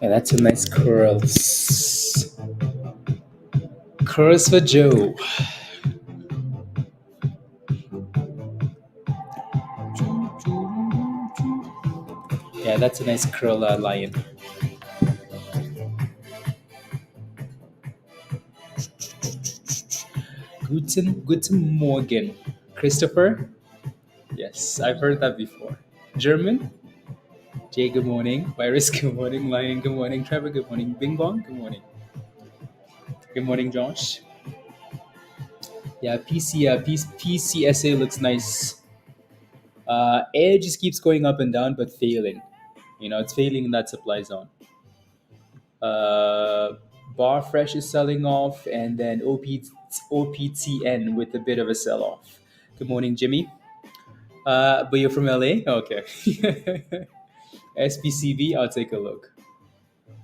Yeah, that's a nice curls. Curls for Joe. Yeah, that's a nice curl, lion. Guten Morgen. Christopher? Yes, I've heard that before. German? Jay, good morning. Virus, good morning. Lion, good morning. Trevor, good morning. Bing Bong, good morning. Good morning, Josh. Yeah, PCSA looks nice. Air just keeps going up and down, but failing. It's failing in that supply zone. Uh, Bar Fresh is selling off, and then OPTN with a bit of a sell off. Good morning, Jimmy. But you're from LA? Okay. SPCB, I'll take a look.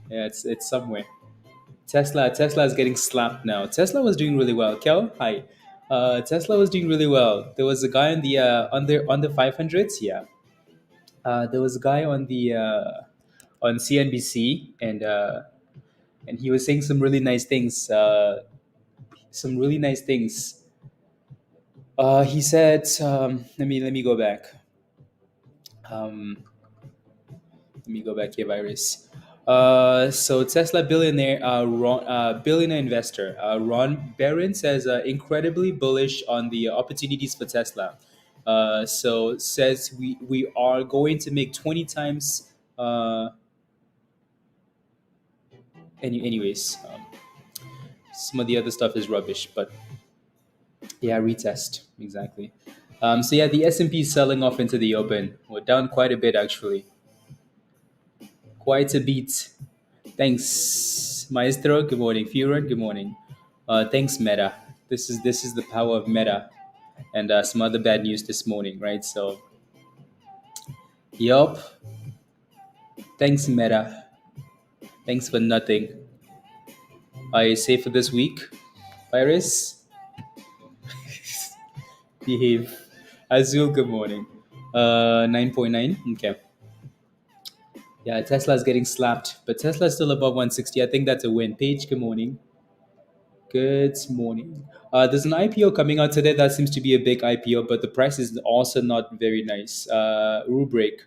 Yeah, it's somewhere. Tesla is getting slapped now. Tesla was doing really well. Kel, hi. Tesla was doing really well. There was a guy on the on the 500s. Yeah. There was a guy on the on CNBC, and he was saying some really nice things. Some really nice things. He said, let me go back. Um, Let me go back here, Virus. So Tesla billionaire, billionaire investor Ron Barron says incredibly bullish on the opportunities for Tesla. So says we are going to make 20 times. Anyways, some of the other stuff is rubbish, but yeah, retest exactly. So yeah, the S&P is selling off into the open. We're down quite a bit actually, quite a bit. Thanks, Maestro. Good morning, Furon. Good morning. Thanks, Meta. This is the power of Meta, and some other bad news this morning, right? So, yup. Thanks, Meta. Thanks for nothing. Are you safe for this week, Iris? Behave. Azul. Good morning. 9.9. Okay. Yeah, Tesla's getting slapped, but Tesla's still above 160. I think that's a win. Paige. Good morning. Good morning. There's an IPO coming out today that seems to be a big IPO, but the price is also not very nice. Rubrik,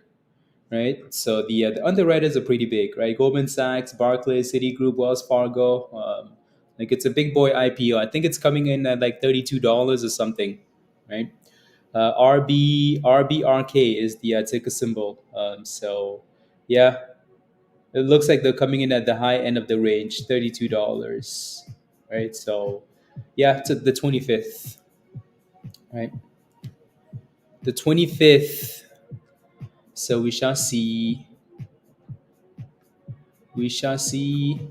right? So the underwriters are pretty big, right? Goldman Sachs, Barclays, Citigroup, Wells Fargo. Like it's a big boy IPO. I think it's coming in at like $32 or something, right? RBRK is the ticker symbol. So yeah, it looks like they're coming in at the high end of the range, $32, right? So, yeah, to the 25th, right? The 25th. So we shall see. We shall see.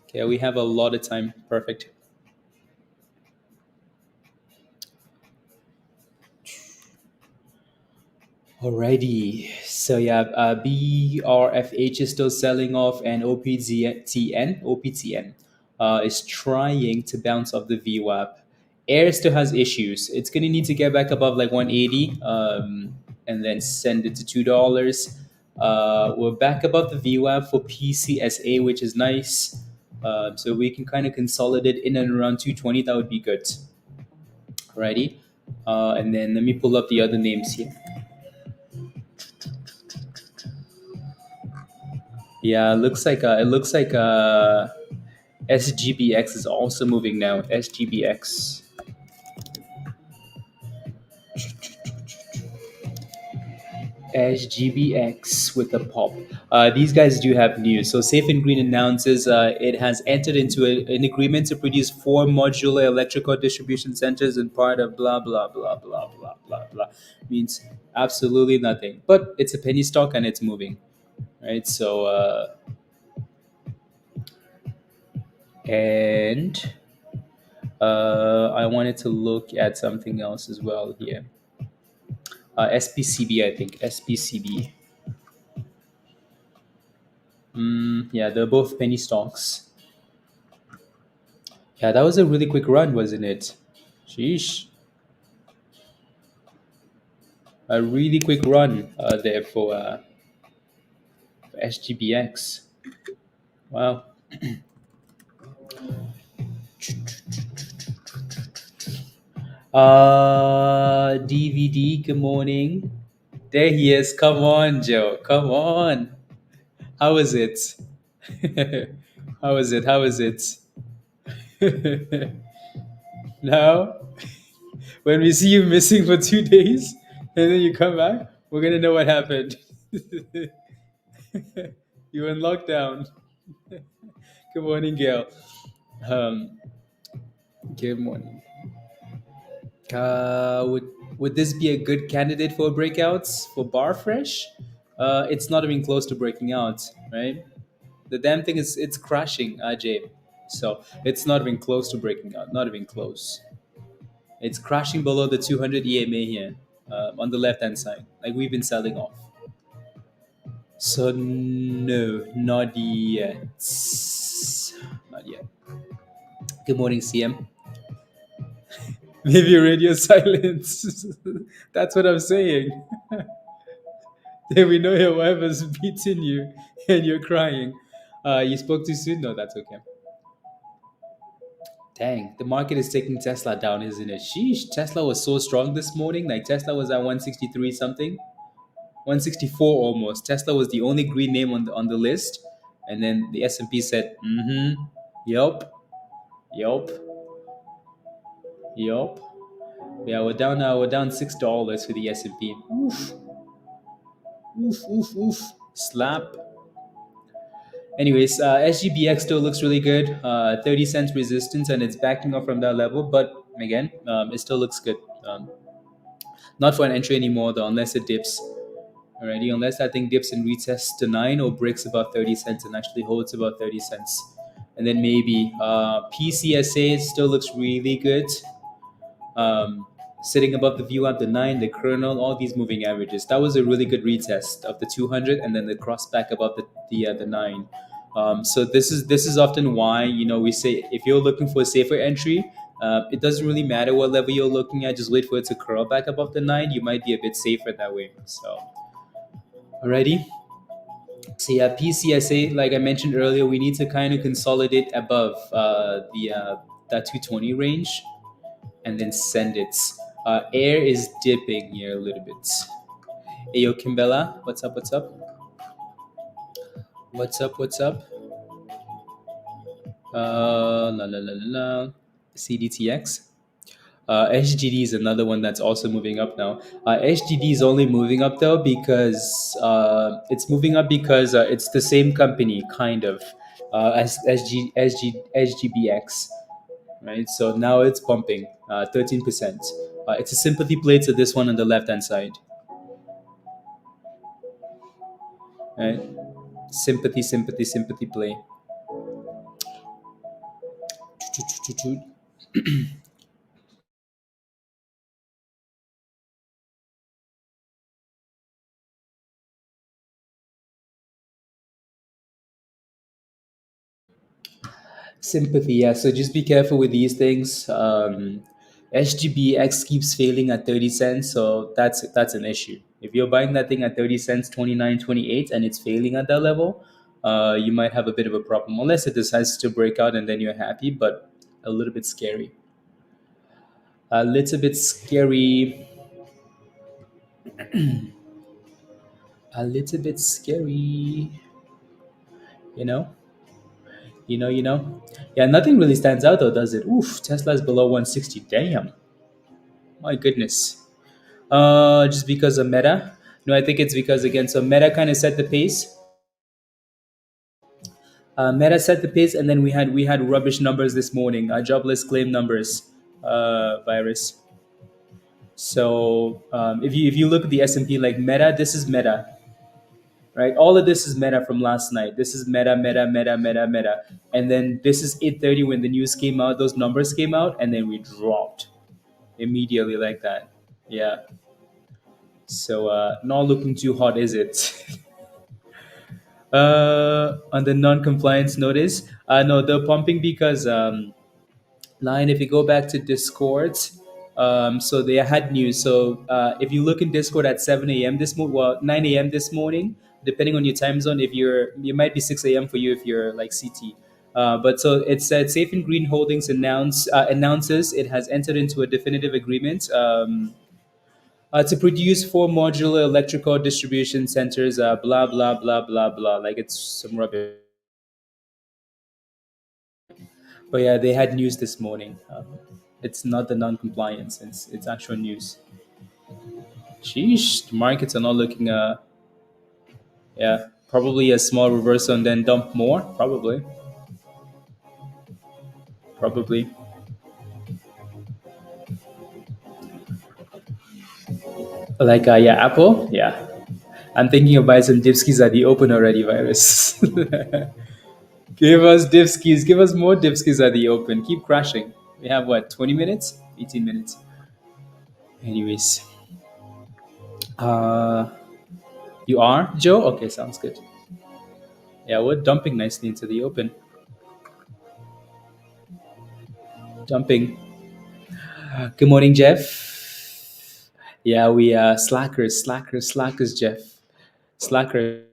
Okay, we have a lot of time. Perfect. Alrighty. So yeah, BRFH is still selling off, and OPTN is trying to bounce off the VWAP. Air still has issues. It's gonna need to get back above like 180, and then send it to $2. We're back above the VWAP for PCSA, which is nice. So we can kind of consolidate in and around 220. That would be good. Alrighty. And then let me pull up the other names here. Yeah, it looks like SGBX is also moving now. SGBX. SGBX with a pop. These guys do have news. So Safe and Green announces it has entered into an agreement to produce 4 modular electrical distribution centers and part of blah blah blah blah blah blah blah. Means absolutely nothing. But it's a penny stock and it's moving, right? So and I wanted to look at something else as well here. SPCB, I think. SPCB. Yeah, they're both penny stocks. Yeah, that was a really quick run, wasn't it? Sheesh. A really quick run there for SGBX. Wow. DVD, good morning. There he is. Come on, Joe. Come on. How is it? How is it? How is it? Now, when we see you missing for 2 days and then you come back, we're going to know what happened. You were in lockdown. Good morning, Gail. Um, good morning. Would this be a good candidate for breakouts for bar fresh? It's not even close to breaking out, right? The damn thing is it's crashing, Ajay. So it's not even close to breaking out. Not even close. It's crashing below the 200 EMA here on the left hand side. Like we've been selling off. So no, not yet. Not yet. Good morning, CM. Maybe radio silence. That's what I'm saying. Then we know your wife has beaten you and you're crying. You spoke too soon? No, that's okay. Dang, the market is taking Tesla down, isn't it? Sheesh, Tesla was so strong this morning. Like Tesla was at 163 something, 164 almost. Tesla was the only green name on the list, and then the S&P said, "Mm-hmm, yup, yup, yup." Yeah, we're down now. We're down $6 for the S&P. Oof, oof, oof, oof. Slap. Anyways, SGBX still looks really good. 30 cents resistance, and it's backing off from that level. But again, it still looks good. Not for an entry anymore, though, unless it dips. Alrighty, unless that thing dips and retests to 9 or breaks about 30 cents and actually holds about 30 cents. And then maybe PCSA still looks really good. Sitting above the view at the 9, the kernel, all these moving averages. That was a really good retest of the 200 and then the cross back above the 9. So this is often why we say if you're looking for a safer entry, it doesn't really matter what level you're looking at. Just wait for it to curl back above the 9. You might be a bit safer that way. So, alrighty. So yeah, PCSA, like I mentioned earlier, we need to kind of consolidate above the that 220 range and then send it. Air is dipping here a little bit. Ayo Kimbella, what's up? What's up? What's up? What's up? La la la la la. CDTX. HGD is another one that's also moving up now. HGD is only moving up though because it's moving up because it's the same company kind of as SGBX, right? So now it's bumping 13%. It's a sympathy play to this one on the left hand side, right? Sympathy, sympathy, sympathy play. Sympathy, yeah. So just be careful with these things. SGBX keeps failing at 30 cents, so that's an issue. If you're buying that thing at 30 cents, 29, 28, and it's failing at that level, you might have a bit of a problem, unless it decides to break out and then you're happy, but a little bit scary. A little bit scary. A little bit scary. You know? You know. Yeah, nothing really stands out though, does it? Oof, Tesla's below 160. Damn. My goodness. Just because of Meta? No, I think it's because again, so Meta kind of set the pace. Meta set the pace, and then we had rubbish numbers this morning. Jobless claim numbers, virus. So if you look at the S&P like Meta, this is Meta, right? All of this is Meta from last night. This is Meta, Meta, Meta, Meta, Meta, and then this is 8:30 when the news came out. Those numbers came out, and then we dropped immediately like that. Yeah. So not looking too hot, is it? On the non-compliance notice, no, they're pumping because line. If you go back to Discord, so they had news. So if you look in Discord at 7 a.m. this morning, well 9 a.m. this morning, depending on your time zone. If you're, it might be 6 a.m. for you if you're like CT. But so it said Safe and Green Holdings announces it has entered into a definitive agreement to produce four modular electrical distribution centers. Blah blah blah blah blah. Like it's some rubbish. But yeah, they had news this morning. It's not the non-compliance; it's actual news. Sheesh, the markets are not looking. Yeah, probably a small reversal and then dump more. Probably. Like yeah, Apple. Yeah, I'm thinking of buying some dipskis at the open already. Virus. Give us dipskis. Give us more dipskis at the open. Keep crashing. We have what? 20 minutes? 18 minutes. Anyways, uh, you are Joe. Okay, sounds good. Yeah, we're dumping nicely into the open. Dumping. Good morning, Jeff. Yeah, we slackers, Jeff. Slacker.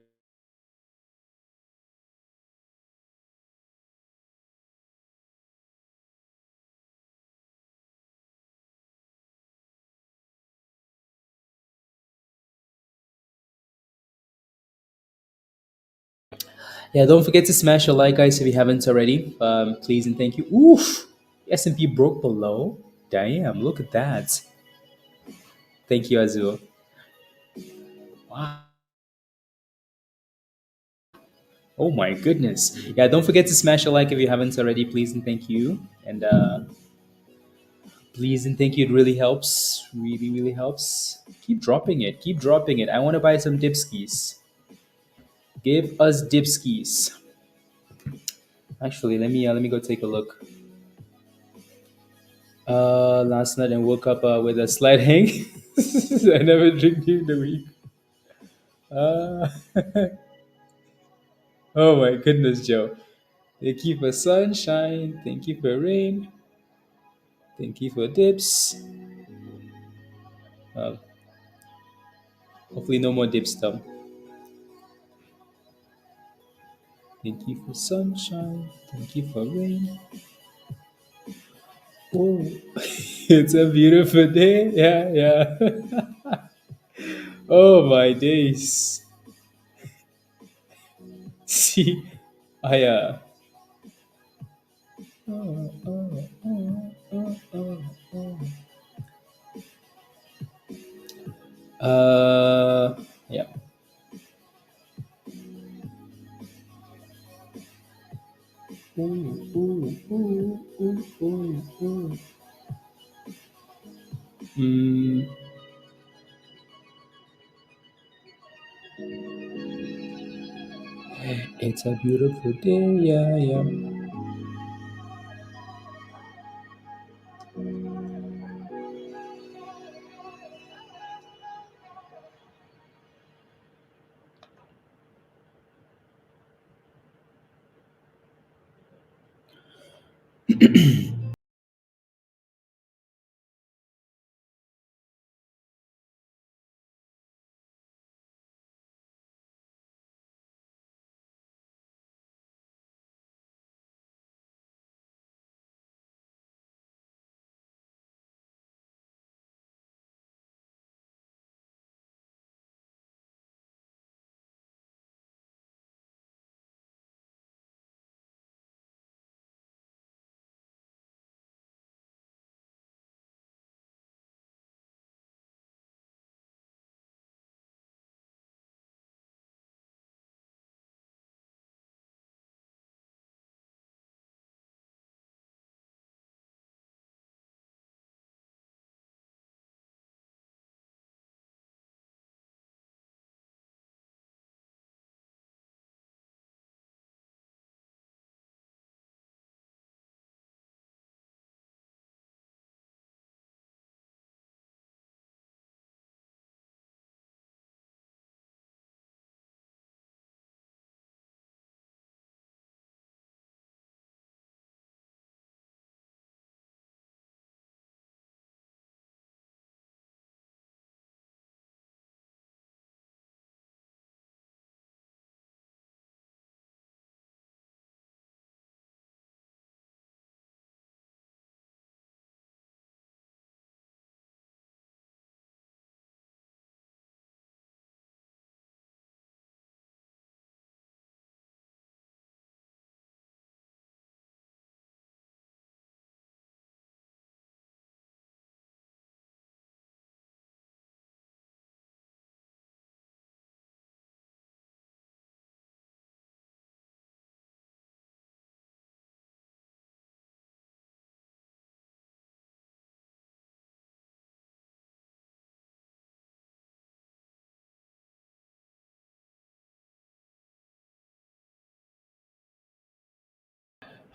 Yeah, don't forget to smash a like, guys, if you haven't already. Please and thank you. Oof, S&P broke below. Damn, look at that. Thank you, Azul. Wow. Oh my goodness. Yeah, don't forget to smash a like if you haven't already. Please and thank you. And please and thank you. It really helps. Really, really helps. Keep dropping it. Keep dropping it. I want to buy some dipskis. Give us dipskis. Actually, let me go take a look. Last night I woke up with a slight hang. I never drink during the week. Uh, oh my goodness, Joe. Thank you for sunshine. Thank you for rain. Thank you for dips. Uh, hopefully, no more dips, Tom. Thank you for sunshine. Thank you for rain. Oh, it's a beautiful day. Yeah, yeah. Oh my days. See, I yeah. Ooh, ooh, ooh, ooh, ooh, ooh. Mm, it's a beautiful day. Yeah, yeah.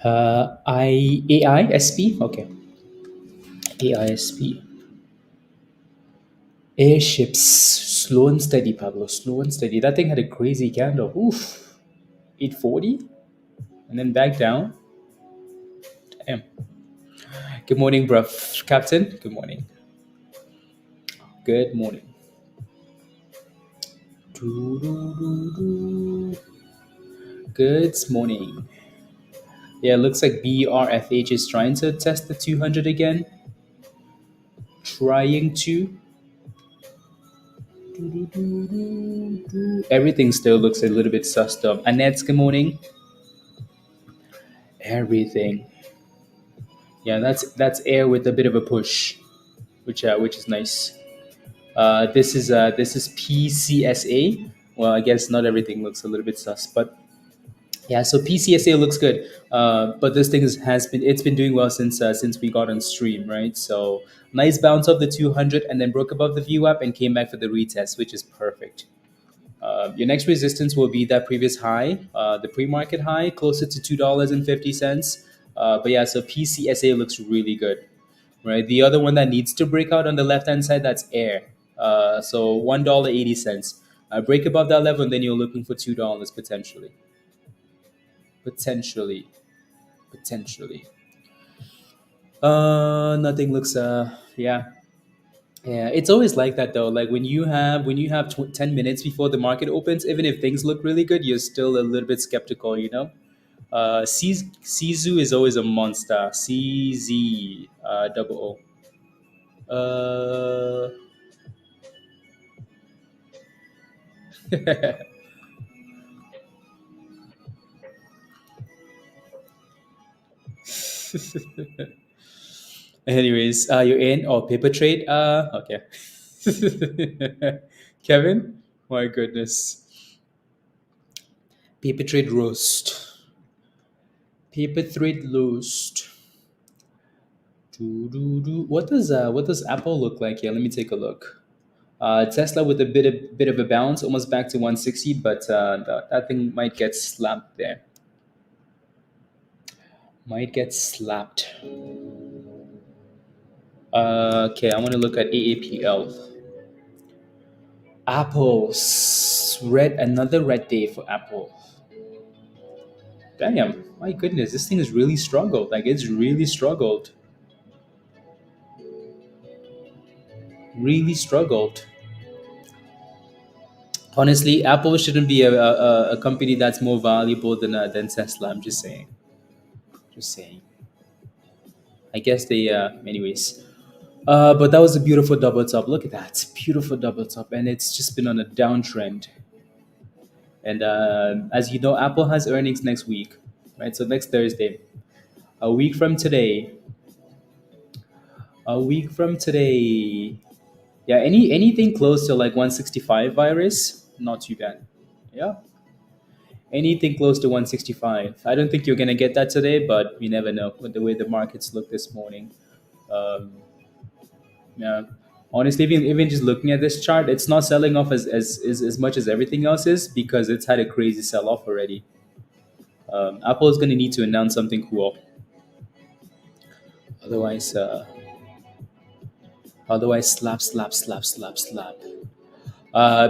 AISP. Okay, AISP. Airships, slow and steady, Pablo. Slow and steady. That thing had a crazy candle. Oof, 840, and then back down. Damn. Good morning, bruv, Captain. Good morning. Good morning. Doo-doo-doo-doo. Good morning. Yeah, it looks like BRFH is trying to test the 200 again. Trying to. Doo-doo-doo-doo-doo. Everything still looks a little bit sussed up. Annette's good morning. Everything. Yeah, that's air with a bit of a push, which is nice. This is PCSA. Well, I guess not everything looks a little bit sus, but yeah. So PCSA looks good, but this thing has been it's been doing well since we got on stream, right? So nice bounce off the 200 and then broke above the VWAP and came back for the retest, which is perfect. Your next resistance will be that previous high, the pre-market high, closer to $2.50. But yeah, so PCSA looks really good, right? The other one that needs to break out on the left-hand side, that's air. So $1.80. Break above that level, and then you're looking for $2 potentially. Potentially. Potentially. Nothing looks. Yeah. Yeah, it's always like that though. Like when you have 10 minutes before the market opens, even if things look really good, you're still a little bit skeptical, you know. Sizu is always a monster. CZ double O. Anyways, you're in or paper trade? Okay. Kevin, my goodness, paper trade roast. Paper trade roast. What does Apple look like here? Let me take a look. Tesla with a bit of a bounce, almost back to 160, but that thing might get slapped there. Might get slapped. Okay, I want to look at AAPL. Apple's another red day for Apple. Damn, my goodness, this thing has really struggled. Like it's really struggled. Really struggled. Honestly, Apple shouldn't be a company that's more valuable than Tesla. I'm just saying. Just saying. I guess they. Anyways. But that was a beautiful double top. Look at that, beautiful double top, and it's just been on a downtrend. And as you know, Apple has earnings next week, right? So next Thursday, a week from today, a week from today. Yeah, anything close to like 165 virus, not too bad. Yeah, anything close to 165. I don't think you're gonna get that today, but you never know with the way the markets look this morning. Um, yeah, honestly, even just looking at this chart, it's not selling off as much as everything else is because it's had a crazy sell off already. Apple is gonna need to announce something cool, otherwise, slap, slap, slap, slap, slap.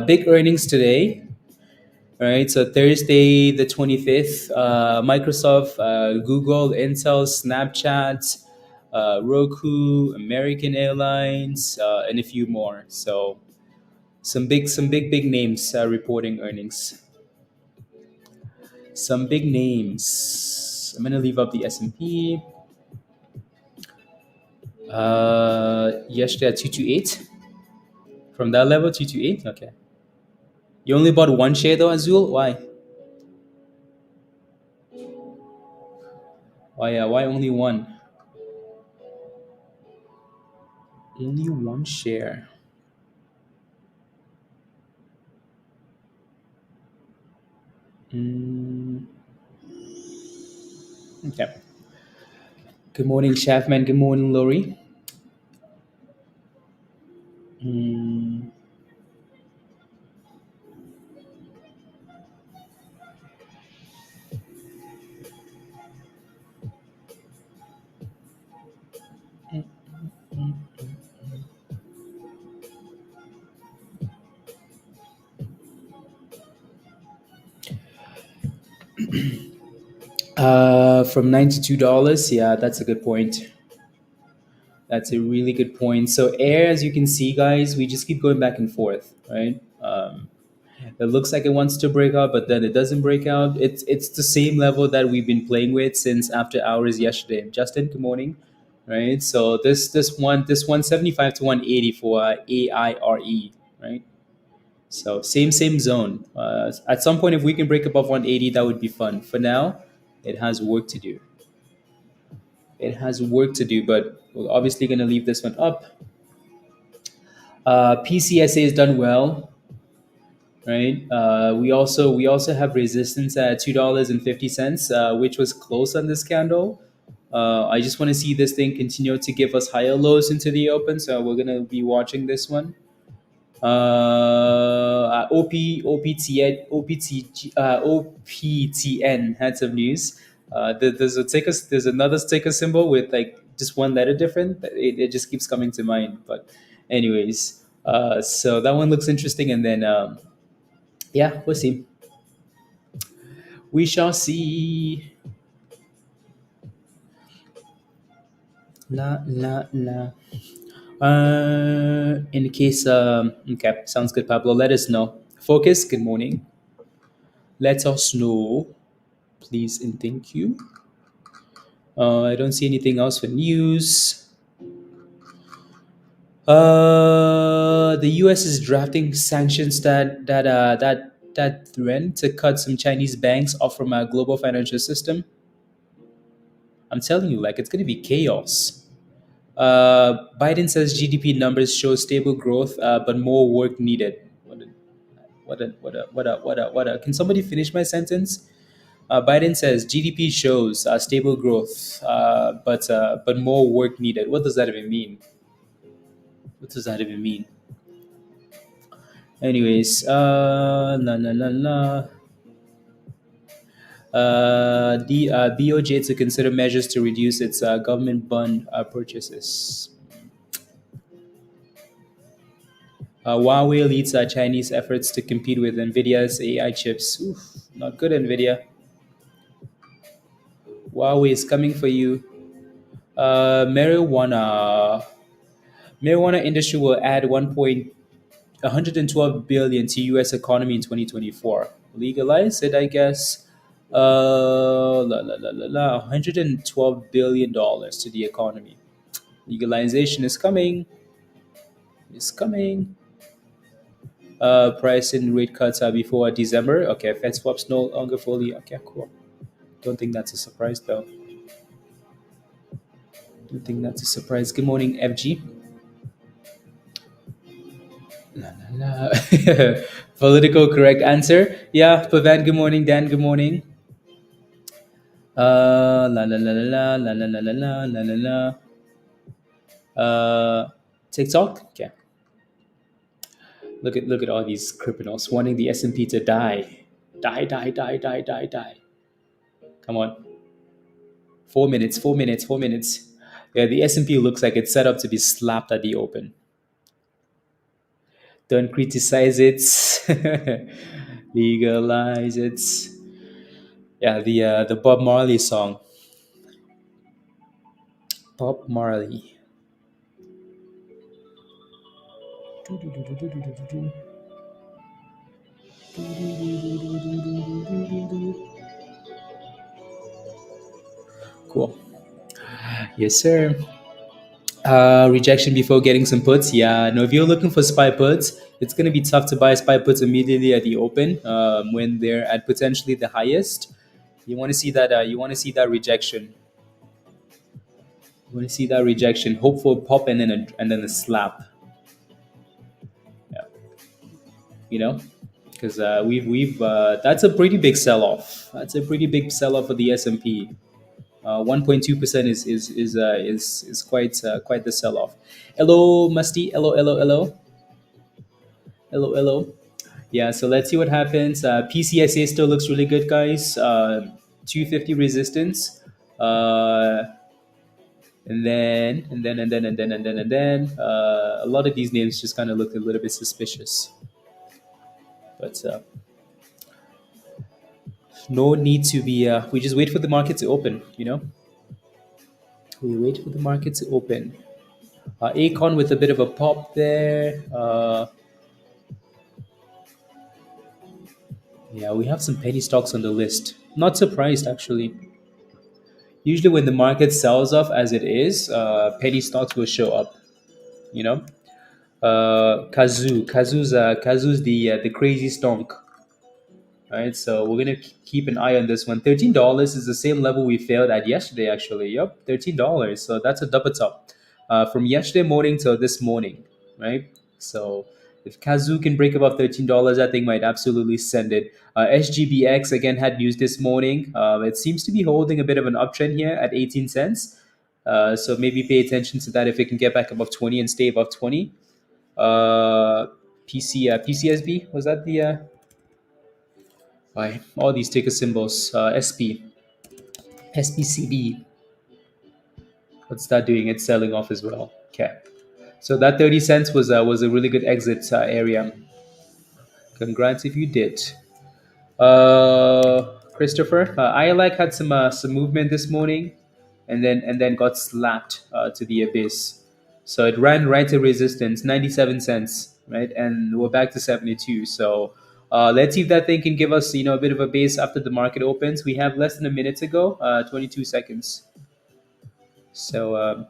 Big earnings today. All right, so Thursday the 25th, Microsoft, Google, Intel, Snapchat, Roku, American Airlines, and a few more. So some big names reporting earnings. Some big names. I'm gonna leave up the S&P. Yesterday at 228. From that level, 228. Okay. You only bought one share though, Azul. Why? Why? Why only one? Only one share. Mm, okay. Good morning, Chefman. Good morning, Lori. Mm, From $92. Yeah, that's a good point. That's a really good point. So air, as you can see, guys, we just keep going back and forth, right? It looks like it wants to break out, but then it doesn't break out. It's the same level that we've been playing with since after hours yesterday. Justin, good morning. Right. So this 175 to 180 for AIRE, right? So same zone. At some point, if we can break above 180, that would be fun. For now, it has work to do. It has work to do, but we're obviously going to leave this one up. PCSA has done well, right? We also have resistance at $2.50, which was close on this candle. I just want to see this thing continue to give us higher lows into the open, so we're gonna be watching this one. OPTN had some news. There's another sticker symbol with like just one letter different. It just keeps coming to mind. But anyways, so that one looks interesting. And then yeah, we'll see. We shall see. La la la. In case, okay, sounds good, Pablo. Let us know. Focus. Good morning. Let us know, please and thank you. I don't see anything else for news. The U.S. is drafting sanctions that threaten to cut some Chinese banks off from our global financial system. I'm telling you, like it's gonna be chaos. Biden says GDP numbers show stable growth, but more work needed. What a. Can somebody finish my sentence? Biden says GDP shows stable growth, but more work needed. What does that even mean? What does that even mean? Anyways, la la la la. The BOJ to consider measures to reduce its government bond purchases. Huawei leads Chinese efforts to compete with NVIDIA's AI chips. Oof, not good, NVIDIA. Huawei is coming for you. Marijuana industry will add 112 billion to U.S. economy in 2024. Legalize it, I guess. $112 billion to the economy. Legalization is coming. Is coming. Price and rate cuts are before December. Okay, Fed swaps no longer fully. Okay, cool. Don't think that's a surprise though. Don't think that's a surprise. Good morning, FG. La, la, la. Political correct answer. Yeah, Pavan, good morning. Dan, good morning. La la la la la la la la la la la la. TikTok. Okay. Look at all these criminals wanting the S&P to die. Die, die, die, die, die, die. Come on. 4 minutes, 4 minutes, 4 minutes. Yeah, the S&P looks like it's set up to be slapped at the open. Don't criticize it. Legalize it. Yeah, the Bob Marley song. Bob Marley. Cool. Yes, sir. Rejection before getting some puts. Yeah, no. If you're looking for SPY puts, it's gonna be tough to buy SPY puts immediately at the open when they're at potentially the highest. You want to see that. You want to see that rejection. You want to see that rejection. Hope for a pop and then a slap. Yeah, you know, because we've that's a pretty big sell off. That's a pretty big sell off for the S&P. 1.2% is quite the sell off. Hello, Musty. Hello, hello, hello, hello, hello. Yeah, so let's see what happens. PCSA still looks really good, guys. 250 resistance. And then a lot of these names just kind of look a little bit suspicious. But No need to be. We just wait for the market to open. We wait for the market to open. Acon with a bit of a pop there. Yeah, we have some penny stocks on the list. Not surprised actually. Usually, when the market sells off as it is, penny stocks will show up. You know, Kazoo's the crazy stonk. Right, so we're gonna keep an eye on this one. $13 is the same level we failed at yesterday, actually. Yep, $13. So that's a double top from yesterday morning till this morning, right? So if Kazoo can break above $13, I think might absolutely send it. SGBX again had news this morning. It seems to be holding a bit of an uptrend here at 18 cents. So maybe pay attention to that if it can get back above 20 and stay above 20. PCSB was that the why all these ticker symbols? SPCB. What's that doing? It's selling off as well. Okay, so that 30 cents was a really good exit area. Congrats if you did. Christopher, ILAC had some movement this morning, and then got slapped to the abyss. So it ran right to resistance, 97 cents, right, and we're back to 72. So let's see if that thing can give us a bit of a base after the market opens. We have less than a minute to go, 22 seconds. So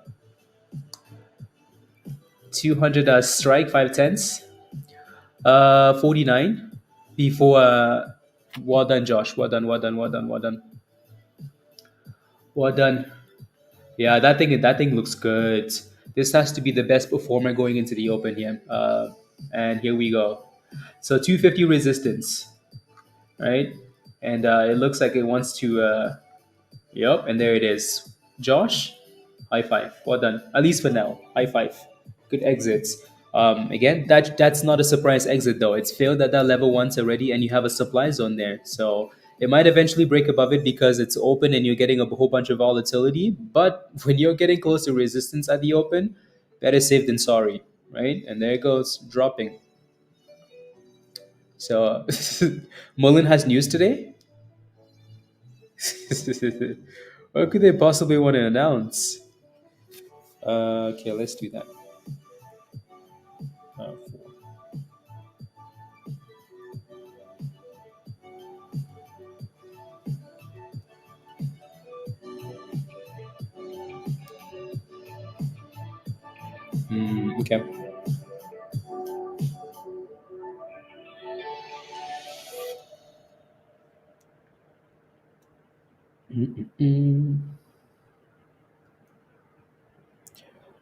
200 strike 5 tenths, 49 before. Well done, Josh. Well done. Well done. Well done. Well done. Well done. Yeah, that thing looks good. This has to be the best performer going into the open here. And here we go. So 250 resistance, right? And it looks like it wants to. Yep, and there it is. Josh, high five. Well done. At least for now. High five. Good exits. Again, that's not a surprise exit though. It's failed at that level once already, and you have a supply zone there. So it might eventually break above it because it's open and you're getting a whole bunch of volatility. But when you're getting close to resistance at the open, better safe than sorry, right? And there it goes, dropping. So Mullen has news today. What could they possibly want to announce? Okay, let's do that. Uh, okay. Mm.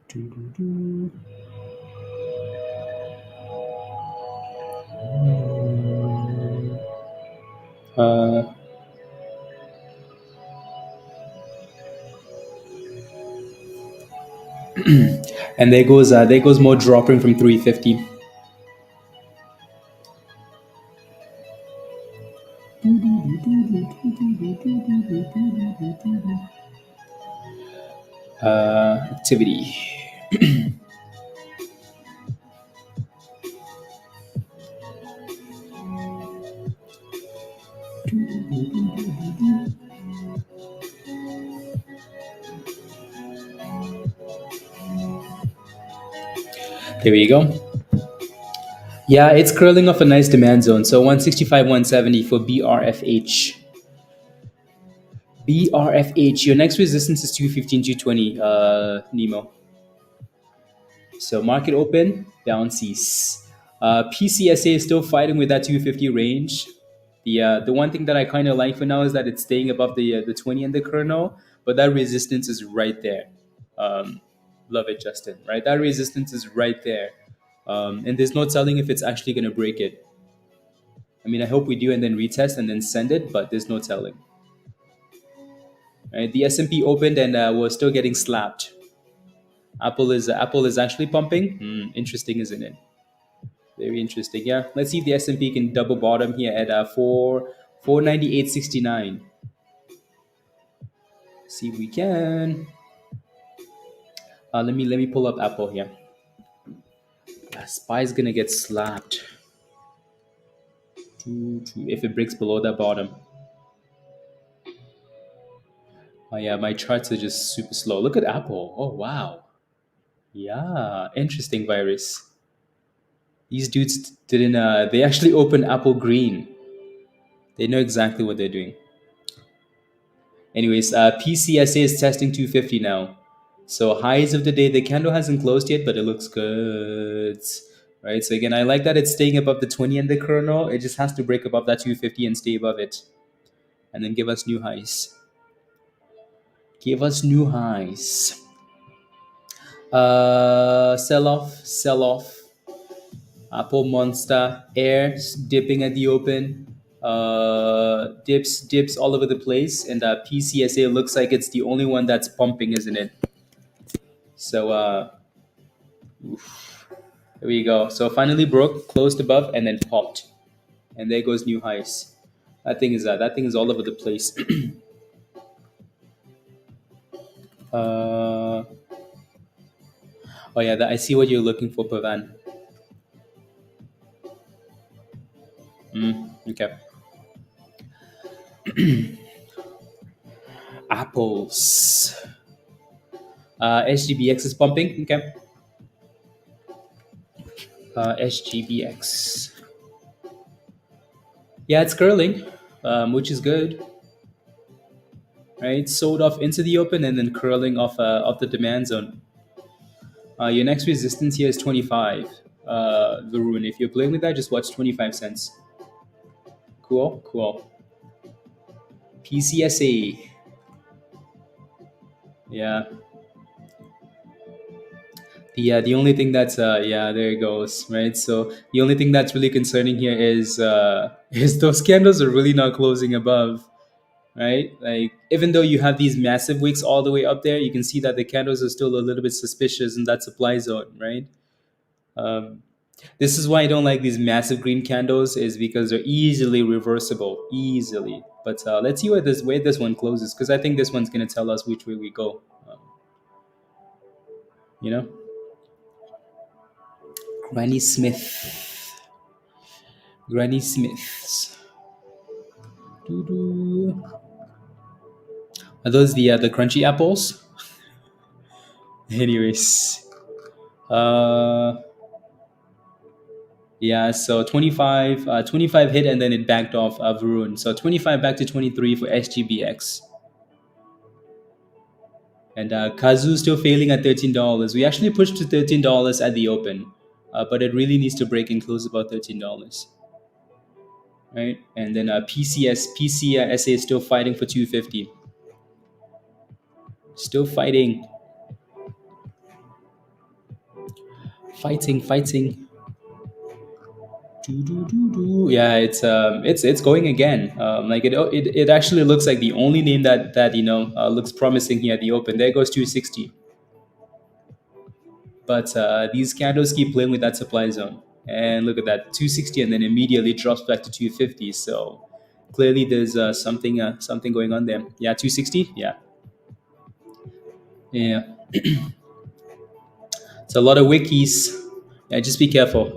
Doo-doo-doo. Uh, and there goes more dropping from 350. Activity. There you go. Yeah, it's curling off a nice demand zone. So 165, 170 for BRFH. BRFH. Your next resistance is 215, 220, Nemo. So market open, bouncies. PCSA is still fighting with that 250 range. The one thing that I kind of like for now is that it's staying above the 20 and the kernel, but that resistance is right there. Um, Love it, Justin. Right, that resistance is right there, and there's no telling if it's actually going to break it. I mean, I hope we do, and then retest and then send it, but there's no telling. Right, the S&P opened and we're still getting slapped. Apple is actually pumping. Interesting, isn't it? Very interesting. Yeah. Let's see if the S&P can double bottom here at 498.69. See if we can. Let me pull up Apple here. Spy's gonna get slapped if it breaks below that bottom. Oh yeah, my charts are just super slow. Look at Apple. Oh wow. Yeah, interesting virus. These dudes didn't. They actually opened Apple Green. They know exactly what they're doing. Anyways, PCSA is testing 250 now. So highs of the day. The candle hasn't closed yet, but it looks good. Right. So again, I like that it's staying above the 20 and the kernel. It just has to break above that 250 and stay above it, and then give us new highs. Give us new highs. Sell off. Sell off. Apple Monster, Air dipping at the open, dips all over the place, and PCSA looks like it's the only one that's pumping, isn't it? So here we go. So finally broke, closed above, and then popped, and there goes new highs. That thing is all over the place. uh, oh yeah, I see what you're looking for, Pavan. Okay. Apples. SGBX is pumping. Okay. SGBX. Yeah, it's curling, which is good, right? Sold off into the open and then curling off the demand zone. Your next resistance here is 25. Varun, if you're playing with that, just watch 25 cents. Cool, cool. PCSA. Yeah. The only thing that's yeah, there it goes, right? So the only thing that's really concerning here is is those candles are really not closing above, right? Like even though you have these massive wicks all the way up there, you can see that the candles are still a little bit suspicious in that supply zone, right? Um, this is why I don't like these massive green candles, is because they're easily reversible, easily. But let's see where this one closes, because I think this one's gonna tell us which way we go. You know, Granny Smith, Granny Smiths. Doo-doo. Are those the crunchy apples? Anyways, uh, yeah. So 25, 25 hit and then it backed off Varun. So 25 back to 23 for SGBX. And Kazu still failing at $13. We actually pushed to $13 at the open, but it really needs to break and close about $13, right? And then PCSA is still fighting for 250. Still fighting, fighting. Yeah, it's going again. Like it actually looks like the only name that looks promising here at the open. There goes 260. But these candles keep playing with that supply zone, and look at that, 260, and then immediately drops back to 250. So clearly there's something going on there. Yeah, 260. Yeah. It's a lot of wikis. Yeah, just be careful.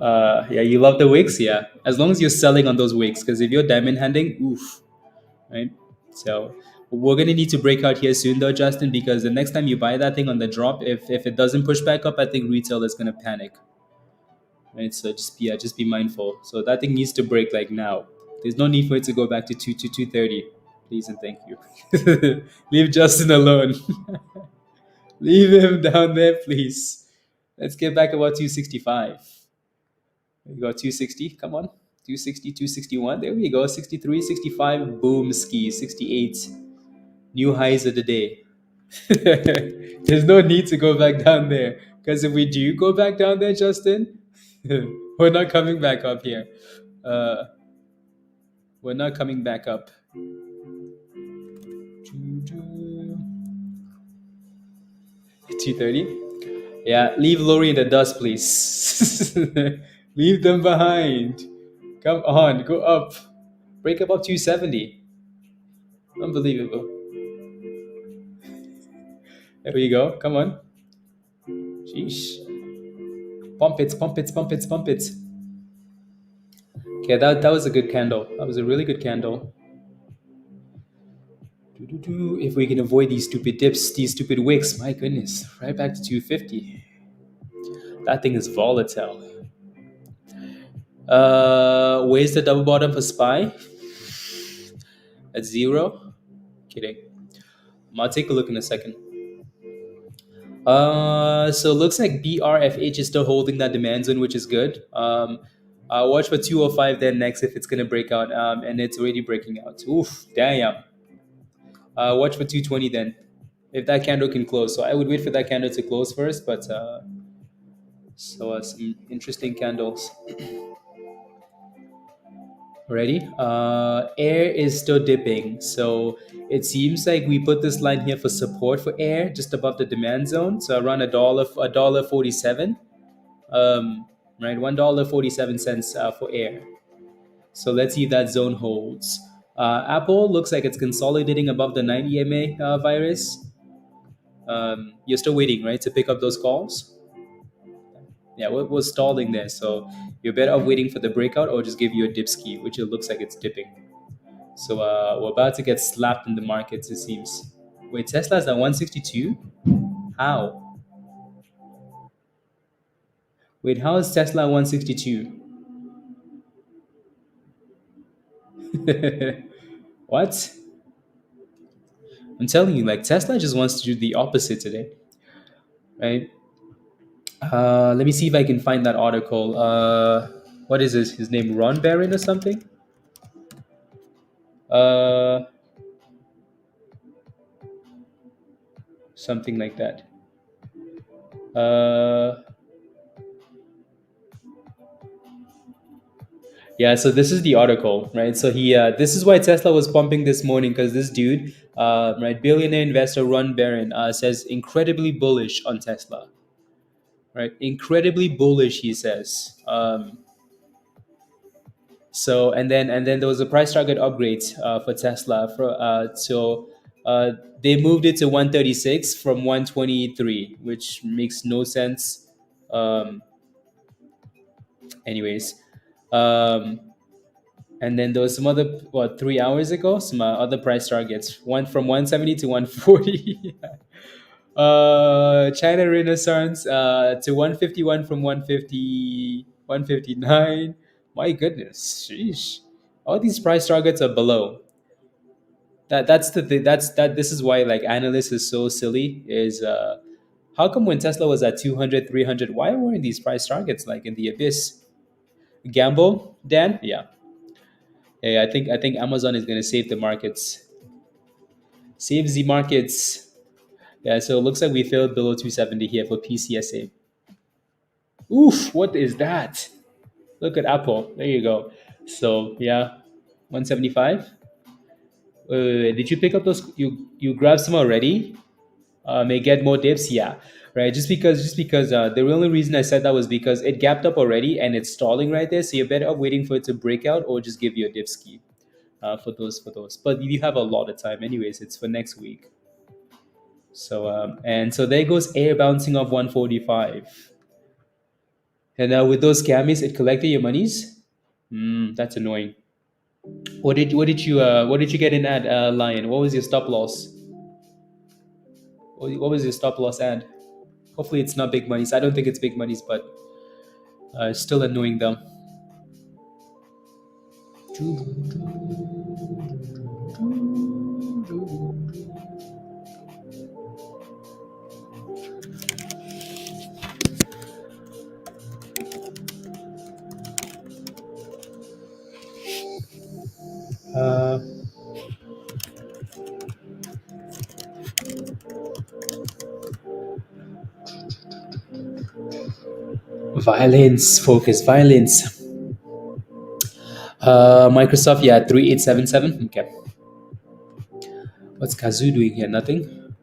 Yeah, you love the wicks. Yeah, as long as you're selling on those wicks, because if you're diamond handing, oof, right? So we're gonna need to break out here soon, though, Justin, because the next time you buy that thing on the drop, if it doesn't push back up, I think retail is gonna panic, right? So just be mindful. So that thing needs to break like now. There's no need for it to go back to 230. Please and thank you. Leave Justin alone. Leave him down there, please. Let's get back about 265. We got 260. Come on. 260, 261. There we go. 63, 65. Boom, ski. 68. New highs of the day. There's no need to go back down there. Because if we do go back down there, Justin, we're not coming back up here. Uh, we're not coming back up. 230. Yeah, leave Lori in the dust, please. Leave them behind. Come on, go up. Break above 270. Unbelievable. There we go. Come on. Sheesh. Pump it, pump it, pump it, pump it. Okay, that was a good candle. That was a really good candle. If we can avoid these stupid dips, these stupid wicks, my goodness, right back to 250. That thing is volatile. Where's the double bottom for SPY? At zero? Kidding. I'll take a look in a second. So it looks like BRFH is still holding that demand zone, which is good. I'll watch for 205 then next if it's gonna break out. And it's already breaking out. Oof, damn. Watch for 220 then, if that candle can close. So I would wait for that candle to close first, but some interesting candles. Ready? Air is still dipping, so it seems like we put this line here for support for air, just above the demand zone, so around a dollar 47. Right, $1.47 for air. So let's see if that zone holds. Apple looks like it's consolidating above the 90 MA virus. You're still waiting, right, to pick up those calls? Yeah, we're stalling there, so you're better off waiting for the breakout or just give you a dip ski, which it looks like it's dipping. So we're about to get slapped in the markets, it seems. Wait, Tesla's at 162? How? Wait, how is Tesla 162? What? I'm telling you, like Tesla just wants to do the opposite today, right? Let me see if I can find that article. What is his name? Ron Barron or something? Uh, Something like that. Uh, Yeah, so this is the article, right? So this is why Tesla was pumping this morning because this dude, right, billionaire investor Ron Barron, says incredibly bullish on Tesla, right? Incredibly bullish, he says. So and then there was a price target upgrade for Tesla so they moved it to 136 from 123, which makes no sense. Um, anyways. Um, And then there was some other, 3 hours ago, some other price targets. One from 170 to 140. China Renaissance to 151 from 150, 159. My goodness, sheesh. All these price targets are below. That's the thing. This is why like analysts is so silly. Is how come when Tesla was at 200, 300, why weren't these price targets like in the abyss? Gamble, Dan? Yeah. Yeah, I think Amazon is going to save the markets. Saves the markets. Yeah, so it looks like we failed below 270 here for PCSA. Oof, what is that? Look at Apple. There you go. So yeah, 175. Did you pick up those? You grabbed some already? May get more dips. Yeah, right. Just because the only reason I said that was because it gapped up already and it's stalling right there. So you're better off waiting for it to break out or just give you a dip ski. For those. But you have a lot of time, anyways. It's for next week. So there goes air bouncing off 145. And with those scammies, it collected your monies. That's annoying. What did you get in at Lion? What was your stop loss? What was your stop loss at? Hopefully it's not big monies. I don't think it's big monies, but it's still annoying them. Uh, Violence, focus, violence. Microsoft, yeah, 3877. Okay. What's Kazoo doing here? Nothing.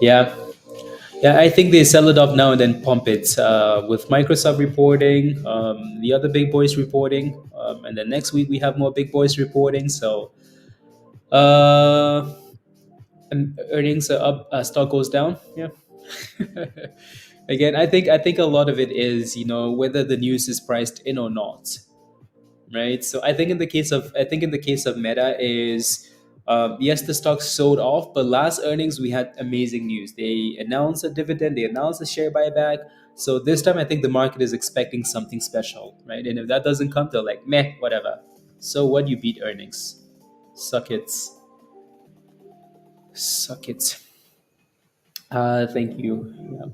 Yeah. Yeah, I think they sell it off now and then pump it with Microsoft reporting, the other big boys reporting, and then next week we have more big boys reporting. So and earnings are up, stock goes down. Yeah. Again, I think a lot of it is, whether the news is priced in or not, right? So I think in the case of Meta is, yes, the stock sold off, but last earnings we had amazing news. They announced a dividend, they announced a share buyback. So this time I think the market is expecting something special, right? And if that doesn't come, they're like, meh, whatever. So what, you beat earnings? Suck it, suck it. Thank you. Yeah.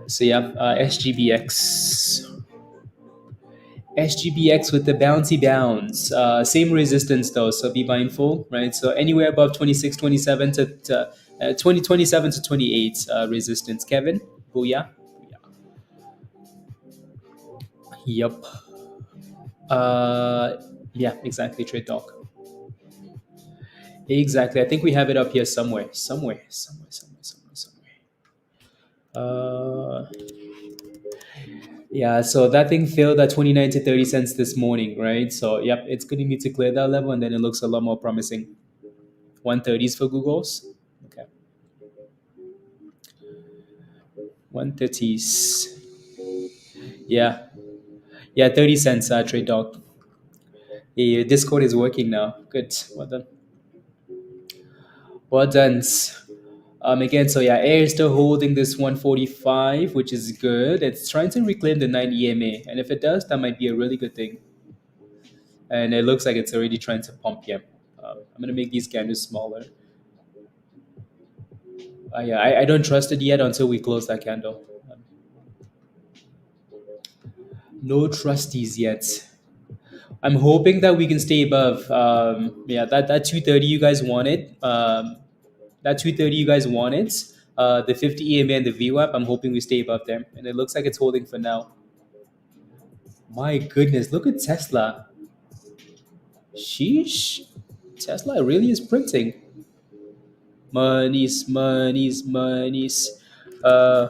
So yeah, SGBX with the bouncy bounds. Same resistance though, so be mindful, right? So anywhere above 26, 27 to 27 to 28 resistance. Kevin, booyah. Yup. Uh, yeah, exactly. Trade talk. Exactly. I think we have it up here somewhere. Somewhere. Uh, yeah, so that thing failed at 29 to 30 cents this morning, right? So, yep, it's going to need to clear that level and then it looks a lot more promising. 130s for Google's. Okay. 130s. Yeah. Yeah, 30 cents, trade dog. Yeah, your Discord is working now. Good. Well done. Well done. Again, so yeah, Air is still holding this 145, which is good. It's trying to reclaim the 9 EMA. And if it does, that might be a really good thing. And it looks like it's already trying to pump here. I'm going to make these candles smaller. Yeah, I don't trust it yet until we close that candle. No trusties yet. I'm hoping that we can stay above. Yeah, that 230 you guys wanted. That 230 you guys wanted. The 50 EMA and the VWAP. I'm hoping we stay above them, and it looks like it's holding for now. My goodness, look at Tesla. Sheesh, Tesla really is printing monies. Uh,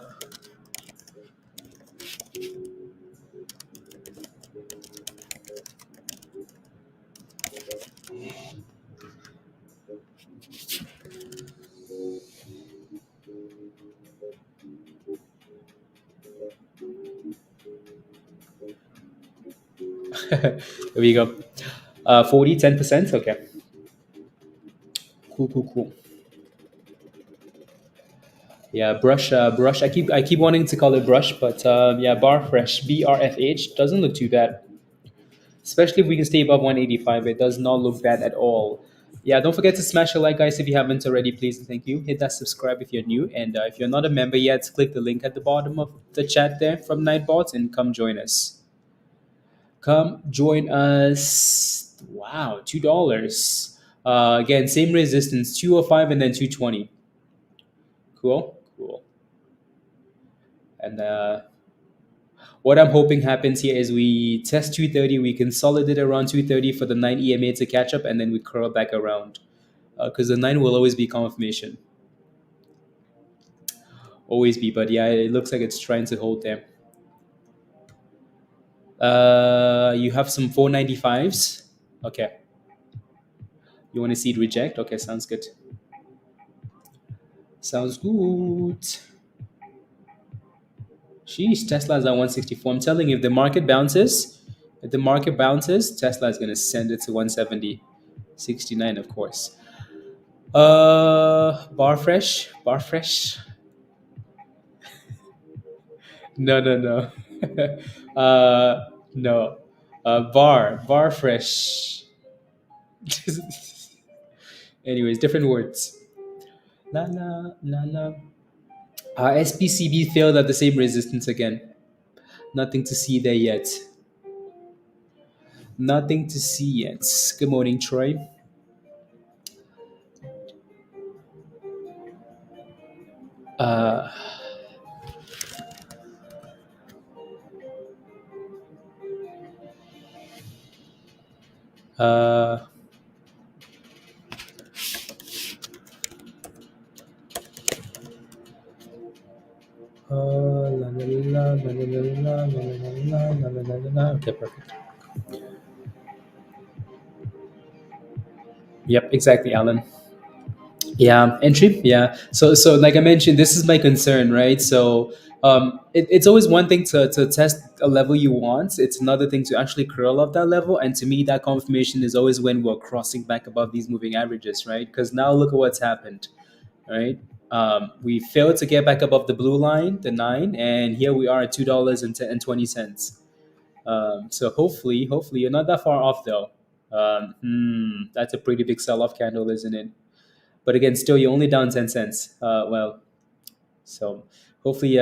Here we go. 40, 10%. Okay. Cool. Yeah, brush. I keep wanting to call it brush, but yeah, bar fresh, BRFH doesn't look too bad. Especially if we can stay above 185, it does not look bad at all. Yeah, don't forget to smash a like, guys, if you haven't already. Please and thank you. Hit that subscribe if you're new, and if you're not a member yet, click the link at the bottom of the chat there from Nightbot and come join us. Come join us. Wow, $2. Again, same resistance, 205 and then 220. Cool. And what I'm hoping happens here is we test 230, we consolidate around 230 for the 9 EMA to catch up, and then we curl back around. Because the 9 will always be confirmation. Always be, but yeah, it looks like it's trying to hold there. You have some 495s. Okay. You want to see it reject? Okay, sounds good. Sounds good. Sheesh, Tesla's at 164. I'm telling you, if the market bounces, Tesla is going to send it to 170. 69, of course. Bar fresh. No. No. Bar fresh. Anyways, different words. La. SPCB failed at the same resistance again. Nothing to see there yet. Nothing to see yet. Good morning, Troy. Uh, uh, Okay, perfect. Yep, exactly, Alan. Yeah, entry. Yeah. So like I mentioned, this is my concern, right? So it's always one thing to test a level you want. It's another thing to actually curl up that level. And to me, that confirmation is always when we're crossing back above these moving averages, right? Because now look at what's happened, right? We failed to get back above the blue line, the nine, and here we are at $2.20. So hopefully you're not that far off though. That's a pretty big sell-off candle, isn't it? But again, still you're only down 10 cents. So hopefully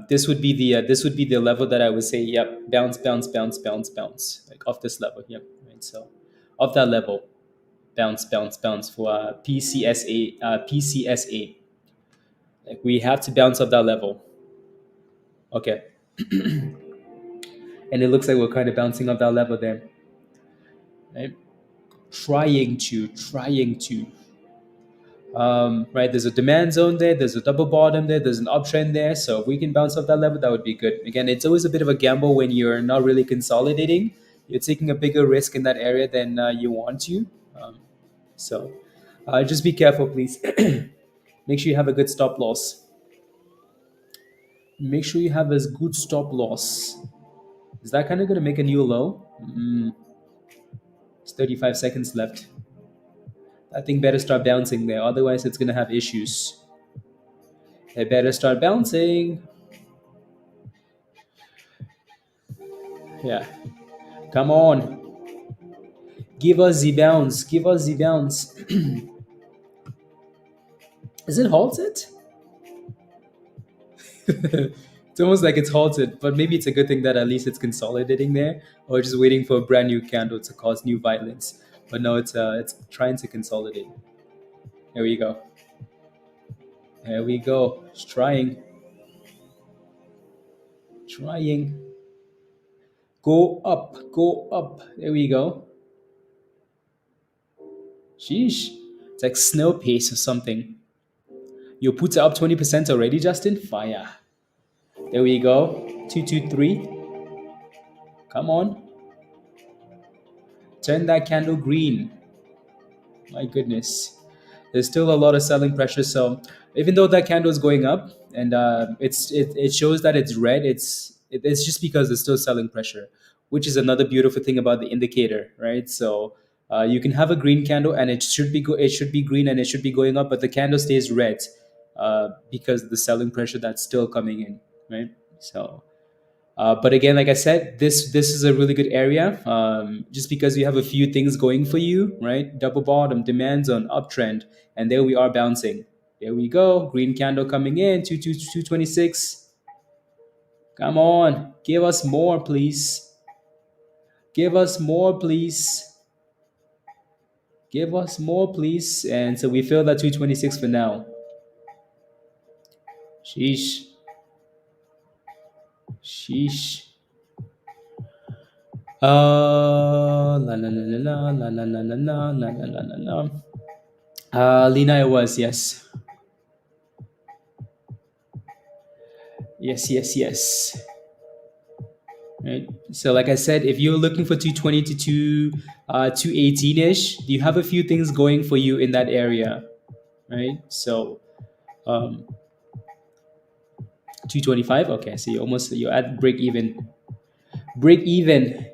this would be the level that I would say, yep, bounce, bounce, bounce, bounce, bounce, like off this level. Yep, right. So off that level, bounce, bounce, bounce for PCSA. Like we have to bounce off that level. Okay, and it looks like we're kind of bouncing off that level there, right? Trying to. Right, there's a demand zone there, there's a double bottom there, there's an uptrend there. So if we can bounce off that level, that would be good. Again, it's always a bit of a gamble when you're not really consolidating. You're taking a bigger risk in that area than you want to. Um, so just be careful, please. Make sure you have a good stop loss. Make sure you have a good stop loss. Is that kind of going to make a new low? It's 35 seconds left. I think better start bouncing there. Otherwise, it's going to have issues. It better start bouncing. Yeah. Come on. Give us the bounce. Give us the bounce. Is it halted? It's almost like it's halted, but maybe it's a good thing that at least it's consolidating there, or just waiting for a brand new candle to cause new violence. But no, it's trying to consolidate. There we go. There we go. It's trying. Trying. Go up. Go up. There we go. Sheesh. It's like snail pace or something. You put it up 20% already, Justin? Fire. There we go. 223. Come on. Turn that candle green. My goodness. There's still a lot of selling pressure. So even though that candle is going up and it shows that it's red, it's just because there's still selling pressure, which is another beautiful thing about the indicator, right? So you can have a green candle and it should be green and it should be going up, but the candle stays red because of the selling pressure that's still coming in, right? So but again, like I said, this is a really good area. Just because you have a few things going for you, right? Double bottom, demand zone, uptrend, and there we are bouncing. There we go. Green candle coming in, 226. Come on, give us more, please. Give us more, please. Give us more, please. And so we fill that 226 for now. Sheesh. Sheesh. La la la la la la la la la la la la la la. Lina, it was, yes. Yes, yes, yes. Right. So, like I said, if you're looking for 220 to 218 ish, you have a few things going for you in that area, right? So, 225. Okay, so you're at break even. Break even.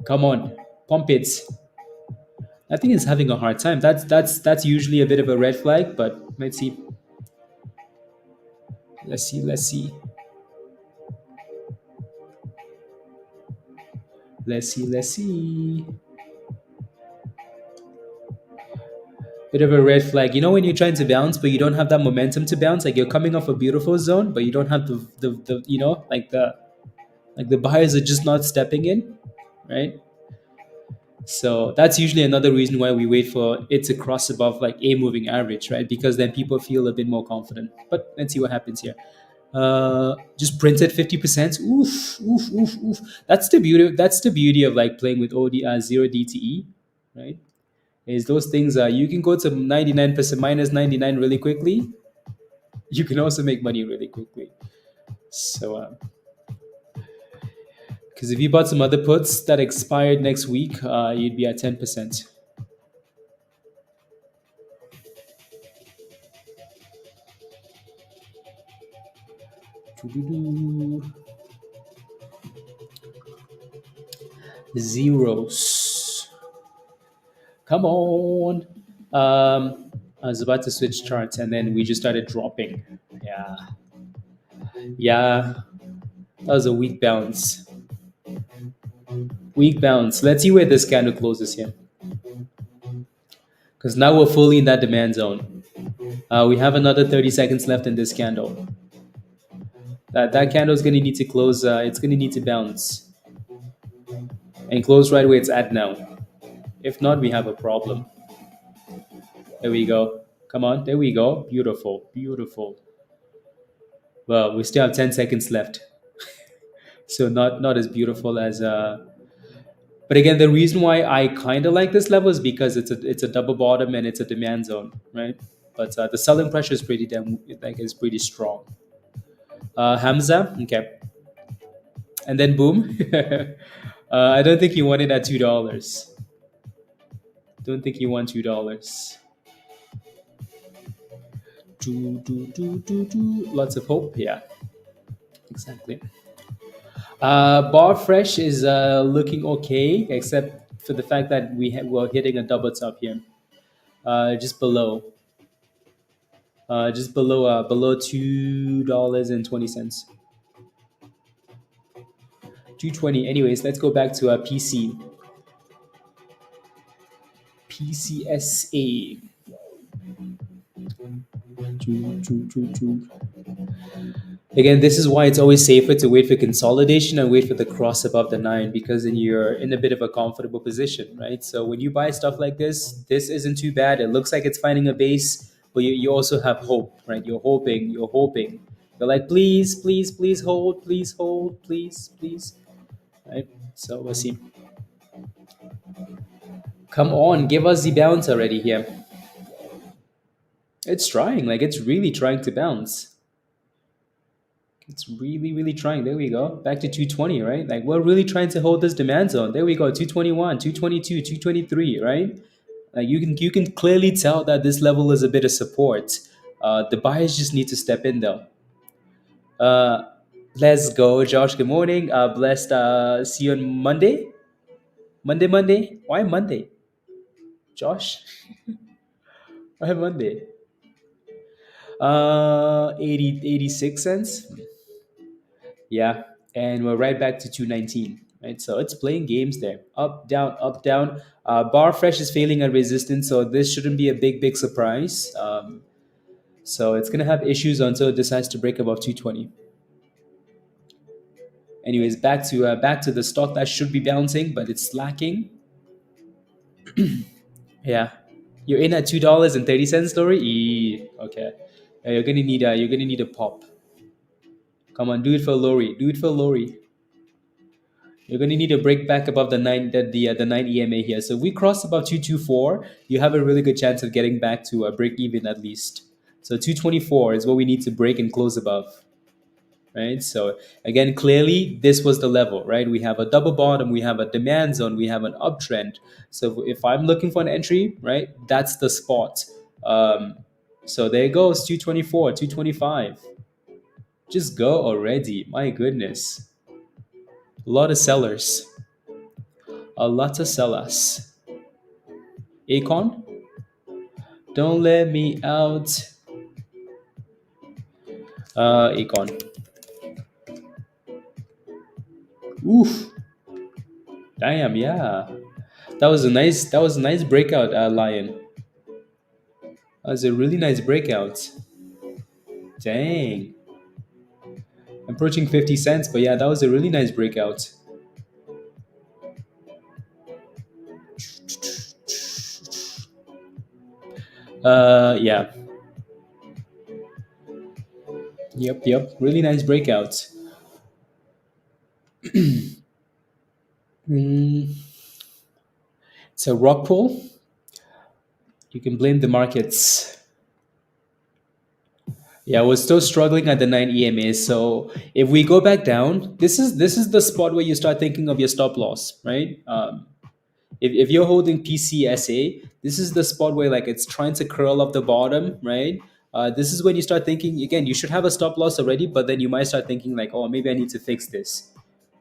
Come on, pump it. I think it's having a hard time. That's usually a bit of a red flag, but let's see. Let's see. Let's see. Let's see. Let's see. Bit of a red flag. You know when you're trying to bounce, but you don't have that momentum to bounce. Like you're coming off a beautiful zone, but you don't have the you know like the buyers are just not stepping in, right? So that's usually another reason why we wait for it to cross above like a moving average, right? Because then people feel a bit more confident. But let's see what happens here. Just printed 50%. Oof, oof, oof, oof. That's the beauty. That's the beauty of like playing with zero DTE, right? Is those things you can go to 99% minus 99 really quickly. You can also make money really quickly. So because if you bought some other puts that expired next week, you'd be at 10%. Zeros. Come on. I was about to switch charts and then we just started dropping. Yeah. Yeah. That was a weak bounce. Weak bounce. Let's see where this candle closes here. Because now we're fully in that demand zone. We have another 30 seconds left in this candle. That candle is going to need to close. It's going to need to bounce and close right where it's at now. If not, we have a problem. There we go. Come on. There we go. Beautiful. Beautiful. Well, we still have 10 seconds left. So not as beautiful as but again, the reason why I kind of like this level is because it's a double bottom and it's a demand zone, right? But the selling pressure is pretty damn like is pretty strong. Hamza, okay, and then boom. I don't think he won it at $2. Don't think he won $2. Lots of hope, yeah, exactly. Bar Fresh is looking okay, except for the fact that we're hitting a double top here, just below, below $2.20, 220. Anyways, let's go back to PCSA. Again, this is why it's always safer to wait for consolidation and wait for the cross above the 9, because then you're in a bit of a comfortable position, right? So when you buy stuff like this isn't too bad. It looks like it's finding a base, but you also have hope, right? You're hoping. You're like, please, please, please hold, please, please, right? So we'll see. Come on, give us the bounce already here. It's trying, like it's really trying to bounce. It's really, really trying. There we go. Back to 220, right? Like we're really trying to hold this demand zone. There we go. 221, 222, 223, right? Like you can clearly tell that this level is a bit of support. The buyers just need to step in though. Let's go, Josh. Good morning. Blessed. See you on Monday. Monday. Why Monday? Josh? Why Monday? 86 cents. Yeah, and we're right back to 219. Right, so it's playing games there. Up, down, up, down. Bar Fresh is failing at resistance, so this shouldn't be a big surprise. So it's gonna have issues until it decides to break above 220. Anyways, back to the stock that should be bouncing, but it's slacking. Yeah, you're in at $2.30, Lori. Okay, you're gonna need a pop. Come on, do it for Lori. Do it for Lori. You're going to need to break back above the 9 EMA here. So if we cross above 224, you have a really good chance of getting back to a break even at least. So 224 is what we need to break and close above, right? So again, clearly this was the level, right? We have a double bottom, we have a demand zone, we have an uptrend. So if I'm looking for an entry, right, that's the spot. So there it goes, 224, 225. Just go already. My goodness. A lot of sellers. A lot of sellers. ACON? Don't let me out. ACON. Oof. Damn, yeah. That was a nice breakout, Lion. That was a really nice breakout. Dang. Approaching 50 cents, but yeah, that was a really nice breakout. Yeah. Yep. Really nice breakout. So rock pull. You can blame the markets. Yeah, we're still struggling at the 9 EMA. So if we go back down, this is the spot where you start thinking of your stop loss, right? If you're holding PCSA, this is the spot where like it's trying to curl up the bottom, right? This is when you start thinking again. You should have a stop loss already, but then you might start thinking like, oh, maybe I need to fix this,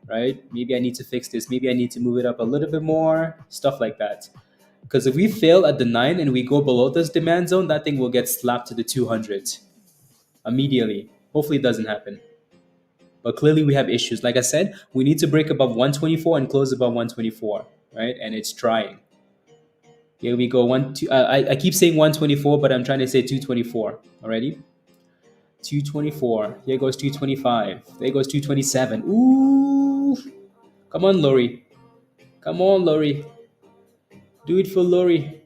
right? Maybe I need to fix this. Maybe I need to move it up a little bit more, stuff like that. Because if we fail at the 9 and we go below this demand zone, that thing will get slapped to the 200 immediately. Hopefully, it doesn't happen. But clearly, we have issues. Like I said, we need to break above 124 and close above 124, right? And it's trying. Here we go. I keep saying 124, but I'm trying to say 224 already. 224. Here goes 225. There goes 227. Ooh. Come on, Lori. Come on, Lori. Do it for Lori.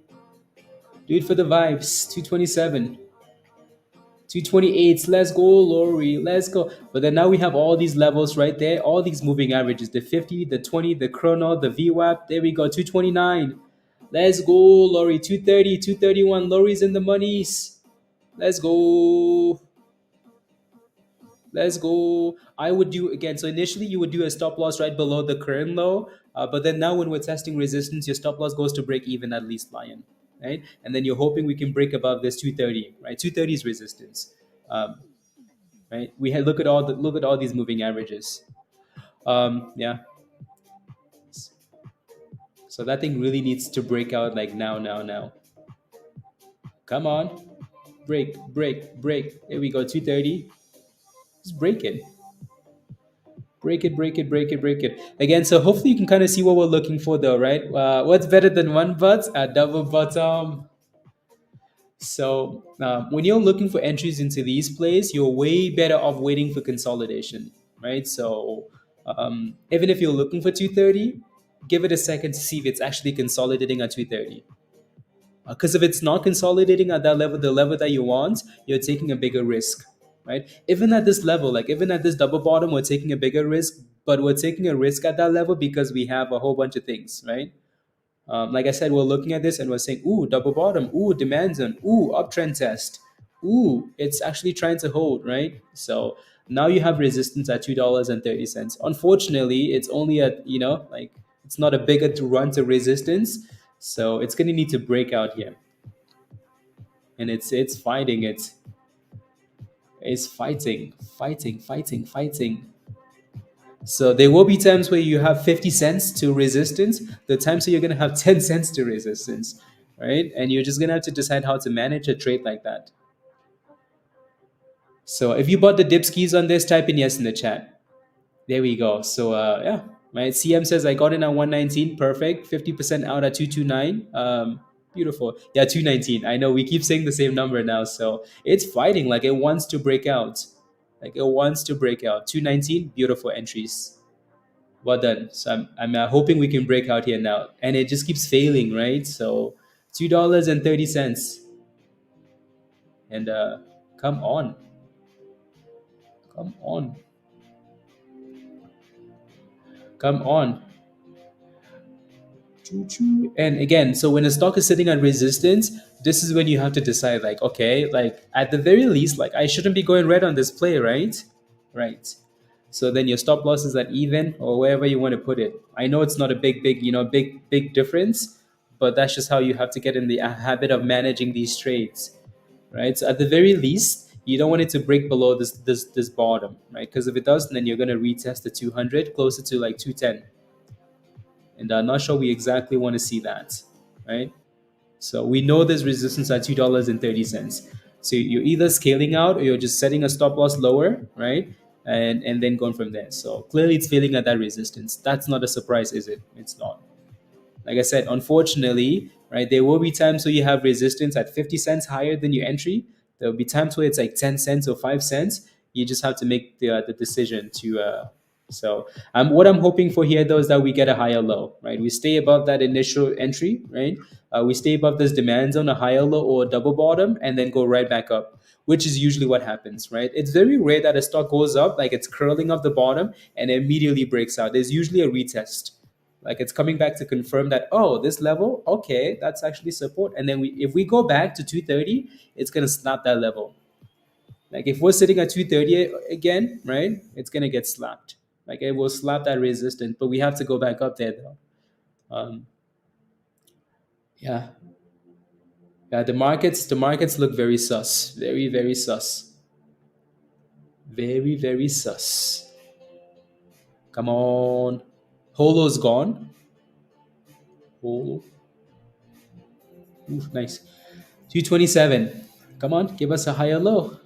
Do it for the vibes. 227. 228. Let's go, Lori. Let's go. But then now we have all these levels right there. All these moving averages. The 50, the 20, the chrono, the VWAP. There we go. 229. Let's go, Lori. 230, 231. Lori's in the monies. Let's go. Let's go. I would do again. So initially you would do a stop loss right below the current low. But then now when we're testing resistance, your stop loss goes to break even at least, Lion. Right? And then you're hoping we can break above this 230, right? 230 is resistance. Um, right? We had look at all these moving averages. Yeah. So that thing really needs to break out like now, now, now. Come on. Break, break, break. There we go. 230. Just break it. Break it, break it, break it, break it. Again, so hopefully you can kind of see what we're looking for though, right? What's better than one butt? A double bottom. So when you're looking for entries into these plays, you're way better off waiting for consolidation, right? So even if you're looking for 230, give it a second to see if it's actually consolidating at 230. Because if it's not consolidating at that level, the level that you want, you're taking a bigger risk, right? Even at this level, like even at this double bottom, we're taking a bigger risk, but we're taking a risk at that level because we have a whole bunch of things, right? Like I said, we're looking at this and we're saying, ooh, double bottom, ooh, demand zone, ooh, uptrend test, ooh, it's actually trying to hold, right? So now you have resistance at $2.30. Unfortunately, it's only at, like it's not a bigger to run to resistance. So it's going to need to break out here. And it's fighting it. It's fighting, fighting, fighting, fighting. So there will be times where you have 50 cents to resistance. The times where you're going to have 10 cents to resistance, right? And you're just going to have to decide how to manage a trade like that. So if you bought the dip skis on this, type in yes in the chat. There we go. So yeah, right. CM says I got in at 119. Perfect. 50% out at 229. Beautiful. Yeah, 219. I know we keep saying the same number now. So it's fighting like it wants to break out. Like it wants to break out. 219. Beautiful entries. Well done. So I'm hoping we can break out here now. And it just keeps failing, right? So $2.30. And come on. Come on. Come on. And again, so when a stock is sitting at resistance, this is when you have to decide, like, okay, like at the very least, like I shouldn't be going red on this play, right? Right. So then your stop loss is at even or wherever you want to put it. I know it's not a big difference, but that's just how you have to get in the habit of managing these trades, right? So at the very least, you don't want it to break below this bottom, right? Because if it does, then you're going to retest the 200 closer to like 210. And I'm not sure we exactly want to see that, right? So we know there's resistance at $2.30. So you're either scaling out or you're just setting a stop loss lower, right? And then going from there. So clearly it's failing at that resistance. That's not a surprise, is it? It's not. Like I said, unfortunately, right, there will be times where you have resistance at 50 cents higher than your entry. There will be times where it's like 10 cents or 5 cents. You just have to make the decision to. What I'm hoping for here, though, is that we get a higher low, right? We stay above that initial entry, right? We stay above this demand zone, a higher low or a double bottom, and then go right back up, which is usually what happens, right? It's very rare that a stock goes up, like it's curling off the bottom and immediately breaks out. There's usually a retest, like it's coming back to confirm that, oh, this level, okay, that's actually support. And then if we go back to 230, it's going to snap that level. Like if we're sitting at 230 again, right, it's going to get slapped. Like it will slap that resistance, but we have to go back up there though. Yeah. Yeah, the markets look very sus. Very, very sus. Very, very sus. Come on. Holo's gone. Holo. Oof, nice. 227. Come on, give us a higher low.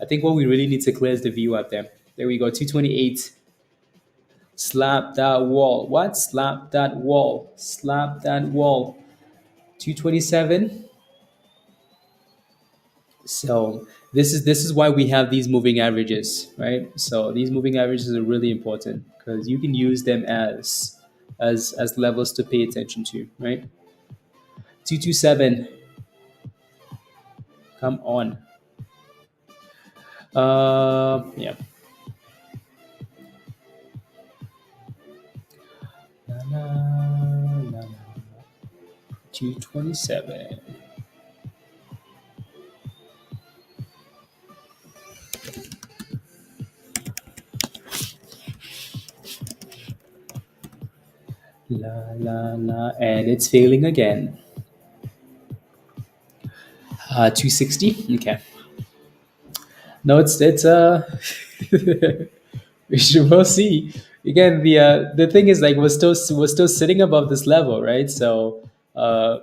I think what we really need to clear is the view up there. There we go. 228. Slap that wall. What? Slap that wall. Slap that wall. 227. So this is why we have these moving averages, right? So these moving averages are really important because you can use them as levels to pay attention to, right? 227. Come on. Yeah. La, la, la, la. 227. La la la, and it's failing again. 260. Okay. No, it's we should well see. Again, the thing is like we're still sitting above this level, right? So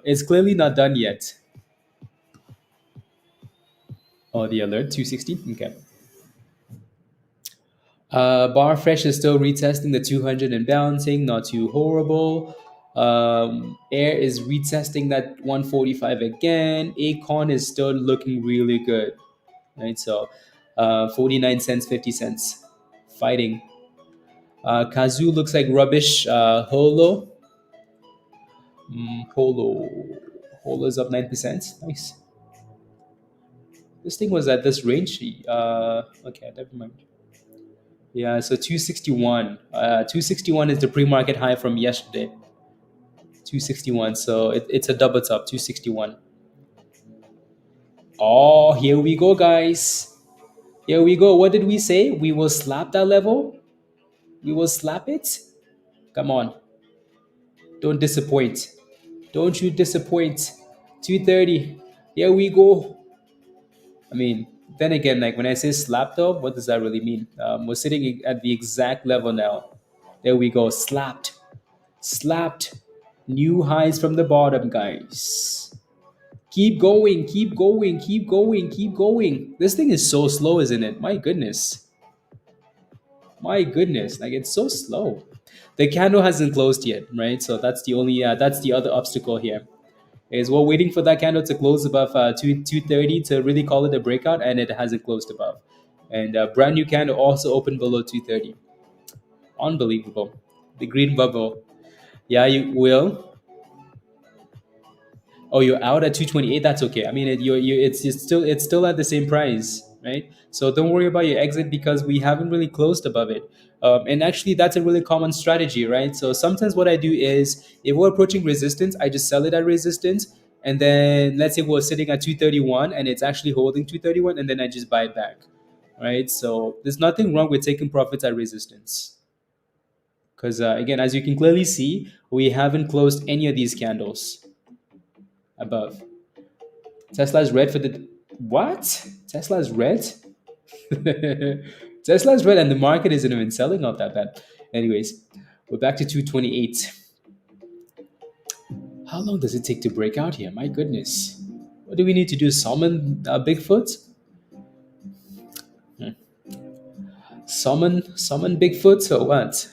it's clearly not done yet. Oh, the alert 260. Okay. Bar Fresh is still retesting the 200 and bouncing, not too horrible. Air is retesting that 145 again. ACON is still looking really good, right? So 49 cents, 50 cents, fighting. Kazoo looks like rubbish. HOLO, HOLO, HOLO is up 9%. Nice. This thing was at this range. Okay, never mind. Yeah, so 261. 261 is the pre-market high from yesterday. 261. So it's a double top. 261. Oh, here we go, guys. Here we go. What did we say? We will slap that level. We will slap it. Come on. Don't disappoint. Don't you disappoint. 230. Here we go. I mean, then again, like when I say slap though, what does that really mean? We're sitting at the exact level now. There we go. Slapped. Slapped. New highs from the bottom, guys. Keep going, keep going, keep going, keep going. This thing is so slow, isn't it? My goodness. My goodness. Like it's so slow. The candle hasn't closed yet, right? So that's the other obstacle here. Is we're waiting for that candle to close above 230 to really call it a breakout, and it hasn't closed above. And brand new candle also opened below 230. Unbelievable. The green bubble. Yeah, you will. Oh, you're out at 228. That's okay. I mean, it's still at the same price, right? So don't worry about your exit because we haven't really closed above it. And actually, that's a really common strategy, right? So sometimes what I do is if we're approaching resistance, I just sell it at resistance, and then let's say we're sitting at 231 and it's actually holding 231, and then I just buy it back, right? So there's nothing wrong with taking profits at resistance because again, as you can clearly see, we haven't closed any of these candles above. Tesla's red for the what? Tesla's red? Tesla's red and the market isn't even selling off that bad. Anyways, we're back to 228. How long does it take to break out here? My goodness. What do we need to do? Summon Bigfoot? Hmm. Summon Bigfoot or what?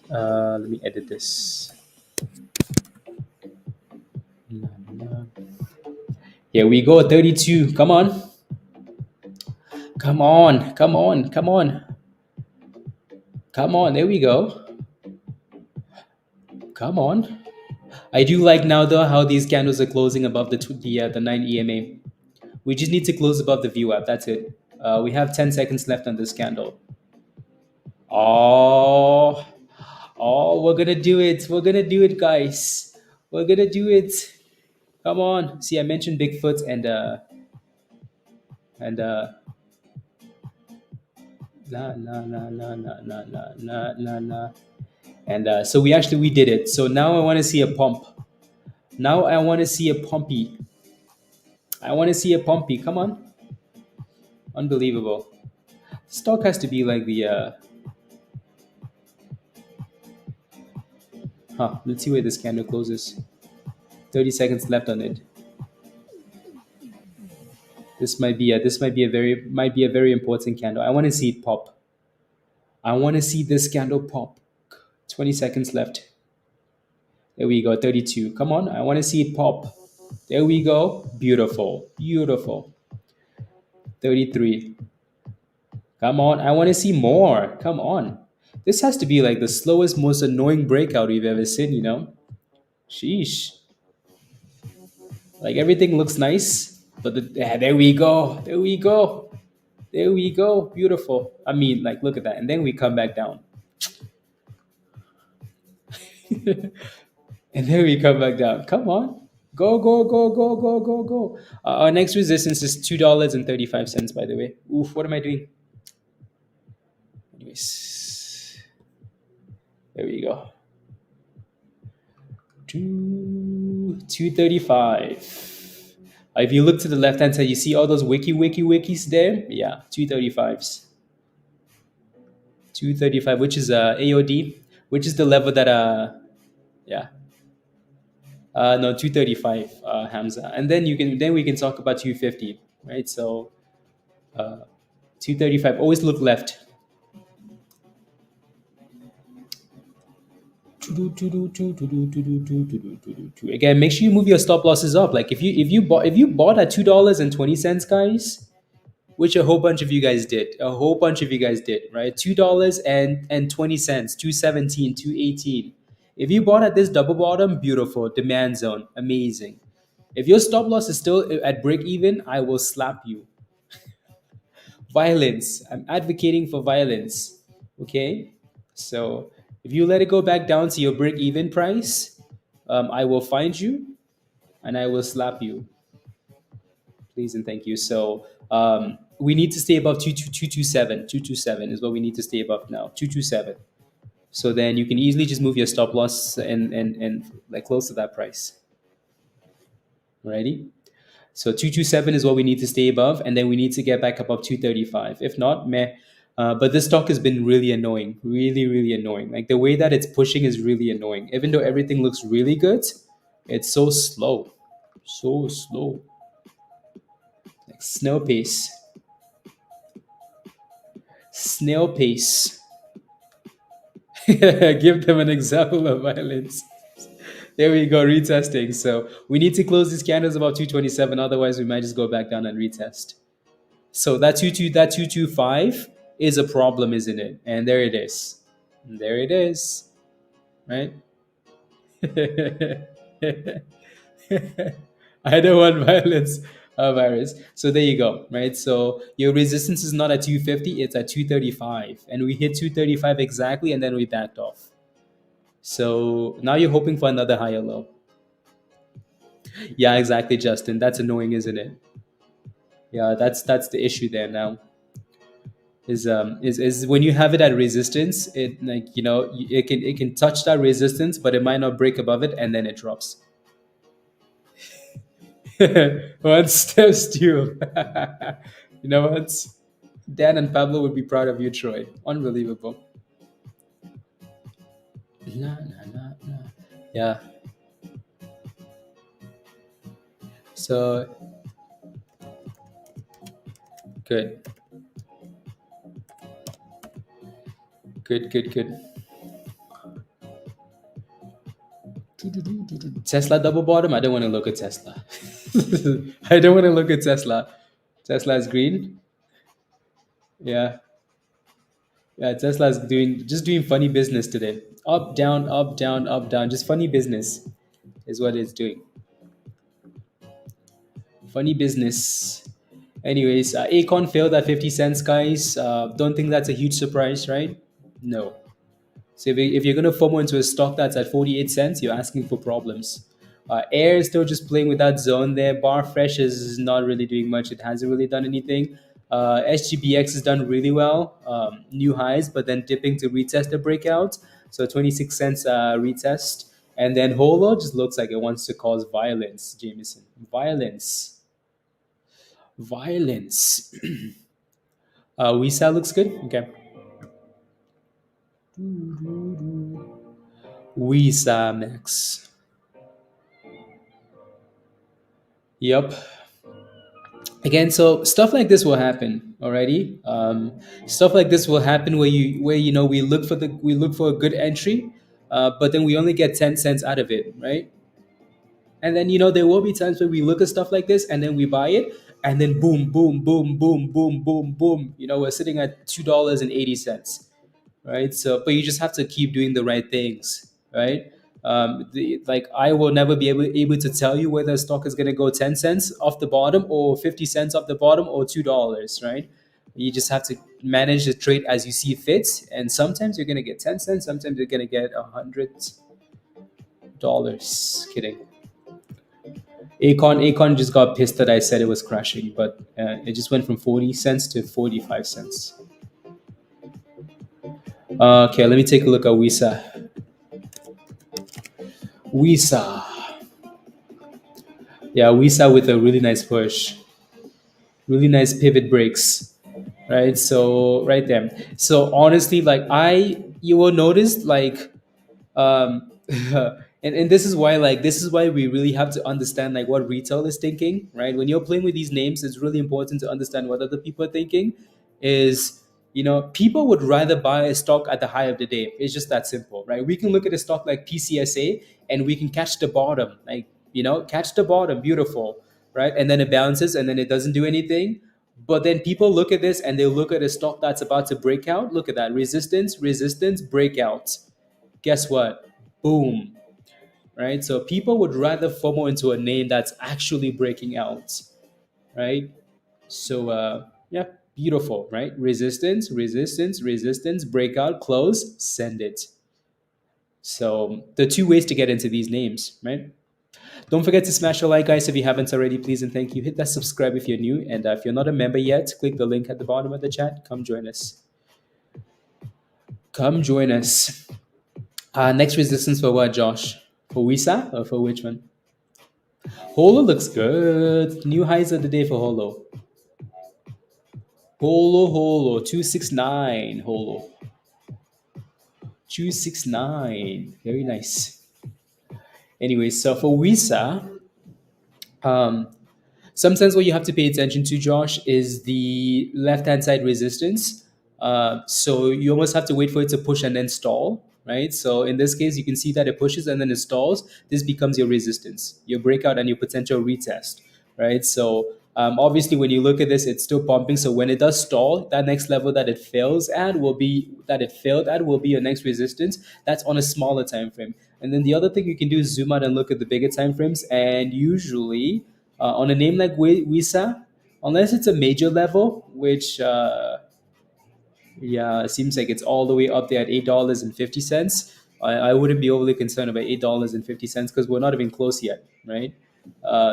Uh, let me edit this. Here we go, 32. Come on. Come on. Come on. Come on. Come on. There we go. Come on. I do like now though how these candles are closing above the 9 EMA. We just need to close above the VWAP. That's it. We have 10 seconds left on this candle. Oh, we're gonna do it. We're gonna do it, guys. We're gonna do it. Come on. See, I mentioned Bigfoot and la la la la la la la la la la. And so we did it. So now I want to see a pump. Now I want to see a pumpy. I want to see a pumpy. Come on. Unbelievable. Stock has to be like the let's see where this candle closes. 30 seconds left on it. This might be a very important candle. I want to see it pop. I want to see this candle pop. 20 seconds left. There we go. 32. Come on. I want to see it pop. There we go. Beautiful. Beautiful. 33. Come on. I want to see more. Come on. This has to be like the slowest, most annoying breakout we've ever seen, you know? Sheesh. Like everything looks nice, but there we go. There we go. There we go. Beautiful. I mean, like, look at that. And then we come back down. And then we come back down. Come on. Go, go, go, go, go, go, go. Our next resistance is $2.35, by the way. Oof, what am I doing? Anyways, there we go. 235. If you look to the left hand side, you see all those wikis there? Yeah, 235s. 235, which is AOD, which is the level that yeah. No, 235, Hamza. And then we can talk about 250, right? So 235, always look left. Again, make sure you move your stop losses up. Like if you bought at $2.20, guys, which a whole bunch of you guys did. A whole bunch of you guys did, right? $2.20, 217, 218. If you bought at this double bottom, beautiful. Demand zone, amazing. If your stop loss is still at break even, I will slap you. Violence. I'm advocating for violence. Okay? So if you let it go back down to your break even price, I will find you and I will slap you. Please and thank you. So we need to stay above 227. 227 is what we need to stay above now. 227. So then you can easily just move your stop loss and like close to that price. Alrighty. So 227 is what we need to stay above, and then we need to get back above 235. If not, meh. But this stock has been really annoying, really, really annoying. Like the way that it's pushing is really annoying. Even though everything looks really good, it's so slow, so slow. Like snail pace. Snail pace. Give them an example of violence. There we go, retesting. So we need to close these candles about 227. Otherwise, we might just go back down and retest. So that 225 is a problem, isn't it? And there it is. And there it is. Right? I don't want violence, virus. So there you go, right? So your resistance is not at 250, it's at 235. And we hit 235 exactly, and then we backed off. So now you're hoping for another higher low. Yeah, exactly, Justin. That's annoying, isn't it? Yeah, that's the issue there now. Is when you have it at resistance, it like it can touch that resistance, but it might not break above it, and then it drops. One step still. You know what? Dan and Pablo would be proud of you, Troy. Unbelievable. Nah, nah, nah, nah. Yeah. So good. Good. Tesla double bottom. I don't want to look at Tesla. I don't want to look at Tesla. Tesla is green. Yeah. Yeah, Tesla's doing funny business today. Up, down, up, down, up, down. Just funny business is what it's doing. Funny business. Anyways, ACON failed at 50 cents, guys. Don't think that's a huge surprise, right? No. So if you're going to FOMO into a stock that's at 48 cents, you're asking for problems. Air is still just playing with that zone there. Bar Fresh is not really doing much. It hasn't really done anything. SGBX has done really well, new highs, but then dipping to retest the breakout. So 26 cents retest. And then HOLO just looks like it wants to cause violence, Jameson. Violence. Violence. WISA looks good. Okay. WISA Max. Yep. Again, so stuff like this will happen already. Stuff like this will happen where you know we look for a good entry, but then we only get 10 cents out of it, right? And then you know there will be times where we look at stuff like this and then we buy it, and then boom, boom, boom, boom, boom, boom, boom. You know we're sitting at $2.80, right? So, but you just have to keep doing the right things, right? Like I will never be able to tell you whether a stock is going to go 10 cents off the bottom or 50 cents off the bottom or $2, right? You just have to manage the trade as you see fit, and sometimes you're going to get 10 cents, sometimes you're going to get $100. Kidding. Acon just got pissed that I said it was crashing, but it just went from 40 cents to 45 cents. Okay, let me take a look at WISA. WISA. Yeah, WISA with a really nice push. Really nice pivot breaks. Right? So right there. So honestly, like you will notice like and this is why we really have to understand like what retail is thinking, right? When you're playing with these names, it's really important to understand what other people are thinking. Is you know people would rather buy a stock at the high of the day. It's just that simple, right? We can look at a stock like PCSA and we can catch the bottom, like catch the bottom, beautiful, right? And then it bounces and then it doesn't do anything. But then people look at this and they look at a stock that's about to break out. Look at that resistance, resistance, breakout. Guess what? Boom, right? So people would rather FOMO into a name that's actually breaking out, right? So yeah, beautiful, right? Resistance, resistance, resistance, breakout, close, send it. So the two ways to get into these names, right? Don't forget to smash a like, guys, if you haven't already, please and thank you. Hit that subscribe if you're new, and if you're not a member yet, click the link at the bottom of the chat. Come join us. Come join us. Next resistance for what, Josh? For WISA or for which one? HOLO looks good. New highs of the day for HOLO. HOLO, 269. HOLO. 269. Very nice. Anyway, so for WISA, sometimes what you have to pay attention to, Josh, is the left-hand side resistance. So you almost have to wait for it to push and then stall, right? So in this case, you can see that it pushes and then it stalls. This becomes your resistance, your breakout, and your potential retest, right? So obviously, when you look at this, it's still pumping. So when it does stall, that next level that it fails at will be your next resistance. That's on a smaller time frame. And then the other thing you can do is zoom out and look at the bigger time frames. And usually, on a name like WISA, unless it's a major level, which yeah, it seems like it's all the way up there at $8.50. I wouldn't be overly concerned about $8.50 because we're not even close yet, right?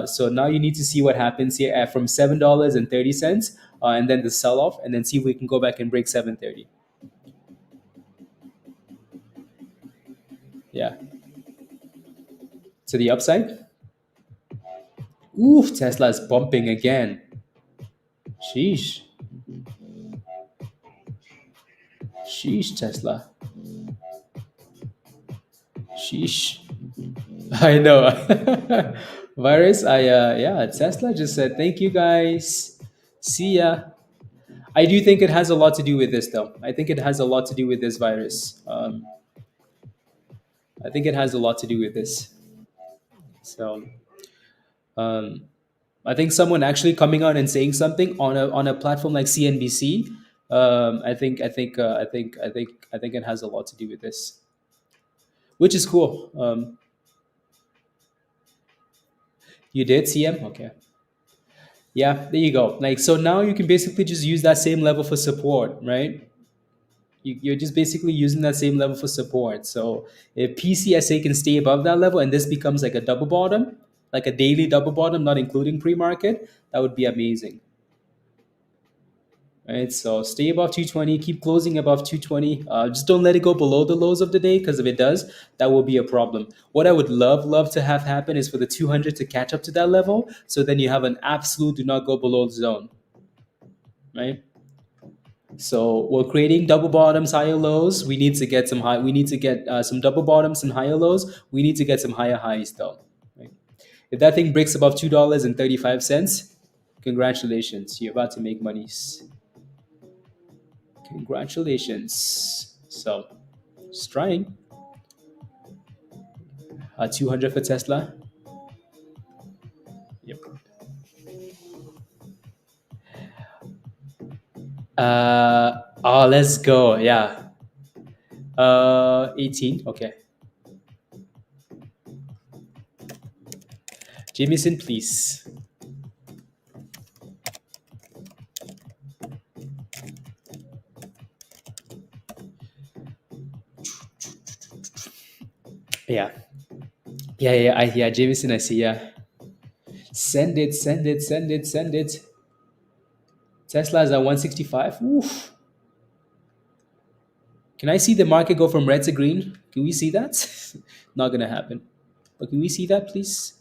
So now you need to see what happens here from $7.30, and then the sell off, and then see if we can go back and break 730. Yeah. To the upside. Oof, Tesla's bumping again. Sheesh. Sheesh, Tesla. Sheesh. I know. Virus, yeah, Tesla just said, thank you guys. See ya. I do think it has a lot to do with this, though. I think it has a lot to do with this virus. I think it has a lot to do with this. So, um, I think someone actually coming out and saying something on a platform like CNBC. I think it has a lot to do with this, which is cool. You did CM, okay? Yeah, there you go. Like so now you can basically just use that same level for support, right? You're just basically using that same level for support. So if PCSA can stay above that level and this becomes like a double bottom, like a daily double bottom, not including pre-market, that would be amazing. Right, so stay above 220, keep closing above 220. Just don't let it go below the lows of the day, because if it does, that will be a problem. What I would love to have happen is for the 200 to catch up to that level, so then you have an absolute do not go below zone, right? So we're creating double bottoms, higher lows. We need to get some high. We need to get some double bottoms and higher lows. We need to get some higher highs though. Right? If that thing breaks above $2.35, congratulations, you're about to make monies. Congratulations. So, just trying. 200 for Tesla. Yep. Let's go. Yeah. 18. Okay. Jameson, please. Yeah. Yeah, Jameson, I see. Yeah. Send it. Tesla is at 165. Oof. Can I see the market go from red to green? Can we see that? Not gonna happen. But can we see that, please?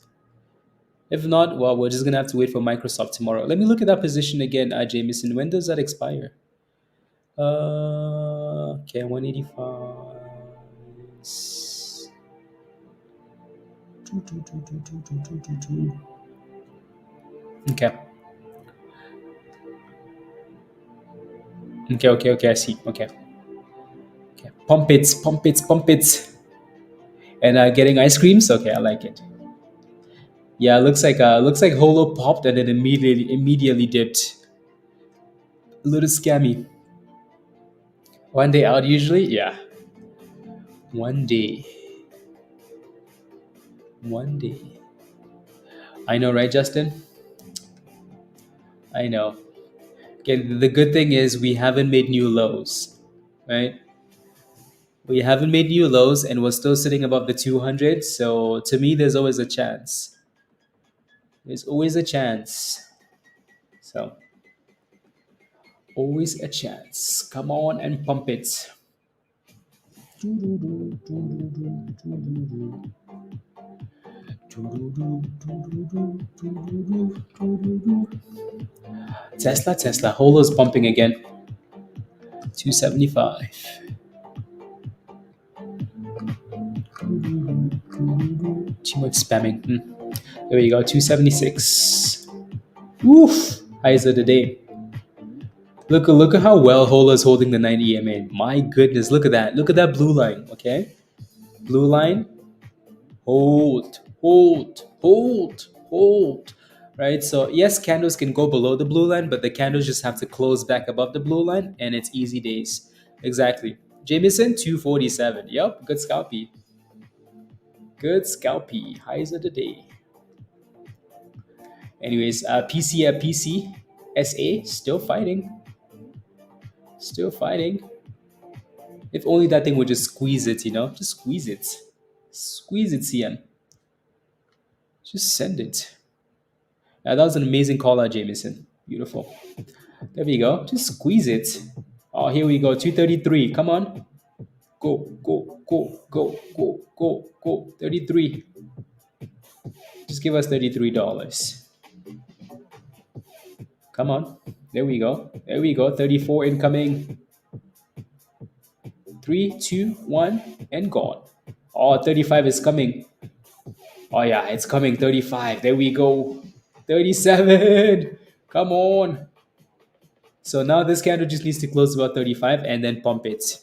If not, well, we're just gonna have to wait for Microsoft tomorrow. Let me look at that position again, Jameson. When does that expire? Okay, 185. Okay. Okay. I see. Okay. Pump it. And getting ice creams. Okay, I like it. Yeah, looks like Holo popped and then immediately dipped. A little scammy. 1 day out usually. Yeah. 1 day. 1 day. I know, right, Justin? I know. Okay, the good thing is we haven't made new lows, right? We haven't made new lows and we're still sitting above the 200. So to me, there's always a chance. There's always a chance. So, always a chance. Come on and pump it. Tesla. Holo's pumping again. 275. Too much spamming. There we go. 276. Oof. Highs of the day. Look at how well Holo is holding the 90 EMA. My goodness, look at that. Look at that blue line, okay? Blue line. Hold. Right? So yes, candles can go below the blue line, but the candles just have to close back above the blue line and it's easy days. Exactly. Jameson, 247. Yep, good scalpy. Good scalpy. Highs of the day. Anyways, PCSA still fighting. Still fighting. If only that thing would just squeeze it, Just squeeze it. Squeeze it, CM. Just send it. That was an amazing call out, Jameson. Beautiful. There we go. Just squeeze it. Oh, here we go. 233. Come on. Go. 33. Just give us $33. Come on. There we go. 34 incoming. 3, 2, 1, and gone. Oh, 35 is coming. Oh, yeah, it's coming. 35. There we go. 37. Come on. So now this candle just needs to close about 35 and then pump it.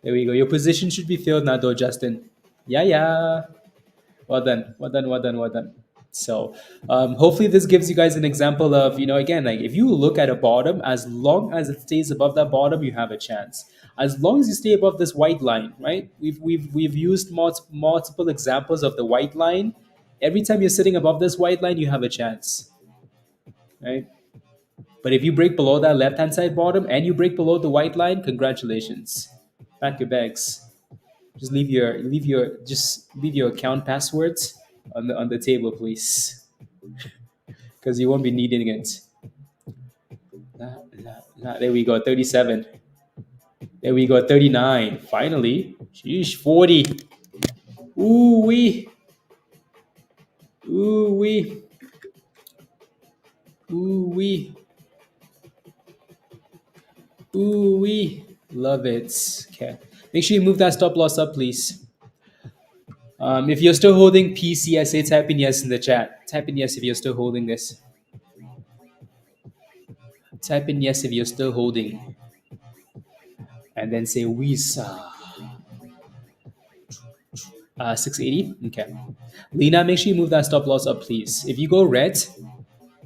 There we go. Your position should be filled now, though, Justin. Yeah. Well done. So hopefully this gives you guys an example of, again, like if you look at a bottom, as long as it stays above that bottom, you have a chance. As long as you stay above this white line, right? We've used multiple examples of the white line. Every time you're sitting above this white line, you have a chance, right? But if you break below that left-hand side bottom and you break below the white line, congratulations. Pack your bags. Just leave your account passwords on the table, please, because you won't be needing it. There we go, 37. There we go, 39. Finally, sheesh, 40. Ooh wee, ooh wee, ooh wee, ooh wee. Love it. Okay, make sure you move that stop loss up, please. If you're still holding PCSA, type in yes in the chat. Type in yes if you're still holding this. Type in yes if you're still holding. And then say Wisa. 680. Okay. Lena, make sure you move that stop loss up, please. If you go red,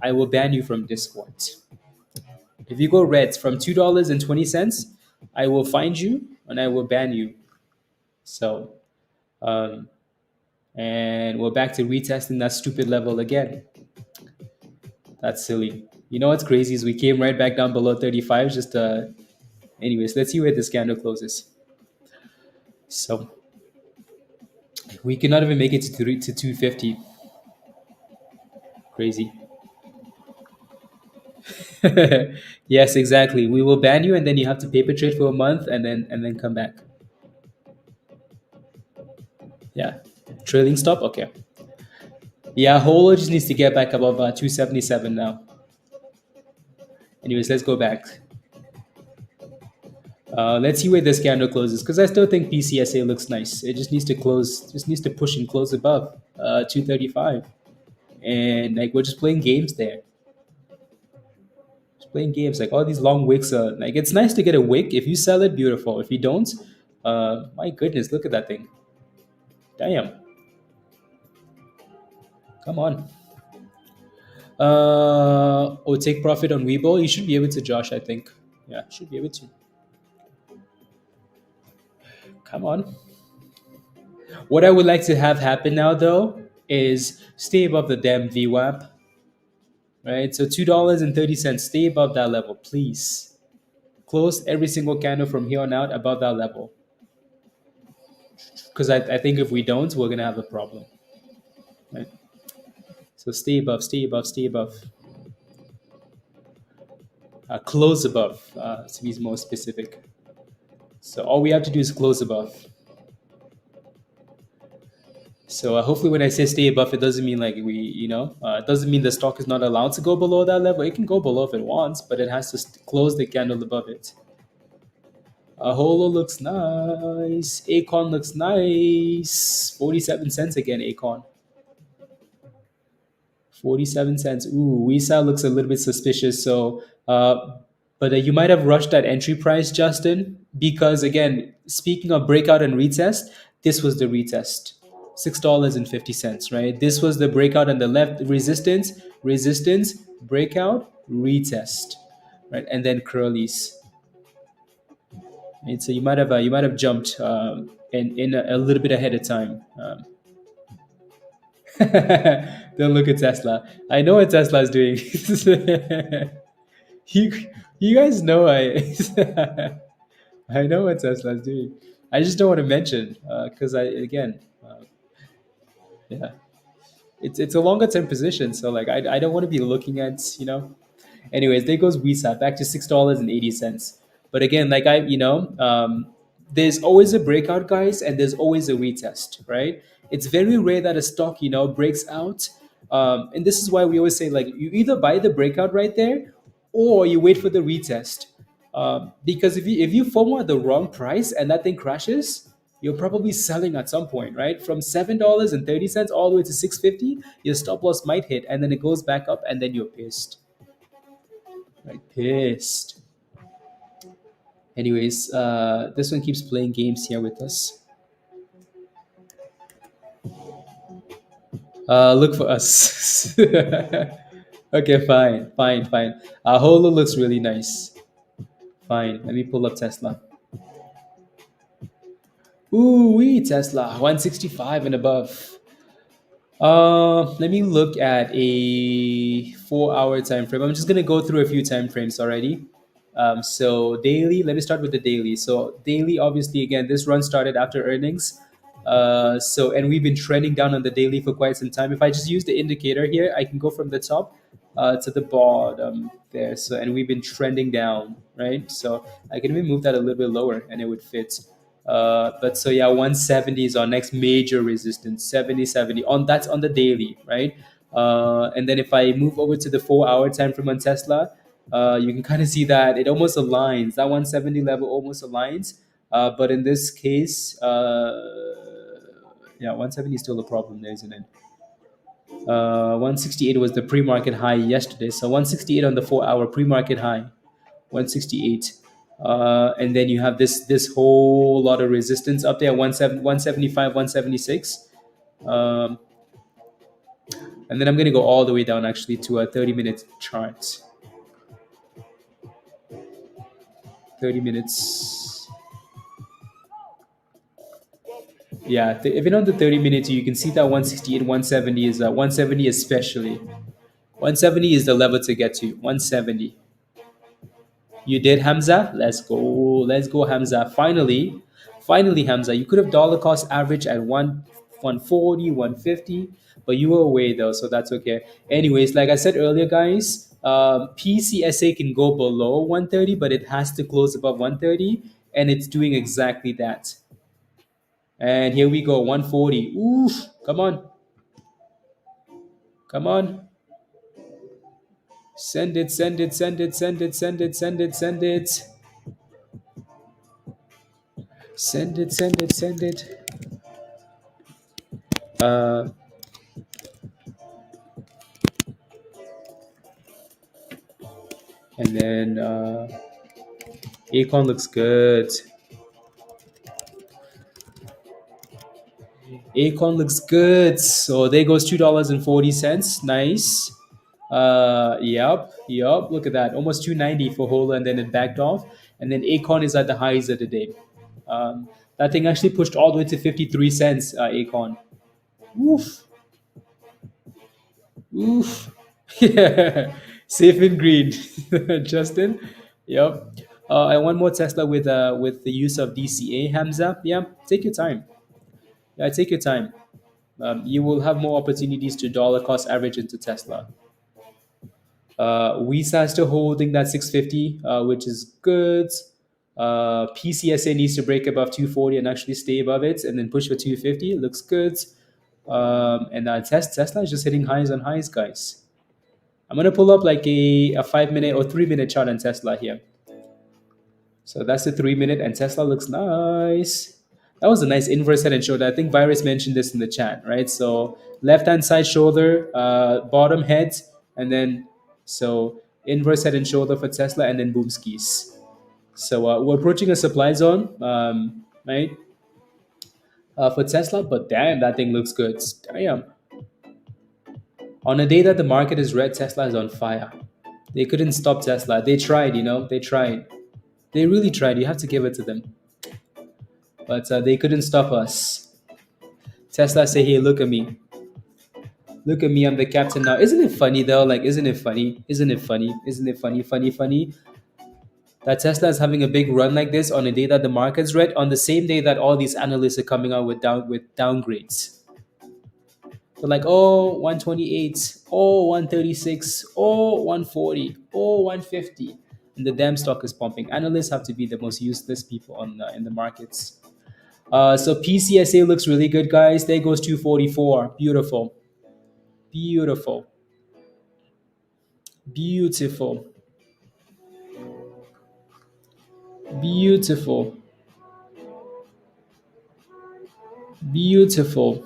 I will ban you from Discord. If you go red from $2.20, I will find you and I will ban you. So, and we're back to retesting that stupid level again. That's silly. You know what's crazy is we came right back down below 35. Just anyways, let's see where this candle closes. So we cannot even make it to 250. Crazy. Yes, exactly. We will ban you, and then you have to paper trade for a month, and then come back. Yeah, trailing stop. Okay. Yeah, HOLO just needs to get back above 277 now. Anyways, let's go back. Let's see where this candle closes, because I still think PCSA looks nice. It just needs to close, just needs to push and close above 235, and like we're just playing games there. Just playing games, like all these long wicks are like, it's nice to get a wick. If you sell it, beautiful. If you don't, my goodness, look at that thing. Damn. Come on. Take profit on Weibo. You should be able to, Josh, I think. Yeah, should be able to. Come on. What I would like to have happen now, though, is stay above the damn VWAP. Right? So $2.30. Stay above that level, please. Close every single candle from here on out above that level. Because I think if we don't, we're going to have a problem. Right? So stay above, stay above, stay above. Close above, to be more specific. So all we have to do is close above. So hopefully when I say stay above, it doesn't mean like it doesn't mean the stock is not allowed to go below that level. It can go below if it wants, but it has to close the candle above it. HOLO looks nice. ACON looks nice. 47 cents again, ACON. 47 cents. Ooh, Visa looks a little bit suspicious. So, but you might have rushed that entry price, Justin, because again, speaking of breakout and retest, this was the retest. $6.50, right? This was the breakout on the left, resistance, breakout, retest, right? And then curlies. And so you might have jumped in a little bit ahead of time. Don't look at Tesla. I know what Tesla is doing. you guys know I know what Tesla is doing. I just don't want to mention because yeah, it's a longer term position. So like I don't want to be looking at Anyways, there goes Visa back to $6.80. But again, like there's always a breakout, guys, and there's always a retest, right? It's very rare that a stock breaks out, and this is why we always say like you either buy the breakout right there, or you wait for the retest. Because if you FOMO at the wrong price and that thing crashes, you're probably selling at some point, right? From $7.30 all the way to $6.50, your stop loss might hit, and then it goes back up, and then you're pissed. Like pissed. Anyways, this one keeps playing games here with us. Look for us. Okay, fine. HOLO looks really nice. Fine. Let me pull up Tesla. Ooh, Tesla 165 and above. Let me look at a 4 hour time frame. I'm just gonna go through a few time frames already. So daily, let me start with the daily. So daily, obviously, again, this run started after earnings. And we've been trending down on the daily for quite some time. If I just use the indicator here, I can go from the top to the bottom there. So and we've been trending down, right? So I can even move that a little bit lower, and it would fit. But so yeah, 170 is our next major resistance. 70 on that's on the daily, right? And then if I move over to the 4 hour time frame on Tesla, you can kind of see that it almost aligns. That 170 level almost aligns. But in this case, yeah, 170 is still a problem there, isn't it? 168 was the pre-market high yesterday. So 168 on the 4 hour pre-market high, 168. And then you have this whole lot of resistance up there, 175, 176. Um, and then I'm going to go all the way down actually to a 30-minute chart. 30 minutes. Yeah, even on the 30 minutes, you can see that 168, 170 is 170 especially. 170 is the level to get to. 170. You did, Hamza. Let's go. Let's go, Hamza. Finally, Hamza. You could have dollar cost average at 140, 150, but you were away though, so that's okay. Anyways, like I said earlier, guys, PCSA can go below 130, but it has to close above 130, and it's doing exactly that. And here we go, 140. Oof! Come on, come on. Send it, send it, send it, send it, send it, send it, send it. Send it, send it, send it. Uh, and then ACON looks good. ACON looks good. So there goes $2.40. Nice. Yep. Look at that. Almost 290 for HOLO, and then it backed off. And then ACON is at the highs of the day. That thing actually pushed all the way to 53 cents, ACON. Oof. Oof. Yeah. Safe and green. Justin. Yep. And one more Tesla with the use of DCA, Hamza. Yeah. Take your time. Yeah, take your time. You will have more opportunities to dollar cost average into Tesla. Visa is still holding that 650, which is good. PCSA needs to break above 240 and actually stay above it, and then push for 250. It looks good. And Tesla is just hitting highs on highs, guys. I'm gonna pull up like a 5 minute or 3 minute chart on Tesla here. So that's the 3 minute, and Tesla looks nice. That was a nice inverse head and shoulder. I think Virus mentioned this in the chat, right? So left hand side shoulder, bottom head, and then so inverse head and shoulder for Tesla, and then boom skis. So we're approaching a supply zone, right? For Tesla, but damn, that thing looks good. Damn. On a day that the market is red, Tesla is on fire. They couldn't stop Tesla. They tried, they tried. They really tried. You have to give it to them. But they couldn't stop us. Tesla say, hey, look at me. Look at me, I'm the captain now. Isn't it funny though? Like, isn't it funny? Isn't it funny? Isn't it funny? Funny that Tesla is having a big run like this on a day that the market's red, on the same day that all these analysts are coming out with downgrades. They're like, oh, 128, oh, 136, oh, 140, oh, 150. And the damn stock is pumping. Analysts have to be the most useless people in the markets. So PCSA looks really good, guys. There goes 244. Beautiful. Beautiful. Beautiful. Beautiful. Beautiful.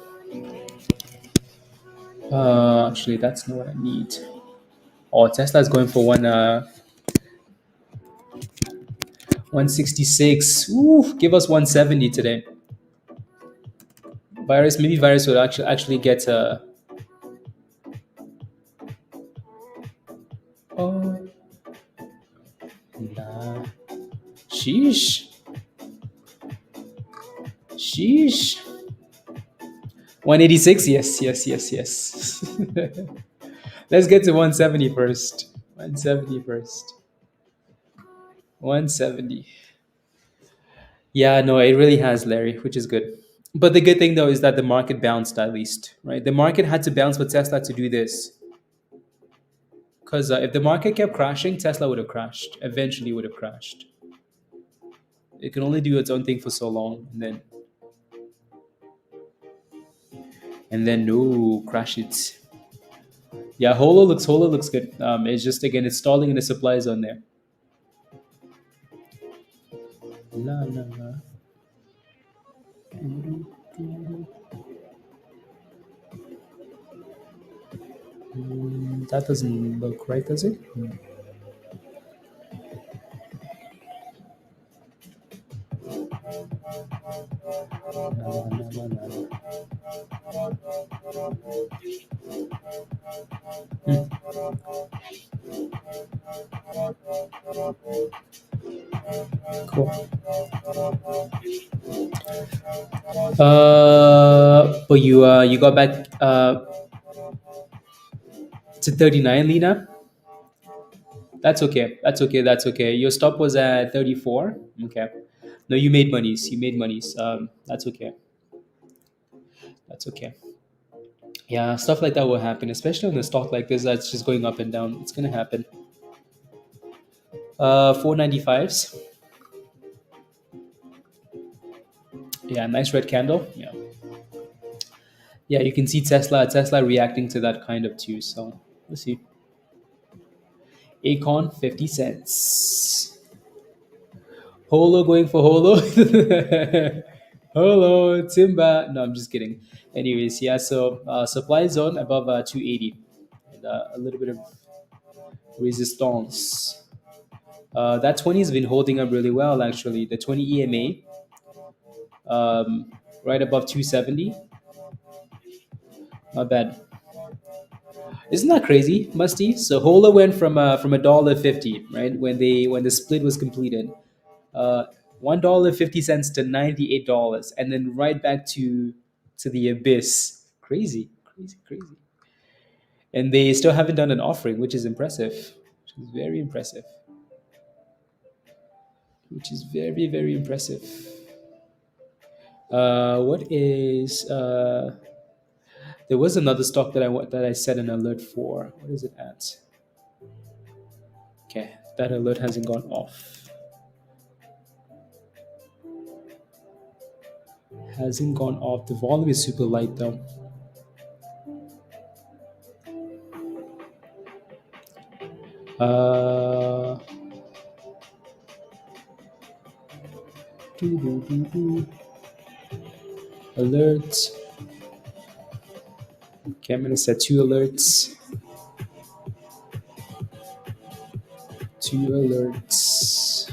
Actually, that's not what I need. Oh, Tesla's going for 166. Ooh, give us 170 today. Maybe Virus will actually get a. Oh, nah. Sheesh. 1 186. Yes, yes, yes, yes. Let's get to 170 first. 170 first. 170. Yeah, no, it really has, Larry, which is good. But the good thing though is that the market bounced at least, right? The market had to bounce for Tesla to do this. Because if the market kept crashing, Tesla would have crashed. Eventually, would have crashed. It can only do its own thing for so long, and then no, crash it. Yeah, Holo looks good. It's just again, it's stalling in the supply zone there. La, la, la. That doesn't look right, does it? La, la, la, la, la. Cool. But you got back to 39, Lena. That's okay. That's okay. That's okay. Your stop was at 34. Okay. No, you made monies. You made monies. That's okay. That's okay. Yeah, stuff like that will happen, especially on a stock like this that's just going up and down. It's gonna happen. 495s. Yeah, nice red candle. Yeah. Yeah, you can see Tesla reacting to that kind of too. So let's see. Acon 50 cents. Holo going for Holo. Holo Timba. No, I'm just kidding. Anyways, yeah. So supply zone above 280, and a little bit of resistance. That 20 has been holding up really well actually. The 20 EMA right above 270. Not bad. Isn't that crazy, Musty? So Hola went from $1.50, right? When the split was completed, uh, $1.50 to $98, and then right back to the abyss. Crazy, crazy, crazy. And they still haven't done an offering, which is impressive. Which is very impressive. Which is very, very impressive. What is there was another stock that I set an alert for. What is it at? Okay, that alert hasn't gone off. Hasn't gone off. The volume is super light though. Uh, doo. Alert. Okay, I'm gonna set two alerts. Two alerts.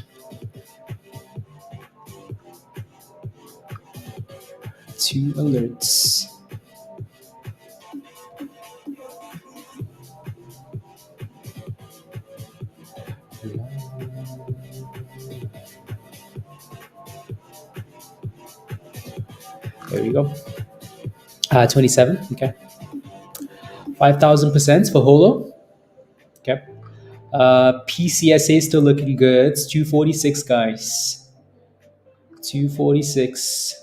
Two alerts. There we go. 27. Okay. 5,000% for Holo. Okay. PCSA still looking good. It's 246, guys. 246.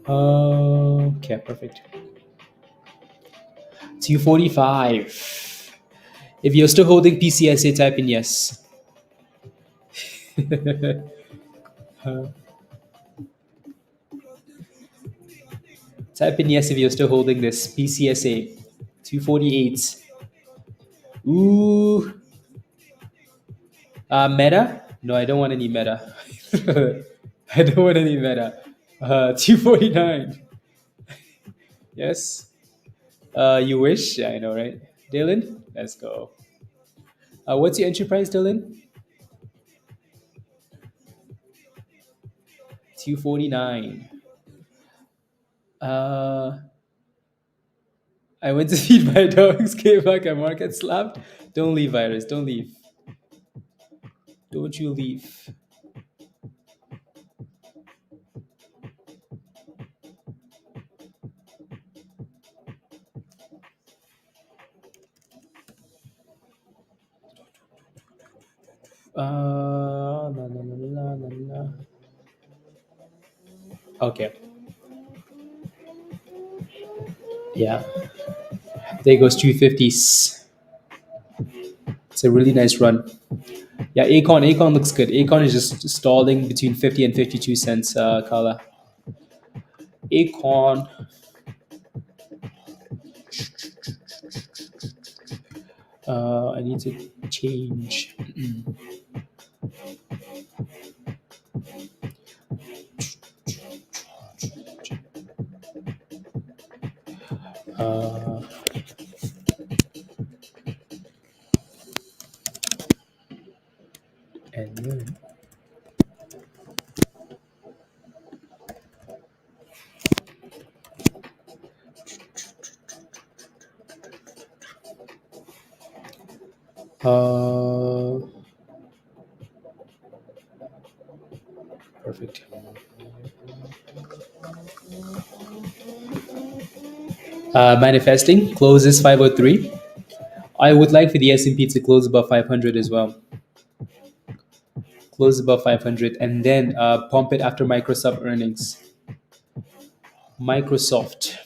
Okay, perfect. 245. If you're still holding PCSA, type in yes. Type in yes if you're still holding this PCSA. 248. Ooh. Meta? No, I don't want any meta. I don't want any meta. 249. Yes. You wish? I know, right? Dylan? Let's go. What's your entry price, Dylan? 249. I went to feed my dogs, came back, and market slapped. Don't leave, Virus. Don't leave. Don't you leave. La, la, la, la, la, la. Okay. Yeah. There goes 250s. It's a really nice run. Yeah, Acon looks good. Acon is just stalling between 50 and 52 cents, Kala. Acon. I need to change. Uh, and then, uh, perfect. Manifesting closes 503. I would like for the S&P to close above 500 as well. Close above 500 and then pump it after Microsoft earnings. Microsoft.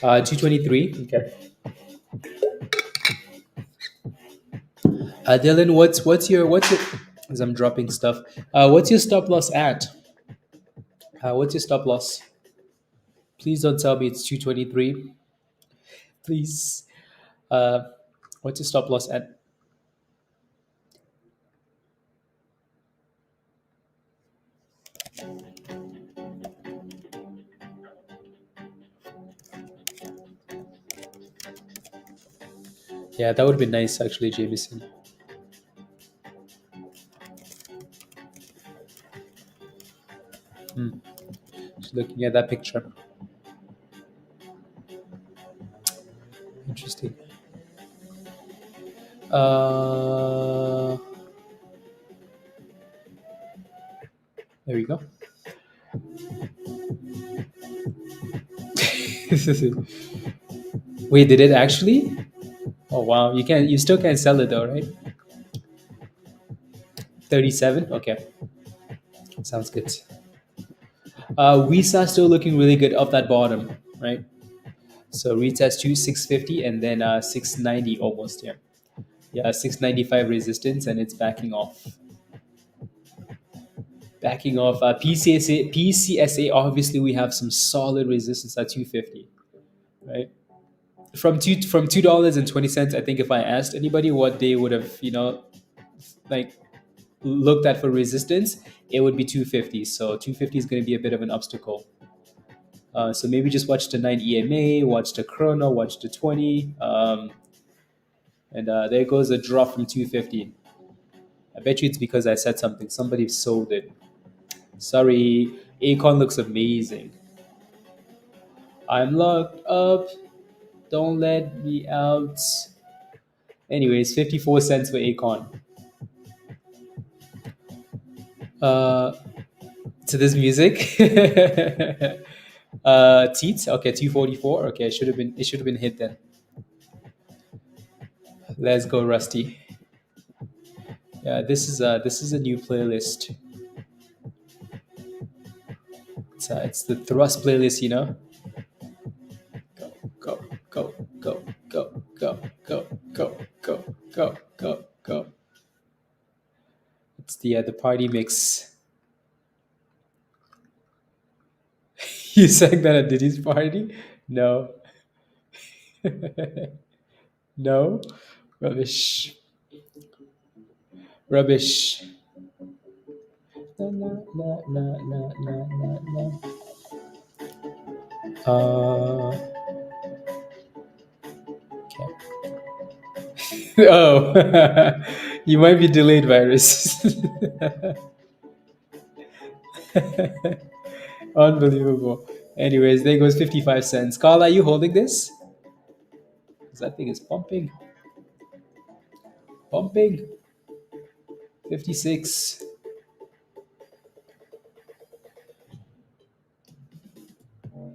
223. Okay. Dylan, what's your as I'm dropping stuff. What's your stop loss at? What's your stop loss? Please don't tell me it's 223. Please. Uh, what's your stop loss at? Yeah, that would be nice actually, Jameson. Just looking at that picture. Interesting. Uh, there we go. Wait, did it actually? Oh wow, you still can't sell it though, right? 37. Okay, sounds good. Visa still looking really good up that bottom, right? So retest to 650 and then 690 almost here. Yeah, 695 resistance and it's backing off. Backing off. PCSA. Obviously, we have some solid resistance at 250, right? From $2.20. I think if I asked anybody what they would have, like looked at for resistance, it would be 250. So 250 is going to be a bit of an obstacle. So maybe just watch the 9 EMA, watch the chrono, watch the 20, and there goes a drop from 250. I bet you it's because I said something. Somebody sold it. Sorry, Acon looks amazing. I'm locked up. Don't let me out. Anyways, 54 cents for Acon. Uh, to this music. Teats. Okay, 244. Okay, it should have been hit then. Let's go, Rusty. Yeah, this is a new playlist. It's the thrust playlist, Go, go, go, go, go, go, go, go, go, go, go. It's the party mix. You sang that at Diddy's party? No, no, rubbish, rubbish. Na, na, na, na, na, na, na, na. Okay. Oh, you might be delayed, virus. Unbelievable. Anyways, there goes 55 cents. Carl, are you holding this? Because that thing is pumping. Pumping. 56.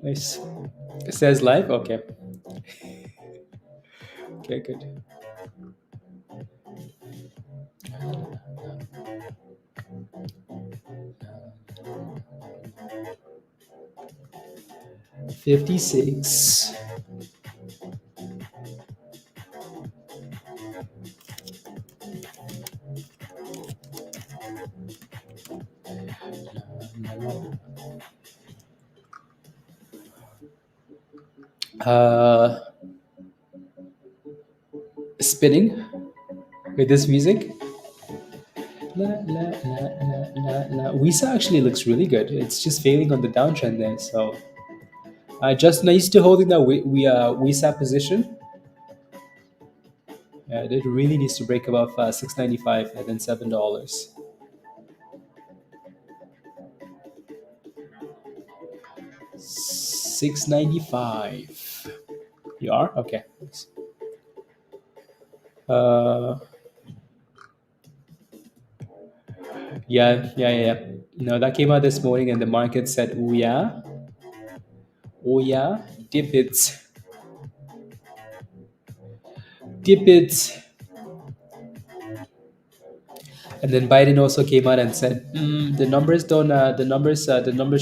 Nice. It says live. Okay. Okay. Good. 56. Uh, Spinning with this music. La, la, la, la, la. Visa actually looks really good. It's just failing on the downtrend there. So Justin, are you still holding that Visa position? Yeah, it really needs to break above 6.95 and then $7. 6.95. You are okay. Uh, yeah. No, that came out this morning, and the market said, oh yeah, dip it, dip it." And then Biden also came out and said, "The numbers don't. The numbers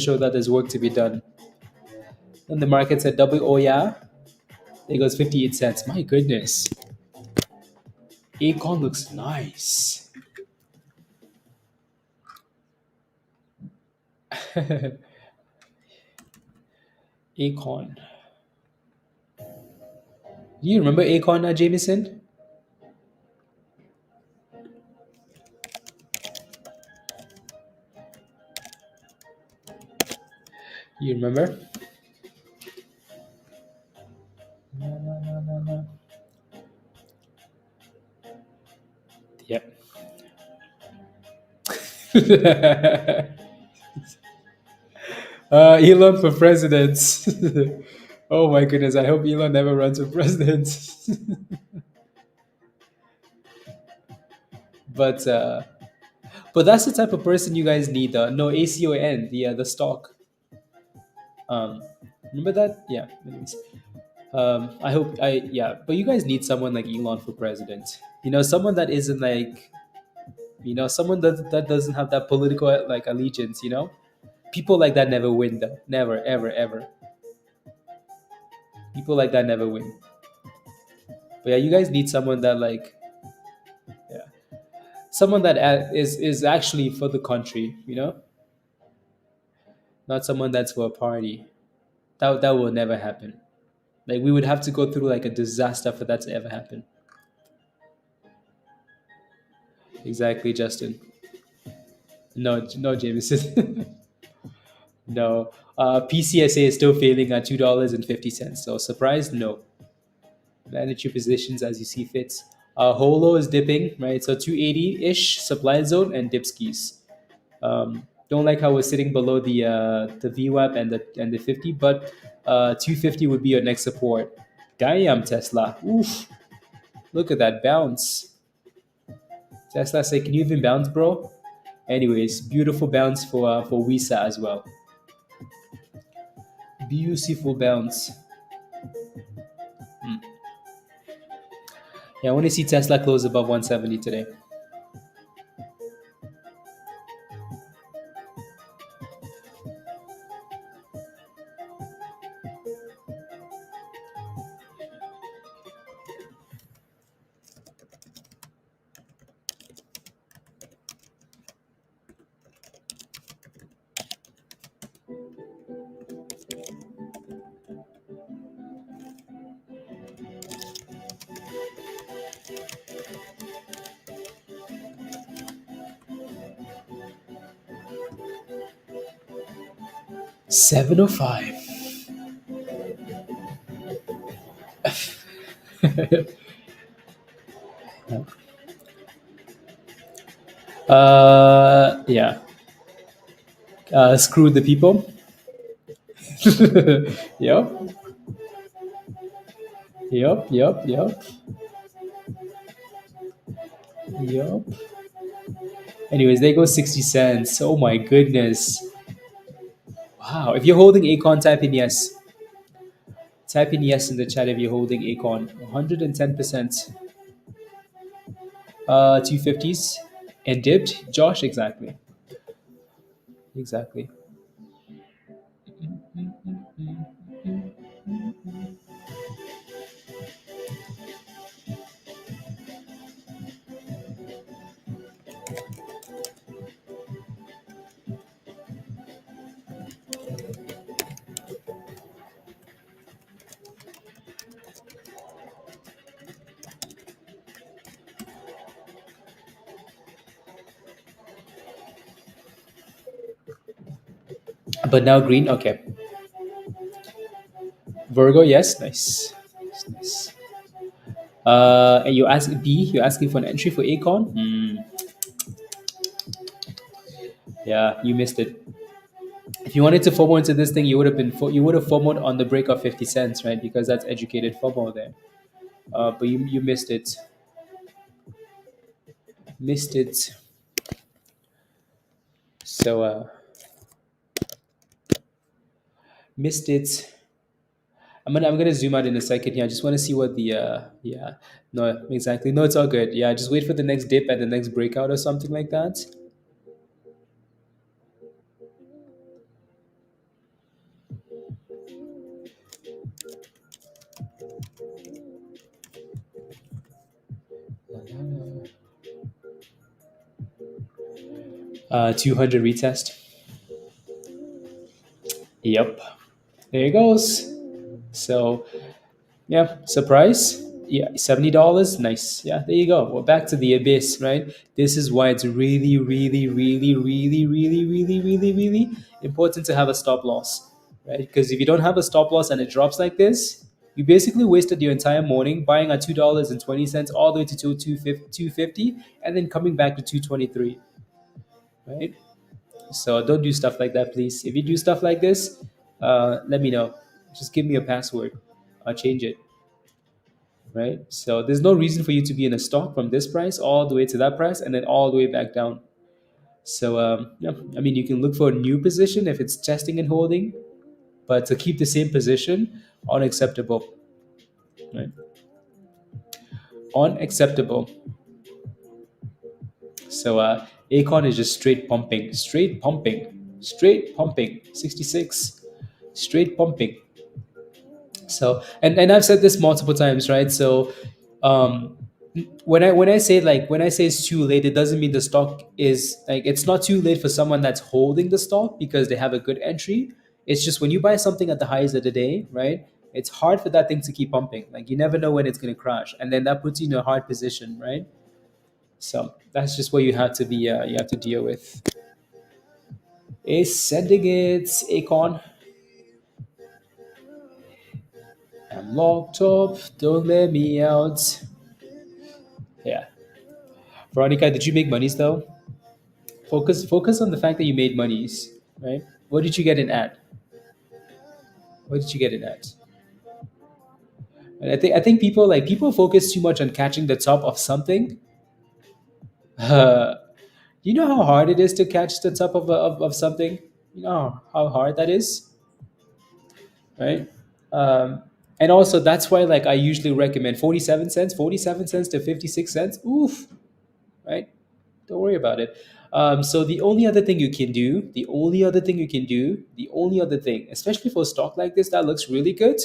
show that there's work to be done." And the market said, "Double oh yeah." It goes 58 cents. My goodness, ACON looks nice. ACON. Do you remember ACON, Jameson? You remember? No, no, no, no, no. Yep. Elon for president. Oh my goodness! I hope Elon never runs for president. but uh, but that's the type of person you guys need. No, ACON, the stock. Um, Remember that? Yeah. Anyways, I hope I yeah. But you guys need someone like Elon for president. Someone that isn't like someone that doesn't have that political like allegiance. People like that never win though. Never, ever, ever. People like that never win. But yeah, you guys need someone that like yeah, someone that is actually for the country. Not someone that's for a party. That will never happen. Like we would have to go through like a disaster for that to ever happen. Exactly, Justin. No, no, Jameson. No. PCSA is still failing at $2.50. So surprised? No. Manage your positions as you see fit. HOLO is dipping, right? So 280-ish supply zone and dip skis. Don't like how we're sitting below the VWAP and the 50, but 250 would be your next support. Damn, Tesla. Oof. Look at that bounce. Tesla say, can you even bounce, bro? Anyways, beautiful bounce for Visa as well. Beautiful bounce. Yeah, I want to see Tesla close above 170 today. $705. Yeah. Screw the people. Yep. Yep. Yep. Anyways, they go 60 cents. Oh my goodness. Wow. If you're holding Acon, type in yes. Type in yes in the chat if you're holding Acon. 110%. 250s and dipped. Josh, exactly. Exactly. But now green. Okay. Virgo, yes. Nice. Nice, nice. And you ask B, you're asking for an entry for Acon? Yeah, you missed it. If you wanted to FOMO into this thing, you would have FOMOed on the break of 50 cents, right? Because that's educated FOMO there. But you missed it. Missed it. So missed it. I'm gonna zoom out in a second here. I just want to see what the yeah, no, exactly, no, it's all good. Yeah, just wait for the next dip and the next breakout or something like that. 200 retest. Yep, there it goes. So yeah, surprise. Yeah, $70. Nice. Yeah, there you go. We're back to the abyss, right? This is why it's really, really, really, really, really, really, really, really important to have a stop loss, right? Because if you don't have a stop loss and it drops like this, you basically wasted your entire morning buying at $2.20 all the way to 250 and then coming back to 223, right? So don't do stuff like that, please. If you do stuff like this, let me know. Just give me a password. I'll change it, right? So there's no reason for you to be in a stock from this price all the way to that price and then all the way back down. So yeah, I mean, you can look for a new position if it's testing and holding, but to keep the same position, unacceptable, right? Unacceptable. So Acon is just straight pumping, straight pumping, straight pumping. 66, straight pumping. So and I've said this multiple times, right? So um when I say it's too late, it doesn't mean the stock is like, it's not too late for someone that's holding the stock because they have a good entry. It's just when you buy something at the highs of the day, right? It's hard for that thing to keep pumping. Like you never know when it's going to crash, and then that puts you in a hard position, right? So that's just what you have to deal with. Is sending it, Acon. I'm locked up. Don't let me out. Yeah. Veronica, did you make monies though? Focus on the fact that you made monies, right? What did you get in at? What did you get in at? And I think people focus too much on catching the top of something. You know how hard it is to catch the top of something? You know how hard that is, right? Um, and also that's why like I usually recommend 47 cents to 56 cents. Oof, right? Don't worry about it. So the only other thing you can do, the only other thing, especially for a stock like this that looks really good,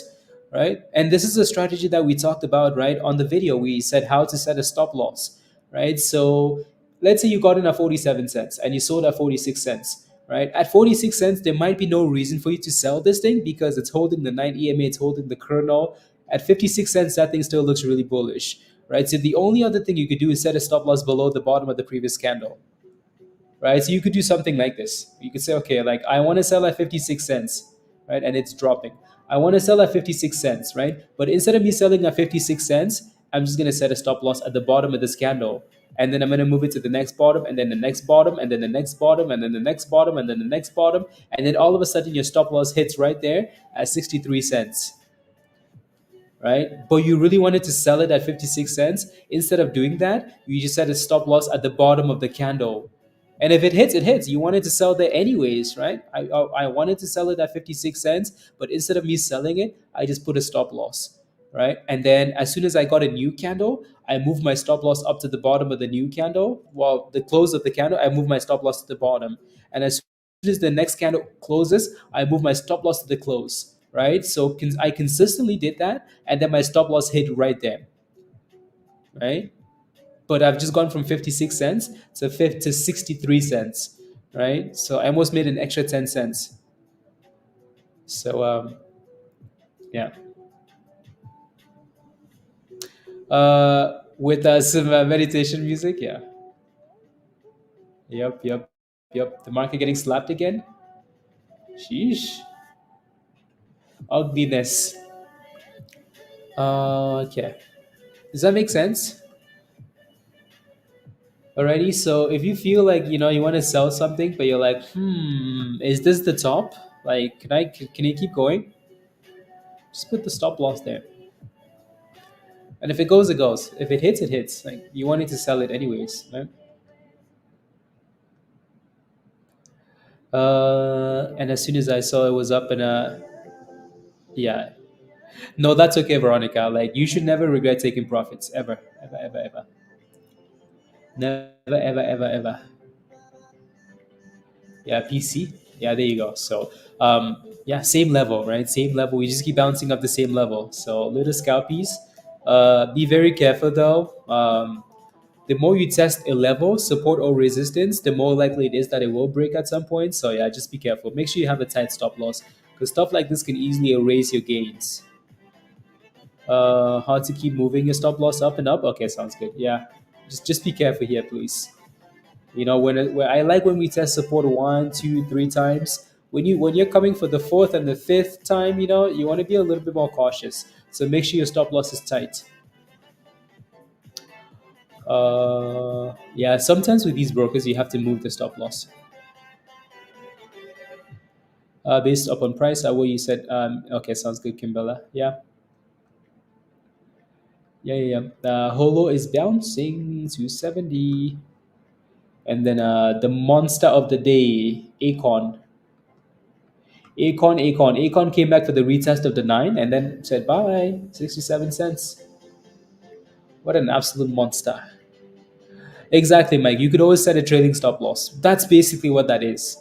right? And this is a strategy that we talked about, right? On the video, we said how to set a stop loss, right? So let's say you got in at 47 cents and you sold at 46 cents, right? At 46 cents, there might be no reason for you to sell this thing because it's holding the 9 EMA, it's holding the kernel. At 56 cents, that thing still looks really bullish, right? So the only other thing you could do is set a stop loss below the bottom of the previous candle, right? So you could do something like this. You could say, okay, like I want to sell at 56 cents, right? And it's dropping. I want to sell at 56 cents, right? But instead of me selling at 56 cents, I'm just going to set a stop loss at the bottom of this candle. And then I'm going to move it to the next bottom, and then the next bottom, and then the next bottom, and then the next bottom, and then the next bottom. And then all of a sudden, your stop loss hits right there at 63 cents, right? But you really wanted to sell it at 56 cents. Instead of doing that, you just set a stop loss at the bottom of the candle. And if it hits, it hits. You wanted to sell there anyways, right? I wanted to sell it at 56 cents, but instead of me selling it, I just put a stop loss, right? And then as soon as I got a new candle, I moved my stop loss up to the bottom of the new candle. Well, the close of the candle, I moved my stop loss to the bottom. And as soon as the next candle closes, I move my stop loss to the close, right? So I consistently did that, and then my stop loss hit right there, right? But I've just gone from 56 cents to 63 cents, right? So I almost made an extra 10 cents. So yeah. With some meditation music, yeah. Yep, yep, yep. The market getting slapped again. Sheesh. Ugliness. Okay. Does that make sense? Alrighty. So if you feel like you want to sell something, but you're like, is this the top? Like, can you keep going? Just put the stop loss there. And if it goes, it goes. If it hits, it hits. Like you wanted to sell it anyways, right? And as soon as I saw it was up and yeah, no, that's okay, Veronica. Like you should never regret taking profits ever, ever, ever, ever, never, ever, ever, ever. Yeah, PC. Yeah, there you go. So yeah, same level, right? Same level. We just keep bouncing up the same level. So little scalpies. Be very careful though. The more you test a level, support or resistance, the more likely it is that it will break at some point. So yeah, just be careful. Make sure you have a tight stop loss because stuff like this can easily erase your gains. How to keep moving your stop loss up and up? Okay, sounds good. Yeah, just be careful here, please. When I like when we test support one, two, three times. When you're coming for the fourth and the fifth time, you want to be a little bit more cautious. So make sure your stop loss is tight. Yeah, sometimes with these brokers, you have to move the stop loss based upon price. What you said. Okay, sounds good, Kimbella. Yeah, yeah, yeah, yeah. Holo is bouncing to 70, and then the monster of the day, Acon. Acon came back for the retest of the 9 and then said bye, 67 cents. What an absolute monster. Exactly, Mike. You could always set a trailing stop loss. That's basically what that is,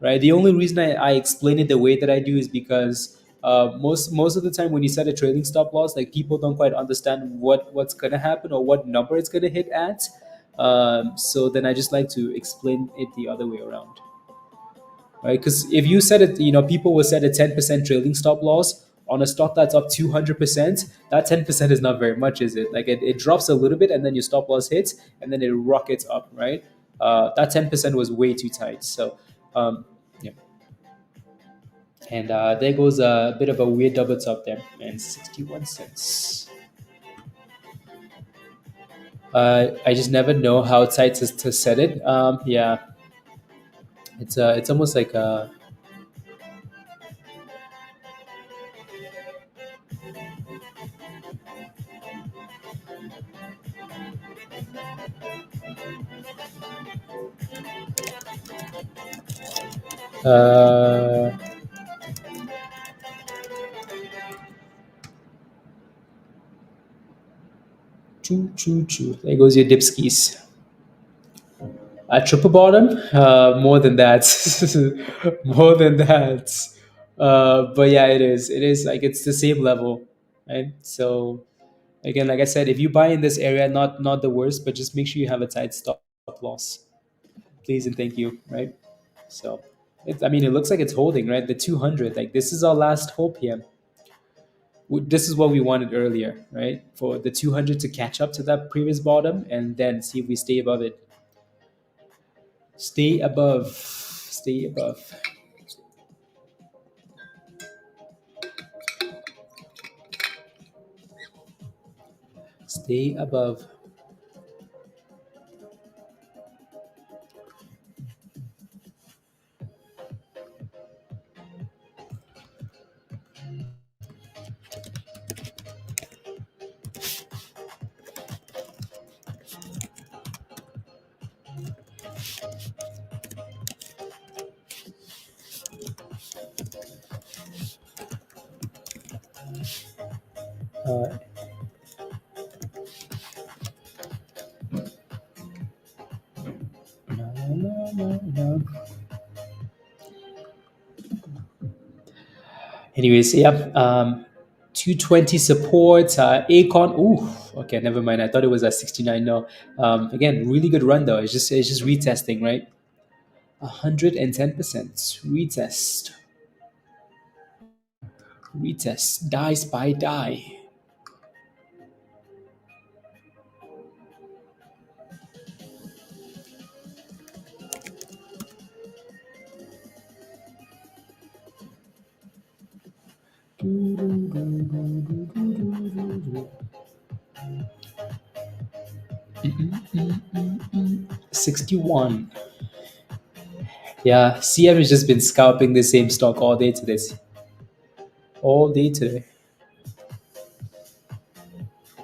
right? The only reason I explain it the way that I do is because most of the time when you set a trailing stop loss, like people don't quite understand what's gonna happen or what number it's gonna hit at. So then I just like to explain it the other way around, right? Because if you set it, people will set a 10% trailing stop loss on a stock that's up 200%. That 10% is not very much, is it? Like it drops a little bit and then your stop loss hits and then it rockets up, right? That 10% was way too tight. So, yeah. And there goes a bit of a weird double top there, and 61 cents. I just never know how tight to set it. Yeah, it's almost like uh, choo choo choo. There goes your dipskis. A triple bottom, more than that, more than that. But yeah, it is. It is like it's the same level, right? So again, like I said, if you buy in this area, not the worst, but just make sure you have a tight stop loss, please and thank you, right? So, I mean, it looks like it's holding, right? The 200, like this is our last hope here. This is what we wanted earlier, right? For the 200 to catch up to that previous bottom and then see if we stay above it. Stay above. Stay above. Stay above. Uh, no, no, no, no. Anyways, yeah. 220 support. ACON. Ooh. Okay, never mind. I thought it was at 69. No. Again, really good run though. It's just retesting, right? 110% retest. Retest. Dies by die. Mm-mm, 61. Yeah, CM has just been scalping the same stock all day today. All day today.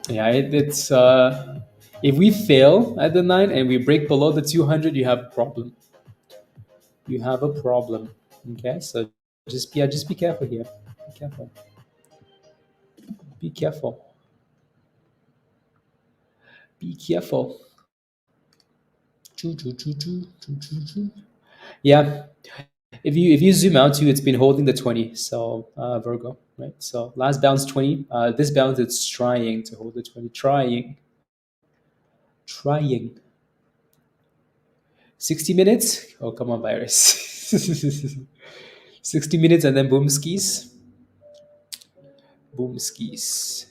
Yeah, it's if we fail at the 9 and we break below the 200, you have a problem. You have a problem. Okay, so just be careful here. Be careful. Be careful. Be careful. Choo, choo, choo, choo, choo, choo, choo. Yeah, if you zoom out too, it's been holding the 20. So Virgo, right? So last bounce 20. This bounce it's trying to hold the 20. Trying. 60 minutes. Oh come on, virus. 60 minutes and then boom skis. Boom skis.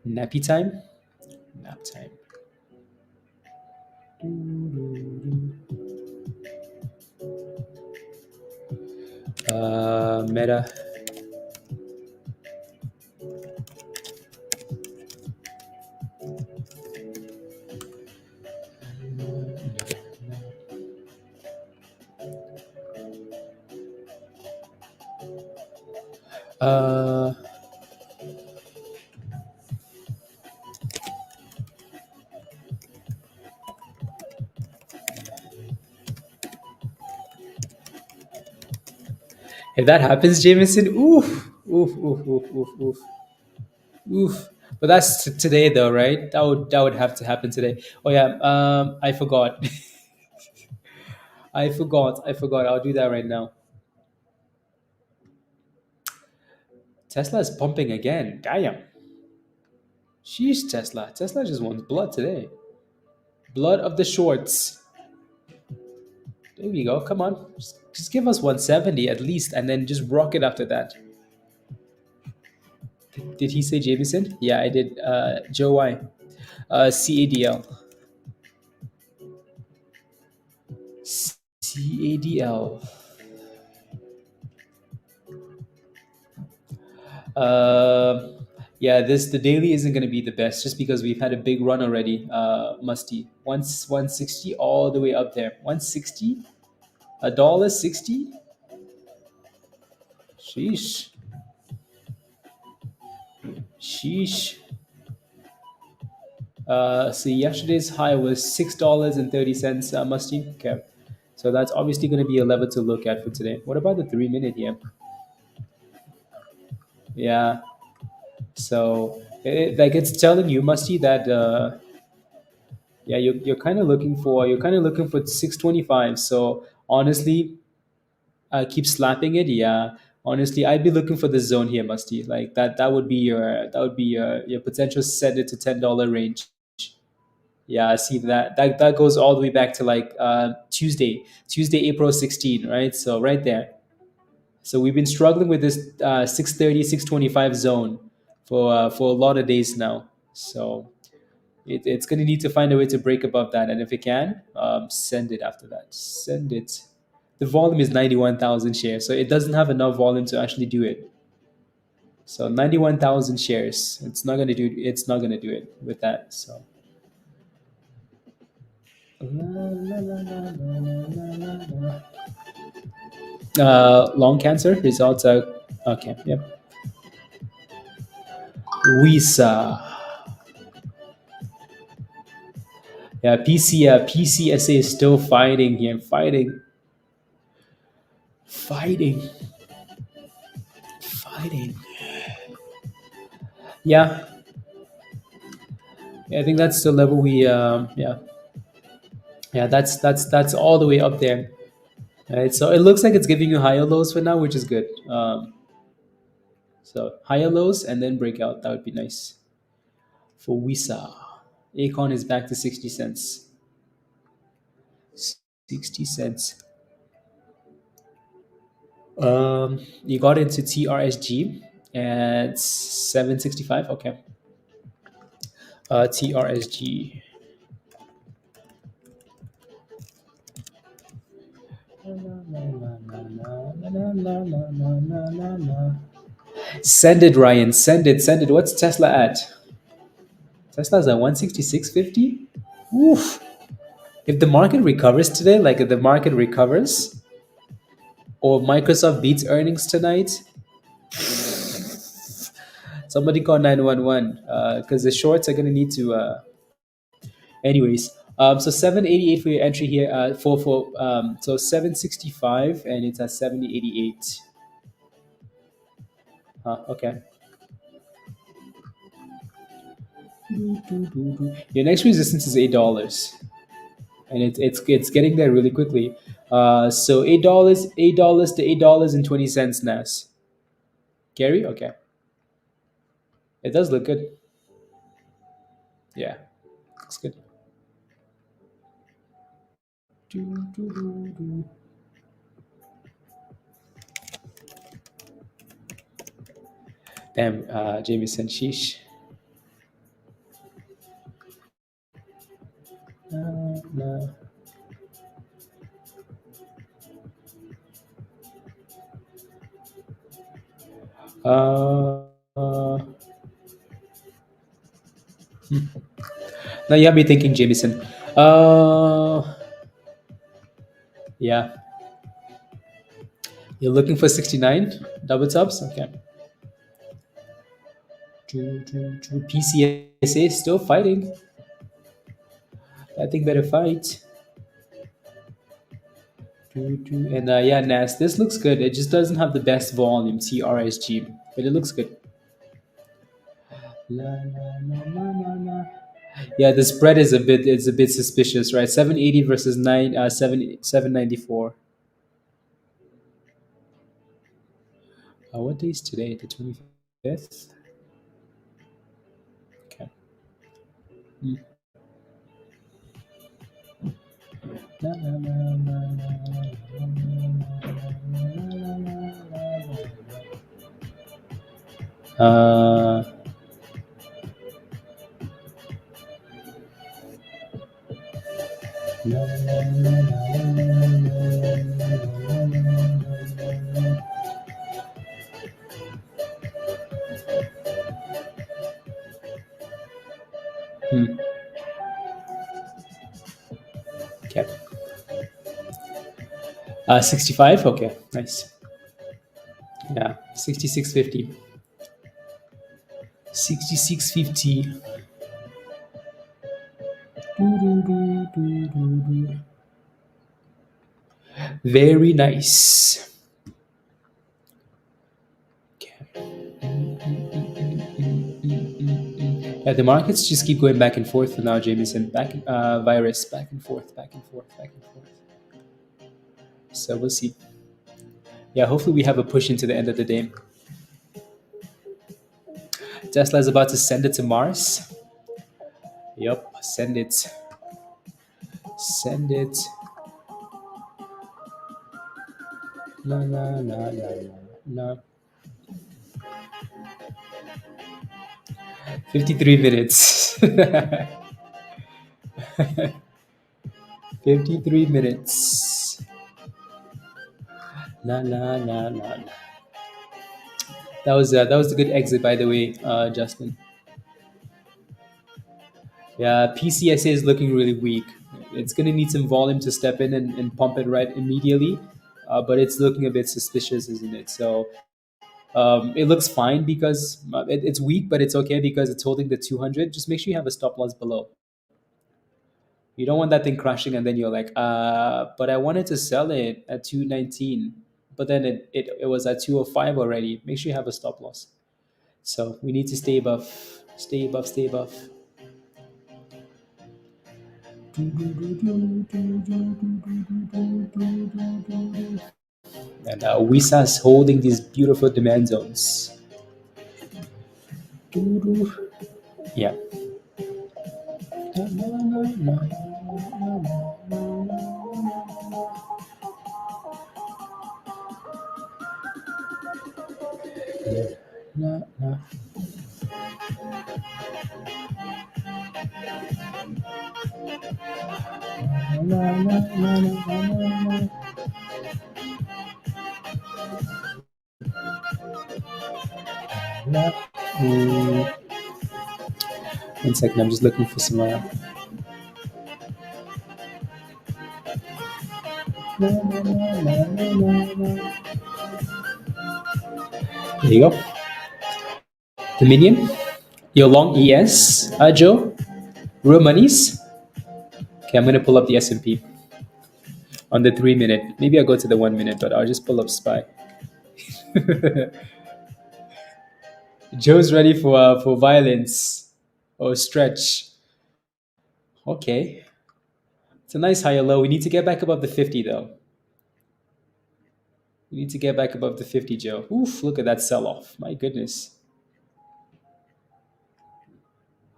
Nappy time. Nap time. Meta. Uh, if that happens, Jameson, oof, oof, oof, oof, oof, oof, oof. But that's today, though, right? That would have to happen today. Oh yeah, I forgot. I forgot. I'll do that right now. Tesla is pumping again. Damn. Sheesh, Tesla. Tesla just wants blood today. Blood of the shorts. There we go. Come on. Just give us 170 at least, and then just rock it after that. Did he say Jameson? Yeah, I did. Joe Y. CADL. CADL. Yeah, the daily isn't going to be the best just because we've had a big run already. Musty, once 160 all the way up there. 160, $1.60. Sheesh, sheesh. See, yesterday's high was $6.30. Musty. Okay, so that's obviously going to be a level to look at for today. What about the 3 minute here? Yeah. So like it's telling you, Musty, that yeah, you're kind of looking for 625. So honestly, keep slapping it. Yeah, honestly, I'd be looking for the zone here, Musty. Like that would be your potential set it to $10 range. Yeah, I see that goes all the way back to like Tuesday, April 16, right? So right there. So we've been struggling with this 630, 625 zone for a lot of days now. So it's going to need to find a way to break above that. And if it can, send it after that. Send it. The volume is 91,000 shares. So it doesn't have enough volume to actually do it. So 91,000 shares. It's not going to do it with that. So lung cancer results are okay. Yep. Visa. Yeah, PCSA is still fighting here, fighting. fighting. Yeah, yeah, I think that's the level we. Yeah, yeah, that's all the way up there. Right, so it looks like it's giving you higher lows for now, which is good. So higher lows and then breakout. That would be nice for Wisa. Acon is back to 60 cents. 60 cents. You got into TRSG at 765. Okay. TRSG. Send it, Ryan. Send it. Send it. What's Tesla at? Tesla's at 166.50. Oof. If the market recovers today, like if the market recovers, or Microsoft beats earnings tonight, somebody call 911 because the shorts are going to need to. Anyways, so 788 for your entry here. So 765 and it's at 7088. Okay. Your next resistance is $8, and it's getting there really quickly. So $8 to $8.20 Nas. Gary, okay, it does look good. Yeah, looks good. Damn, Jameson, sheesh. No. Now you have me thinking, Jameson. Yeah, you're looking for 69 double tops. Okay. PCSA is still fighting. I think better fight. And yeah, Nas, this looks good. It just doesn't have the best volume, TRSG, but it looks good. La, la, la, la, la, la. Yeah, the spread is a bit suspicious, right? 780 versus 794. What day is today? The 25th. Okay. Hmm. La, la, la, la, la, la, la, la. Hmm. Okay. 65. Okay, nice. Yeah, 66.50. 66.50. Very nice. Yeah, the markets just keep going back and forth for now, Jameson. Virus, back and forth, back and forth, back and forth. So we'll see. Yeah, hopefully we have a push into the end of the day. Tesla is about to send it to Mars. Yep, send it. Send it. La la la la la. 53 minutes. 53 minutes. La la la la. That was a good exit, by the way, Justin. Yeah, PCSA is looking really weak. It's gonna need some volume to step in and pump it right immediately, but it's looking a bit suspicious, isn't it? So it looks fine because it's weak, but it's okay because it's holding the 200. Just make sure you have a stop loss below. You don't want that thing crashing and then you're like, but I wanted to sell it at 219. but then it was at 205 already. Make sure you have a stop loss. So we need to stay above, stay above, stay above. And Wisa's holding these beautiful demand zones. Yeah. One second, I'm just looking for some. There you go. Dominion. Your long ES, Joe. Real monies. Okay, I'm gonna pull up the S&P on the 3 minute. Maybe I'll go to the 1 minute, but I'll just pull up SPY. Joe's ready for violence or stretch. Okay, it's a nice higher low. We need to get back above the 50 though. We need to get back above the 50, Joe. Oof! Look at that sell-off. My goodness.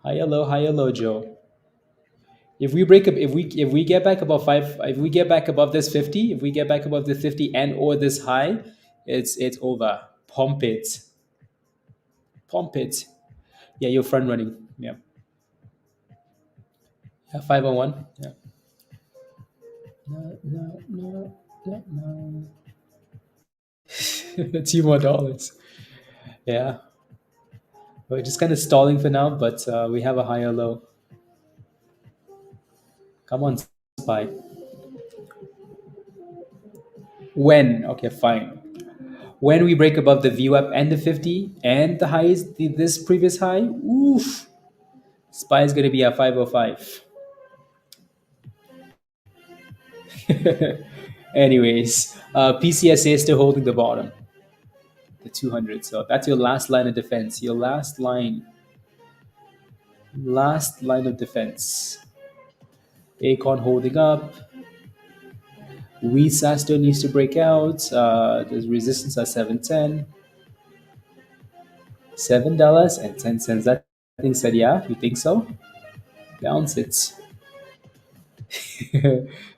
Higher low, Joe. If we break up, if we get back above if we get back above this 50, if we get back above the 50 and or this high, it's over. Pump it. Pump it. Yeah, you're front running. Yeah. Yeah, 501. Yeah. No. 2 more dollars. Yeah. We're just kind of stalling for now, but we have a higher low. Come on, SPY. When? Okay, fine. When we break above the VWAP and the 50 and the highs, this previous high, oof, SPY is going to be at 505. Anyways, PCSA is still holding the bottom, the 200. So that's your last line of defense. Your last line of defense. ACON holding up. WISA still needs to break out. There's resistance at 710. $7.10. That thing said, yeah, you think so? Bounce it.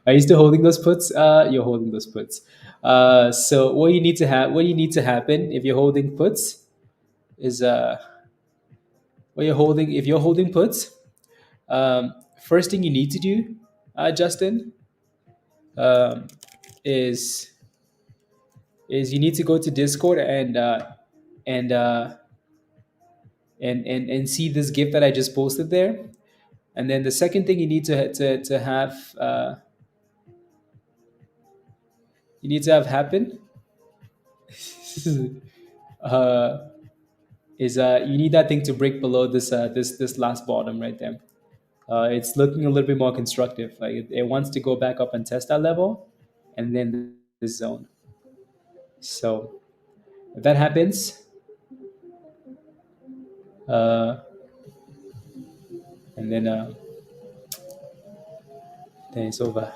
Are you still holding those puts? You're holding those puts. So what you need to happen if you're holding puts is if you're holding puts, first thing you need to do, Justin, um, is you need to go to Discord and and uh, and see this gift that I just posted there. And then the second thing you need to have happen uh, is you need that thing to break below this last bottom right there. It's looking a little bit more constructive. Like it wants to go back up and test that level, and then this zone. So if that happens, and then it's over.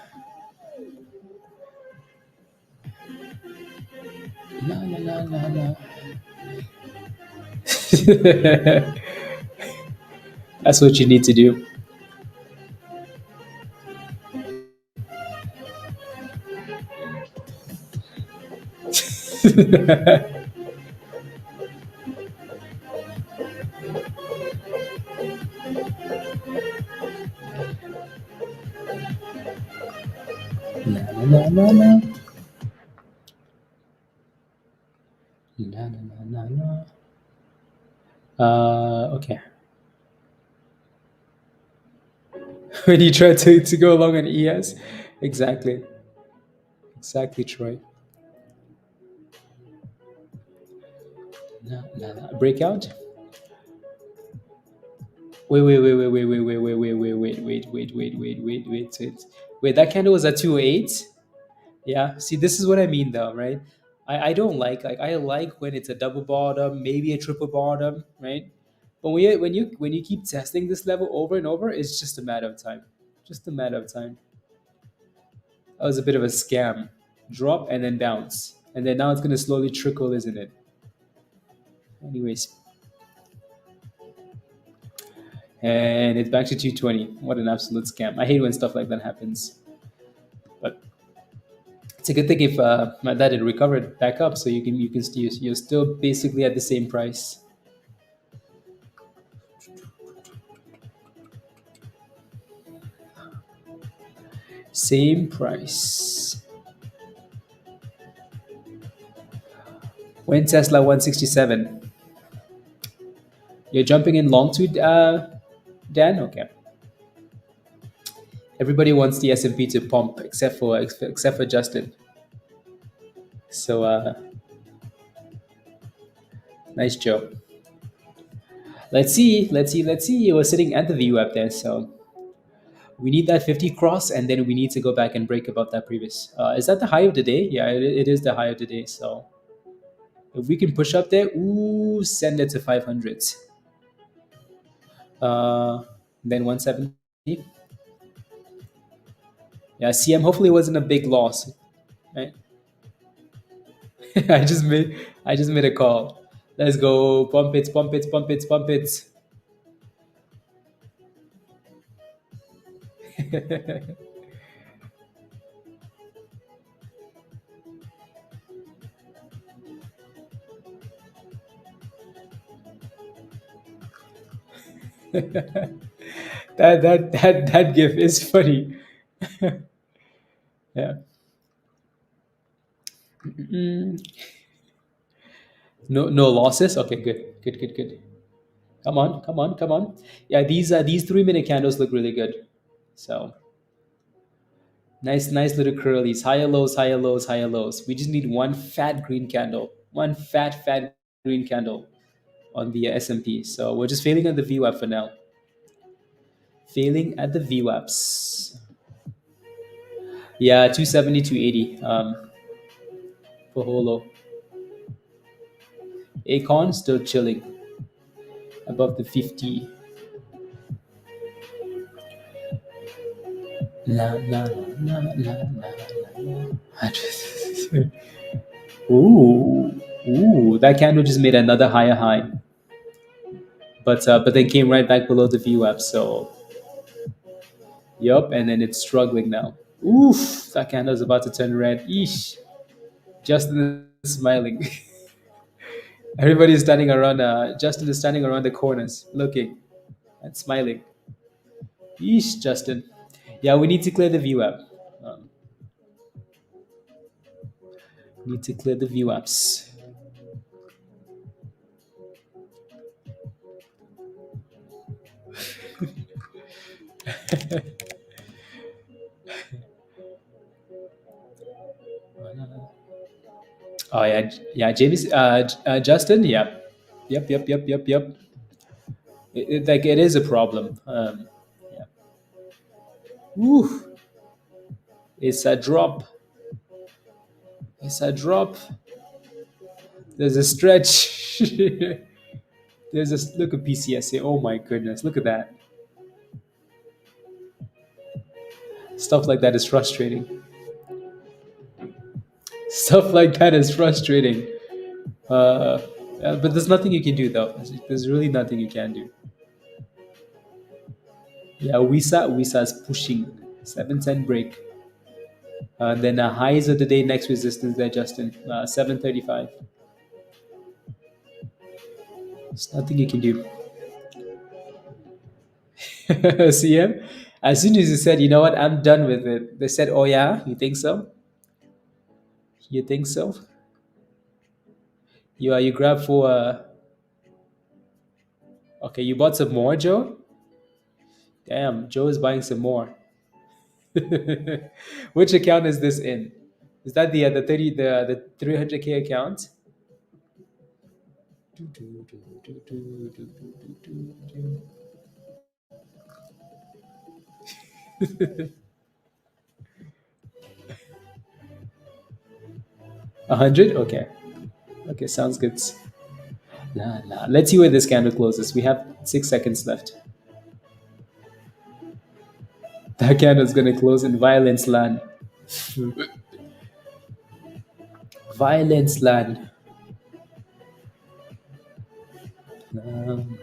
No. That's what you need to do. No. Okay. When you try to go along an ES, exactly, Troy. No. Breakout. Wait. That candle was at 208. Yeah. See, this is what I mean, though, right? I don't like I like when it's a double bottom, maybe a triple bottom, right? But when you keep testing this level over and over, it's just a matter of time. Just a matter of time. That was a bit of a scam. Drop and then bounce. And then now it's gonna slowly trickle, isn't it? Anyways. And it's back to 220. What an absolute scam. I hate when stuff like that happens. But it's a good thing if that it recovered back up, so you're still basically at the same price. Same price. When Tesla 167. You're jumping in long to Dan? Okay. Everybody wants the S&P to pump except for Justin. So nice joke. Let's see. We're sitting at the view up there, so we need that 50 cross, and then we need to go back and break above that previous. Is that the high of the day? Yeah, it is the high of the day. So if we can push up there, ooh, send it to 500s. Then 170. Yeah, CM. Hopefully, it wasn't a big loss. Right? I just made a call. Let's go. Pump it, pump it, pump it, pump it. That gif is funny. Yeah. Mm. No losses. Okay, good. Come on, come on, come on. Yeah, these 3 minute candles look really good. So nice little curlies, higher lows, higher lows, higher lows. We just need one fat green candle, one fat green candle on the S&P. So we're just failing at the VWAP for now. Failing at the VWAPs. Yeah, 270, 280 for HOLO. ACON still chilling above the 50. La, la, la, la, la, la. Ooh, ooh, that candle just made another higher high, but then came right back below the VWAP. So, yup, and then it's struggling now. Oof, that candle's about to turn red. Eesh, Justin is smiling. Everybody's standing around. Justin is standing around the corners, looking and smiling. Eesh, Justin. Yeah, we need to clear the VWAP. Um, need to clear the VWAPs. Oh yeah, James, Justin, yep. Like it is a problem. Yeah. Woo, it's a drop. It's a drop. There's a stretch. There's a look at PCSA. Oh my goodness, look at that. Stuff like that is frustrating. Stuff like that is frustrating. But there's nothing you can do though. There's really nothing you can do. Yeah, Wisa is pushing 710 break. Then highs of the day, next resistance there, Justin. 735. There's nothing you can do. CM, as soon as you said, you know what, I'm done with it, they said, oh yeah, you think so? You think so? You grab for okay, you bought some more, Joe? Damn, Joe is buying some more. Which account is this in? Is that the 30 the 300K account? 100? Okay. Okay, sounds good. Nah, nah. Let's see where this candle closes. We have 6 seconds left. That candle's gonna close in violence land. Violence land. Um,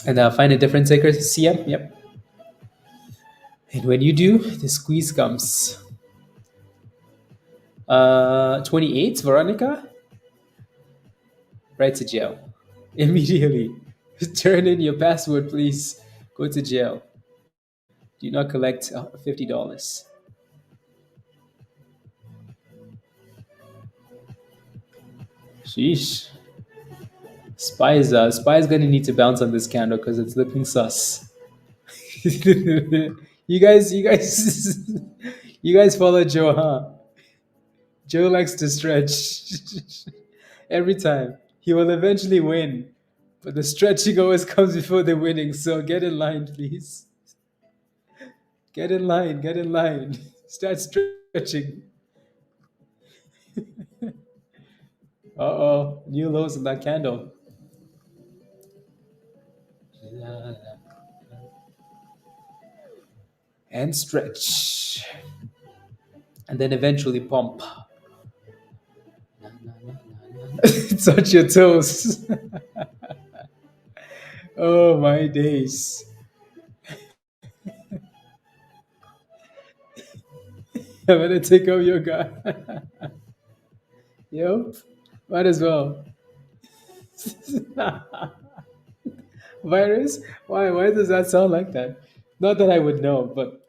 and find a different ticker. CM. Yep. And when you do, the squeeze comes. 28, Veronica. Right to jail. Immediately. Turn in your password, please. Go to jail. Do not collect $50. Sheesh. Spy's gonna need to bounce on this candle because it's looking sus. You guys, you guys follow Joe, huh? Joe likes to stretch every time. He will eventually win, but the stretching always comes before the winning. So get in line, please. Get in line. Get in line. Start stretching. Uh oh, new lows in that candle. And stretch, and then eventually pump. Touch your toes. Oh my days. I'm gonna take out your guy. Yep, might as well. Virus? Why? Why does that sound like that? Not that I would know, but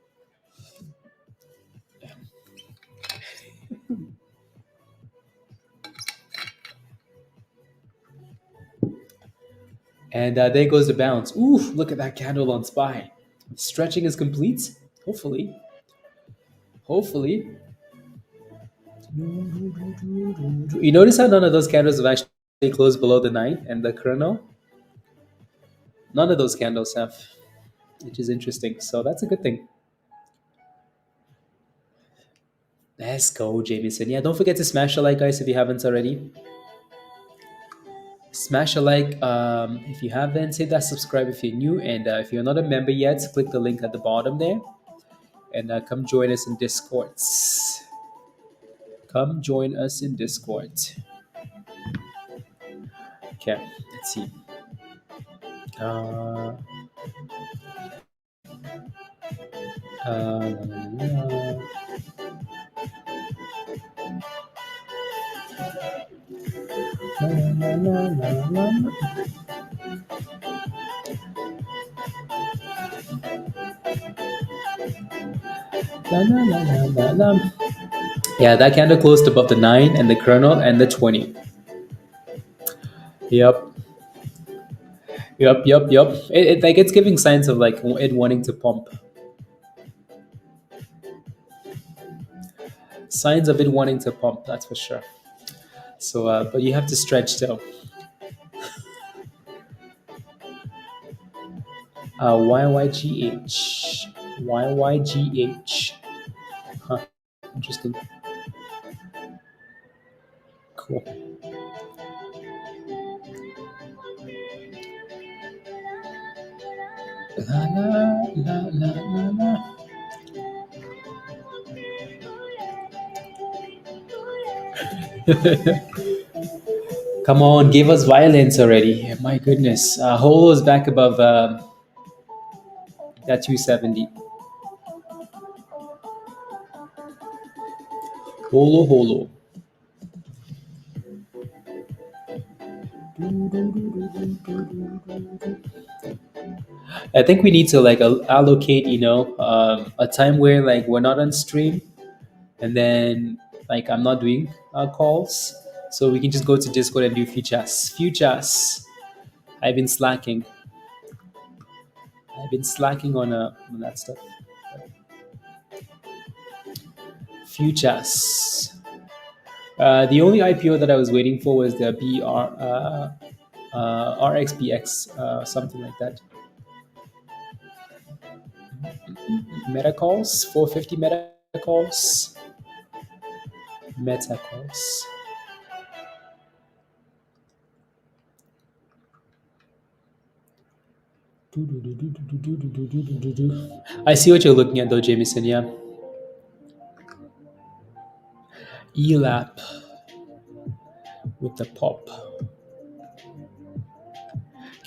and there goes the bounce. Ooh, look at that candle on SPY. Stretching is complete. Hopefully, hopefully. You notice how none of those candles have actually closed below the 9 and the chrono? None of those candles have, which is interesting. So that's a good thing. Let's go, Jameson. Yeah, don't forget to smash a like, guys, if you haven't already. Smash a like if you haven't. Hit that subscribe if you're new. And if you're not a member yet, click the link at the bottom there. And come join us in Discords. Come join us in Discord. Okay, let's see. Uh, uh, la, la, la, la, la. La, la, la, la, la, la. Yeah, that candle closed above the 9 and the kernel and the 20. Yep. Yep. It like it's giving signs of like it wanting to pump. Signs of it wanting to pump, that's for sure. So, but you have to stretch though. YYGH. YYGH. Huh. Interesting. Cool. La, la, la, la, la. Come on, give us violence already. My goodness. HOLO is back above that 270. HOLO. I think we need to like allocate, a time where like we're not on stream, and then like I'm not doing calls, so we can just go to Discord and do futures. Futures. I've been slacking. I've been slacking on that stuff. Futures. The only IPO that I was waiting for was the RXBX, something like that. Meta calls, 450 meta calls. Metacross. I see what you're looking at though, Jameson. Yeah. ELAP with the pop.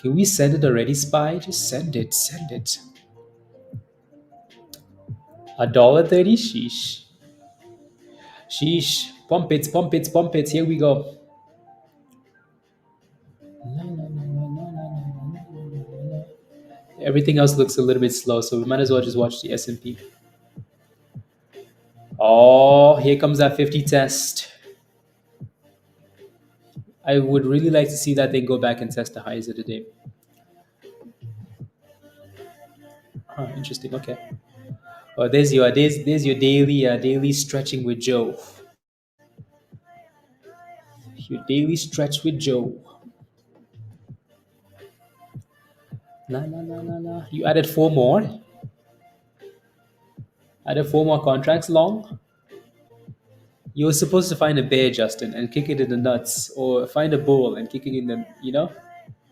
Can we send it already, Spy? Just send it. Send it. $1.30? Sheesh. Sheesh. Pump it, pump it, pump it. Here we go. Everything else looks a little bit slow, so we might as well just watch the S&P. Oh, here comes that 50 test. I would really like to see that thing go back and test the highs of the day. Huh, interesting. Okay. Oh, there's your daily stretching with Joe. Your daily stretch with Joe. La la la la la. You added four more. Added four more contracts long. You were supposed to find a bear, Justin, and kick it in the nuts, or find a bull and kick it in the,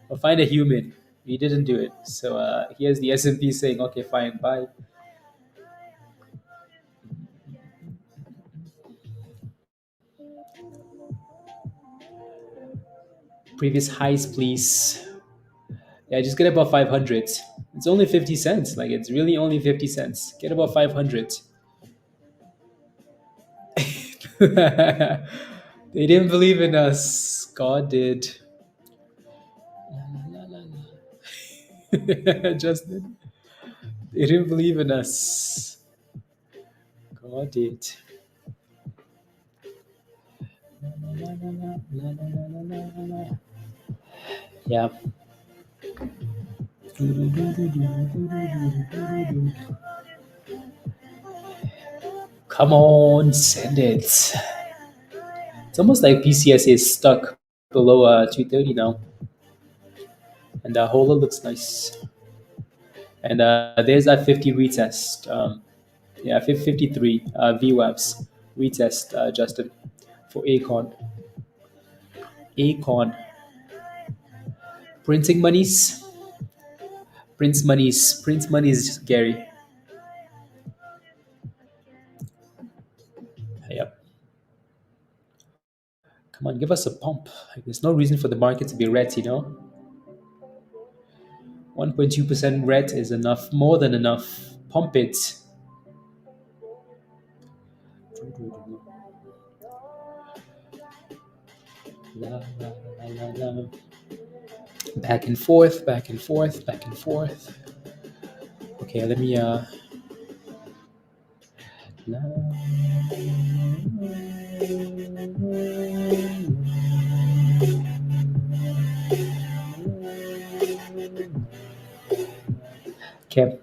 or find a human. You didn't do it. So here's the S&P saying, okay, fine, bye. Previous highs, please. Yeah, just get above 500. It's only 50 cents. Like, it's really only 50 cents. Get above 500. They didn't believe in us. God did. Justin, they didn't believe in us. God did. Yeah. Come on, send it. It's almost like PCSA is stuck below 230 now. And the HOLO looks nice. And there's that 50 retest. Yeah, 53 VWAPs retest, Justin, for ACON. ACON. Printing monies. Prince monies. Prince monies, Gary. Yep. Come on, give us a pump. There's no reason for the market to be red. 1.2% red is enough, more than enough. Pump it. La, la, la, la, la. Back and forth, back and forth, back and forth. Okay, let me la, okay.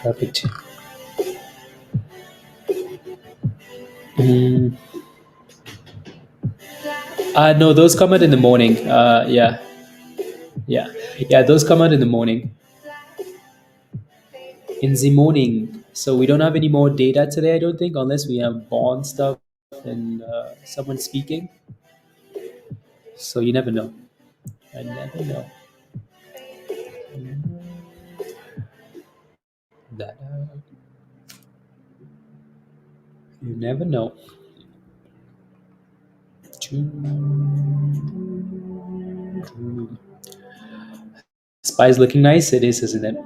Perfect. No, those come out in the morning. Yeah. Those come out in the morning. In the morning. So we don't have any more data today, I don't think, unless we have bond stuff and someone speaking. So you never know. I never know. That you never know. Spy's looking nice. It is, isn't it?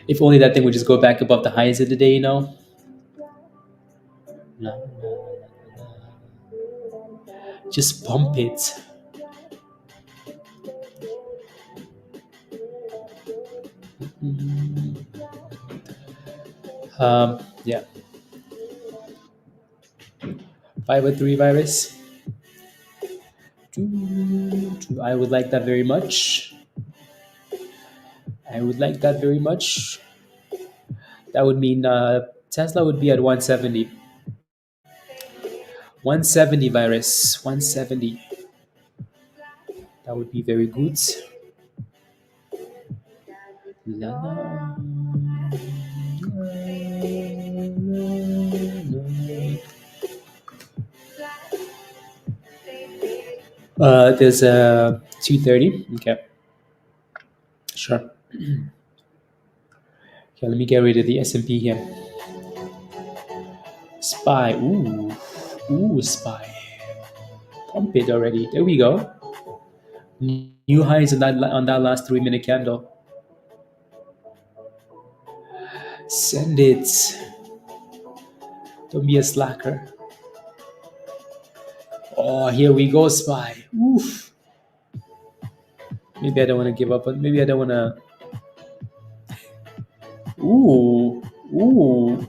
If only that thing would just go back above the highs of the day. Just pump it. Yeah. 503 virus. I would like that very much. I would like that very much. That would mean Tesla would be at 170. 170 virus. 170. That would be very good. La, la, there's a 230. Okay, sure. Okay, let me get rid of the S&P here. Spy. Ooh, spy. Pump it already. There we go. New highs on that last 3 minute candle. Send it. Don't be a slacker. Oh, here we go, spy. Oof. Maybe I don't want to give up, but maybe I don't want to. Ooh, ooh,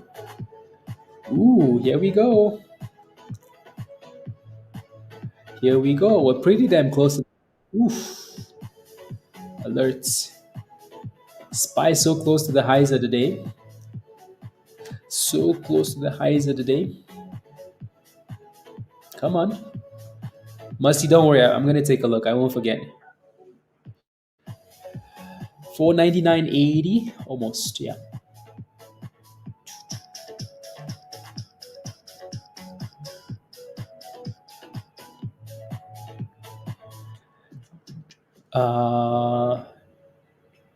ooh. Here we go. Here we go. We're pretty damn close. Oof. Alerts. Spy so close to the highs of the day. So close to the highs of the day. Come on. Musty, don't worry. I'm going to take a look. I won't forget. 499.80. Almost, yeah. Uh,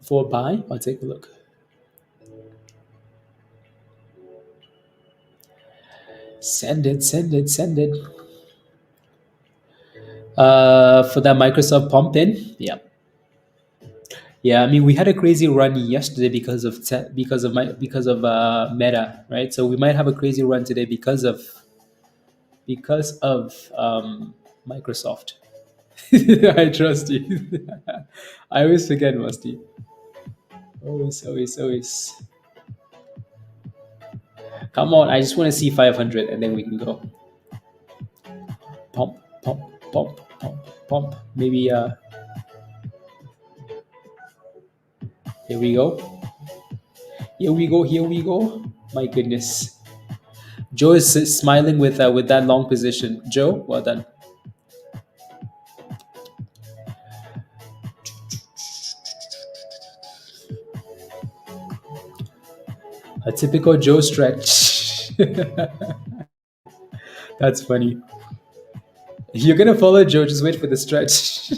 for buy, I'll take a look. Send it, send it, send it. For that Microsoft pump in, yeah, yeah. I mean, we had a crazy run yesterday because of Meta, right? So we might have a crazy run today because of Microsoft. I trust you. I always forget, Musty. Always, always, always. Come on, I just want to see 500 and then we can go. Pump, pump, pump, pump, pump. Maybe, here we go. Here we go, here we go. My goodness. Joe is smiling with that long position. Joe, well done. A typical Joe stretch. That's funny. You're gonna follow Joe, just wait for the stretch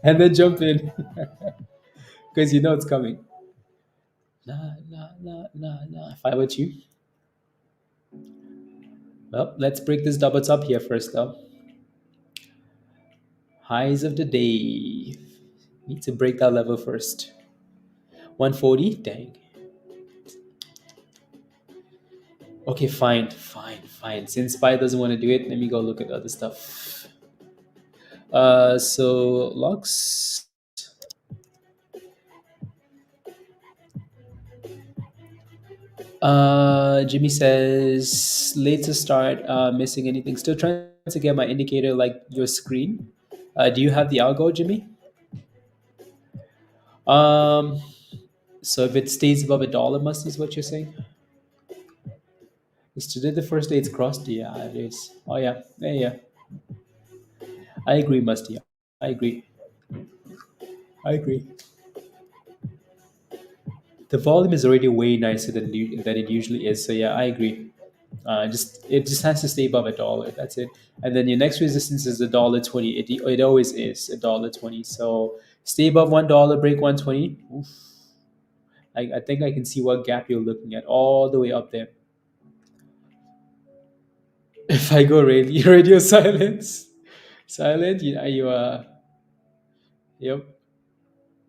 and then jump in because you know it's coming. Nah, nah, nah, nah, nah. If I were you, well, let's break this double top here first, though. Highs of the day. Need to break that level first. 140. Dang. Okay, fine, fine, fine. Since Spy doesn't want to do it, let me go look at other stuff. So logs. Jimmy says late to start. Missing anything? Still trying to get my indicator like your screen. Do you have the algo, Jimmy? Um, so if it stays above $1, must is what you're saying. Is today the first day it's crossed? Yeah, it is. Oh yeah, yeah, yeah. I agree, Musty. I agree. I agree. The volume is already way nicer than it usually is. So yeah, I agree. Just it just has to stay above $1. That's it. And then your next resistance is $1.20. It always is $1.20. So stay above $1, break 120. Oof. I think I can see what gap you're looking at all the way up there. If I go radio silence, silent, yep.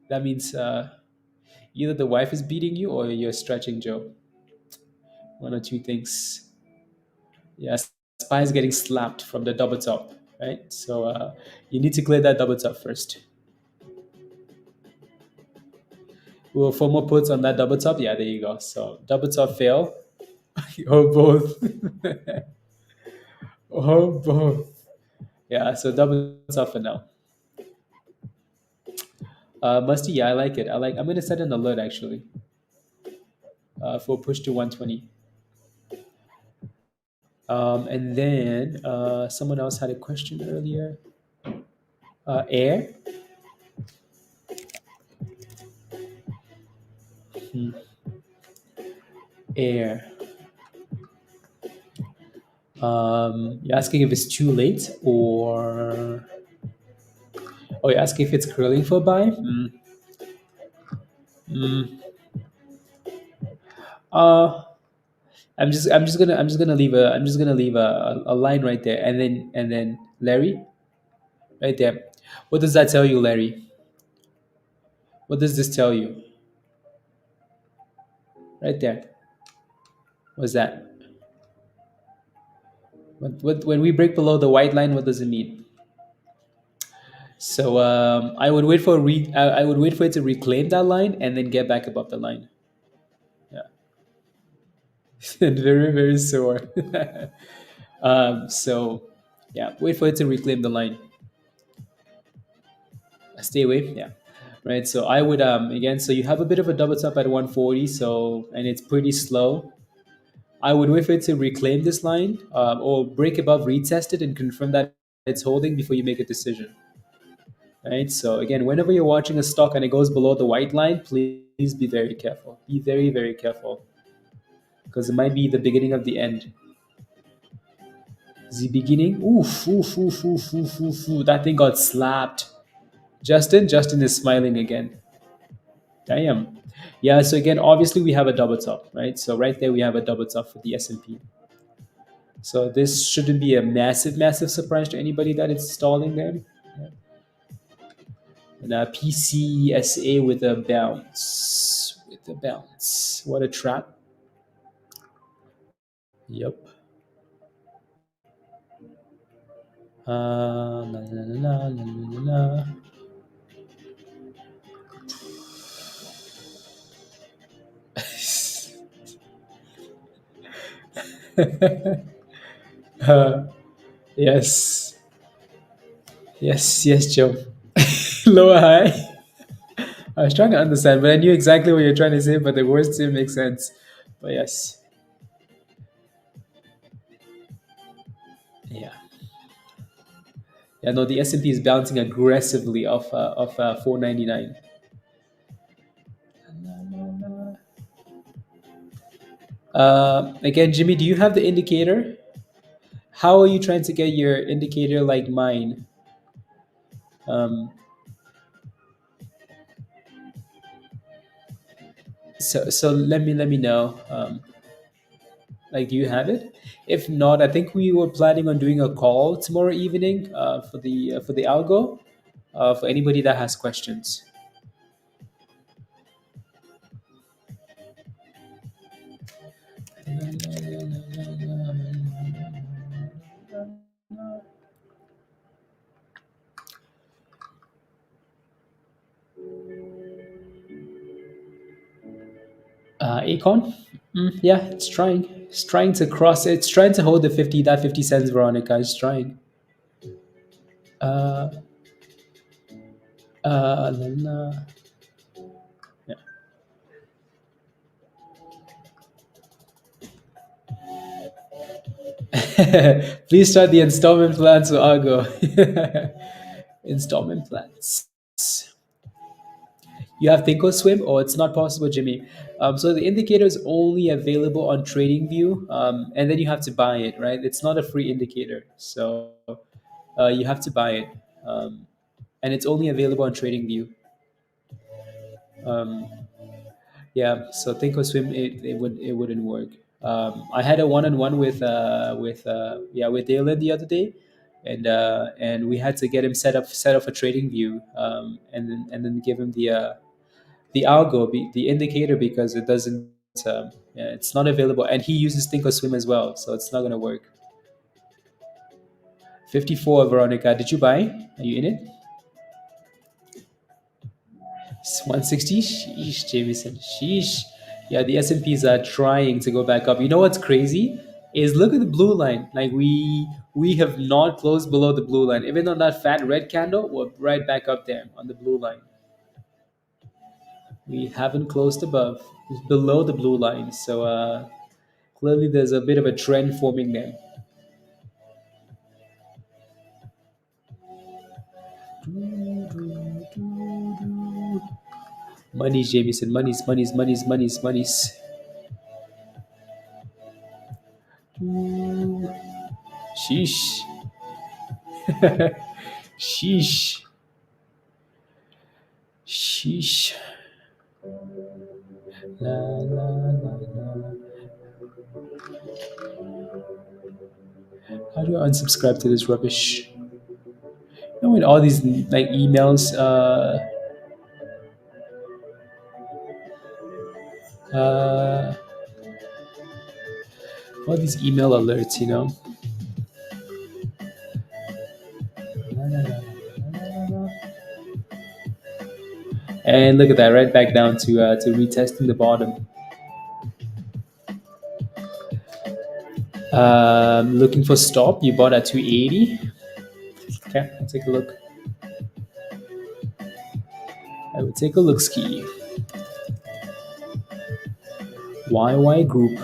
That means either the wife is beating you or you're stretching Joe. One or two things. Yeah, Spy is getting slapped from the double top, right? So you need to clear that double top first. Well, for more puts on that double top, yeah, there you go. So double top fail, or both, or both. Yeah, so double top for now. Musty, yeah, I like it. I'm gonna set an alert actually for push to 120. And then someone else had a question earlier. Air. Air. You're asking if it's too late, or you're asking if it's curling for buy. Mm. Uh, I'm just gonna leave a line right there, and then Larry, right there. What does that tell you, Larry? What does this tell you? Right there. What's that? When we break below the white line, what does it mean? So I would wait for I would wait for it to reclaim that line and then get back above the line. Yeah, and very sore. So yeah, wait for it to reclaim the line. Stay away. Yeah, right. So I would again. So you have a bit of a double top at 140. So and it's pretty slow. I would wait for it to reclaim this line or break above, retest it, and confirm that it's holding before you make a decision. Right. So again, whenever you're watching a stock and it goes below the white line, please be very careful. Be very careful because it might be the beginning of the end. The beginning. Oof, oof, oof, oof, oof, oof, oof. That thing got slapped. Justin is smiling again. Damn. Yeah. So again, obviously we have a double top, right? So right there we have a double top for the S&P. So this shouldn't be a massive surprise to anybody that it's stalling there. Yeah. And PCSA with a bounce. With a bounce. What a trap. Yep. La, la, la, la, la, la. uh, yes. Yes, Joe. Lower high. I was trying to understand, but I knew exactly what you're trying to say, but the words didn't make sense. But yes. Yeah. Yeah, no, the S&P is bouncing aggressively off 499. Again, Jimmy, do you have the indicator? How are you trying to get your indicator like mine? Um, so let me know. Like, do you have it? If not, I think we were planning on doing a call tomorrow evening for the algo for anybody that has questions. ACON, yeah, it's trying. It's trying to cross. It's trying to hold the 50 cents, Veronica. It's trying. Uh, la, la. Please start the installment plans for Argo. Installment plans. You have Thinkorswim, or it's not possible, Jimmy. So the indicator is only available on TradingView, and then you have to buy it, right? It's not a free indicator, so you have to buy it, and it's only available on TradingView. Um, Yeah, so Thinkorswim it wouldn't work. I had a one-on-one with Dalen the other day, and we had to get him set up a trading view, and then give him the algo, the indicator, because it doesn't yeah, it's not available, and he uses Thinkorswim as well, so it's not gonna work. 54, Veronica, did you buy? Are you in it? It's 160. Sheesh, Jameson. Sheesh. Yeah, the S&Ps are trying to go back up. You know what's crazy is look at the blue line. Like we have not closed below the blue line. Even on that fat red candle, we're right back up there on the blue line. We haven't closed above, below the blue line. So clearly there's a bit of a trend forming there. Monies, Jameson. Monies, monies, monies, monies, monies. Ooh, sheesh. Sheesh. Sheesh. La, la, la, la. How do I unsubscribe to this rubbish? You know, when all these like emails, uh, all these email alerts, you know. La, la, la, la, la, la. And look at that, right back down to retesting the bottom. Looking for stop. You bought at 280. Okay, I'll take a look. I will take a look ski. YY Group.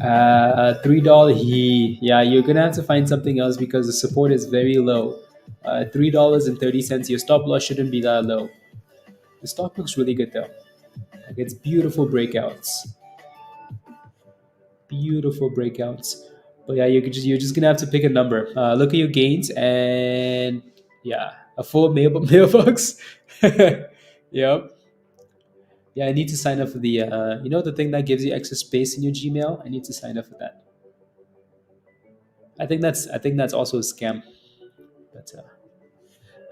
$3. Yeah, you're gonna have to find something else because the support is very low. $3.30. Your stop loss shouldn't be that low. The stock looks really good though. Like it's beautiful breakouts. Beautiful breakouts. But yeah, you're just gonna have to pick a number. Look at your gains and yeah, a full mailbox. Yep. Yeah, I need to sign up for the the thing that gives you extra space in your Gmail. I need to sign up for that. I think that's also a scam. But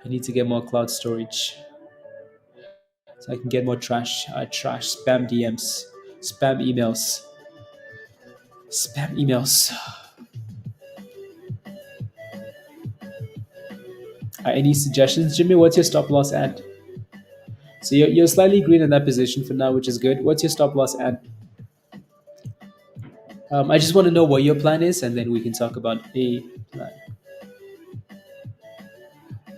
I need to get more cloud storage so I can get more trash spam DMs, spam emails, spam emails. Any suggestions, Jimmy? What's your stop loss at? So you're slightly green in that position for now, which is good. What's your stop loss at? I just want to know what your plan is, and then we can talk about a plan.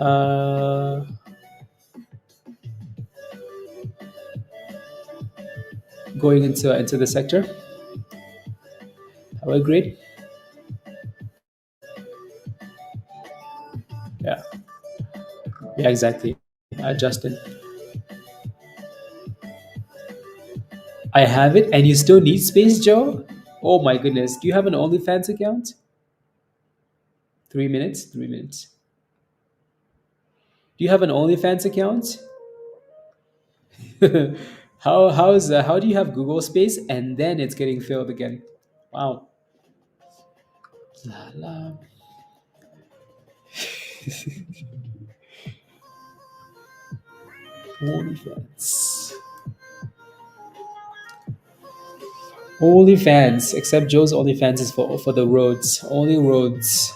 Uh, Going into the sector. Have I agreed? Yeah. Yeah, exactly. Justin, I have it, and you still need space, Joe. Oh my goodness, do you have an OnlyFans account? 3 minutes. 3 minutes. Do you have an OnlyFans account? How do you have Google Space and then it's getting filled again? Wow. La, la. OnlyFans. OnlyFans. Except Joe's OnlyFans is for the roads. Only roads.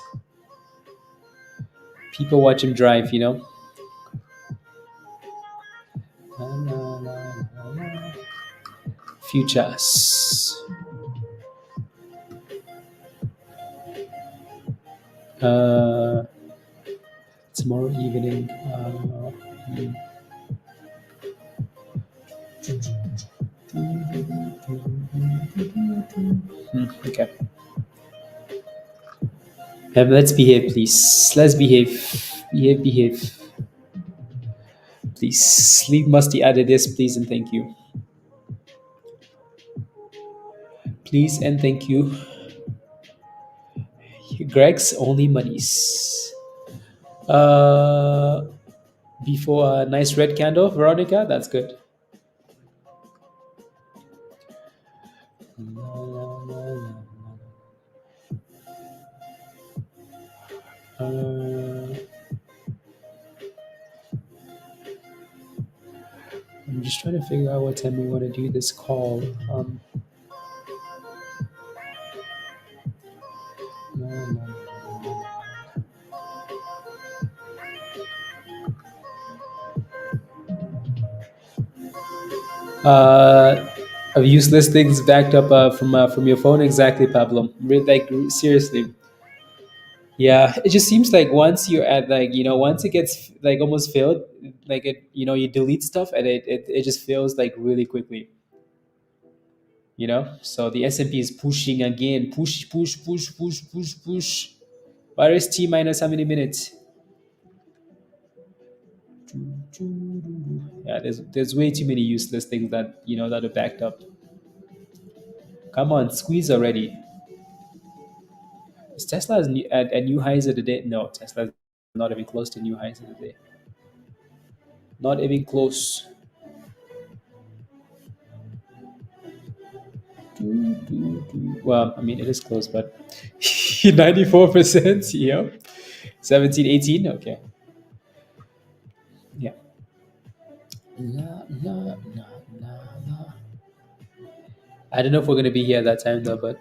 People watch him drive, you know? La, la, la, la, la. Futures. Uh, Tomorrow evening. Hmm. Okay. Let's behave, please. Let's behave. Behave, behave. Please. Leave musty added this, please, and thank you. Please and thank you. Greg's only monies. Uh, Before a nice red candle, Veronica. That's good. Uh, I'm just trying to figure out what time we want to do this call. No, no, no. Of useless things backed up from your phone. Exactly, Pablo. Like seriously. Yeah, it just seems like once you're at once it gets like almost filled, like you delete stuff and it just fills like really quickly. So the S&P is pushing again, push, push, push, push, push, push. Where is T minus how many minutes? Yeah, there's way too many useless things that that are backed up. Come on, squeeze already. Is Tesla at new highs of the day? No, Tesla's not even close to new highs of the day. Not even close. Well, I mean, it is close, but 94%. Yep. 17, 18. Okay. Yeah. La, la, la, la, la. I don't know if we're going to be here at that time, though, but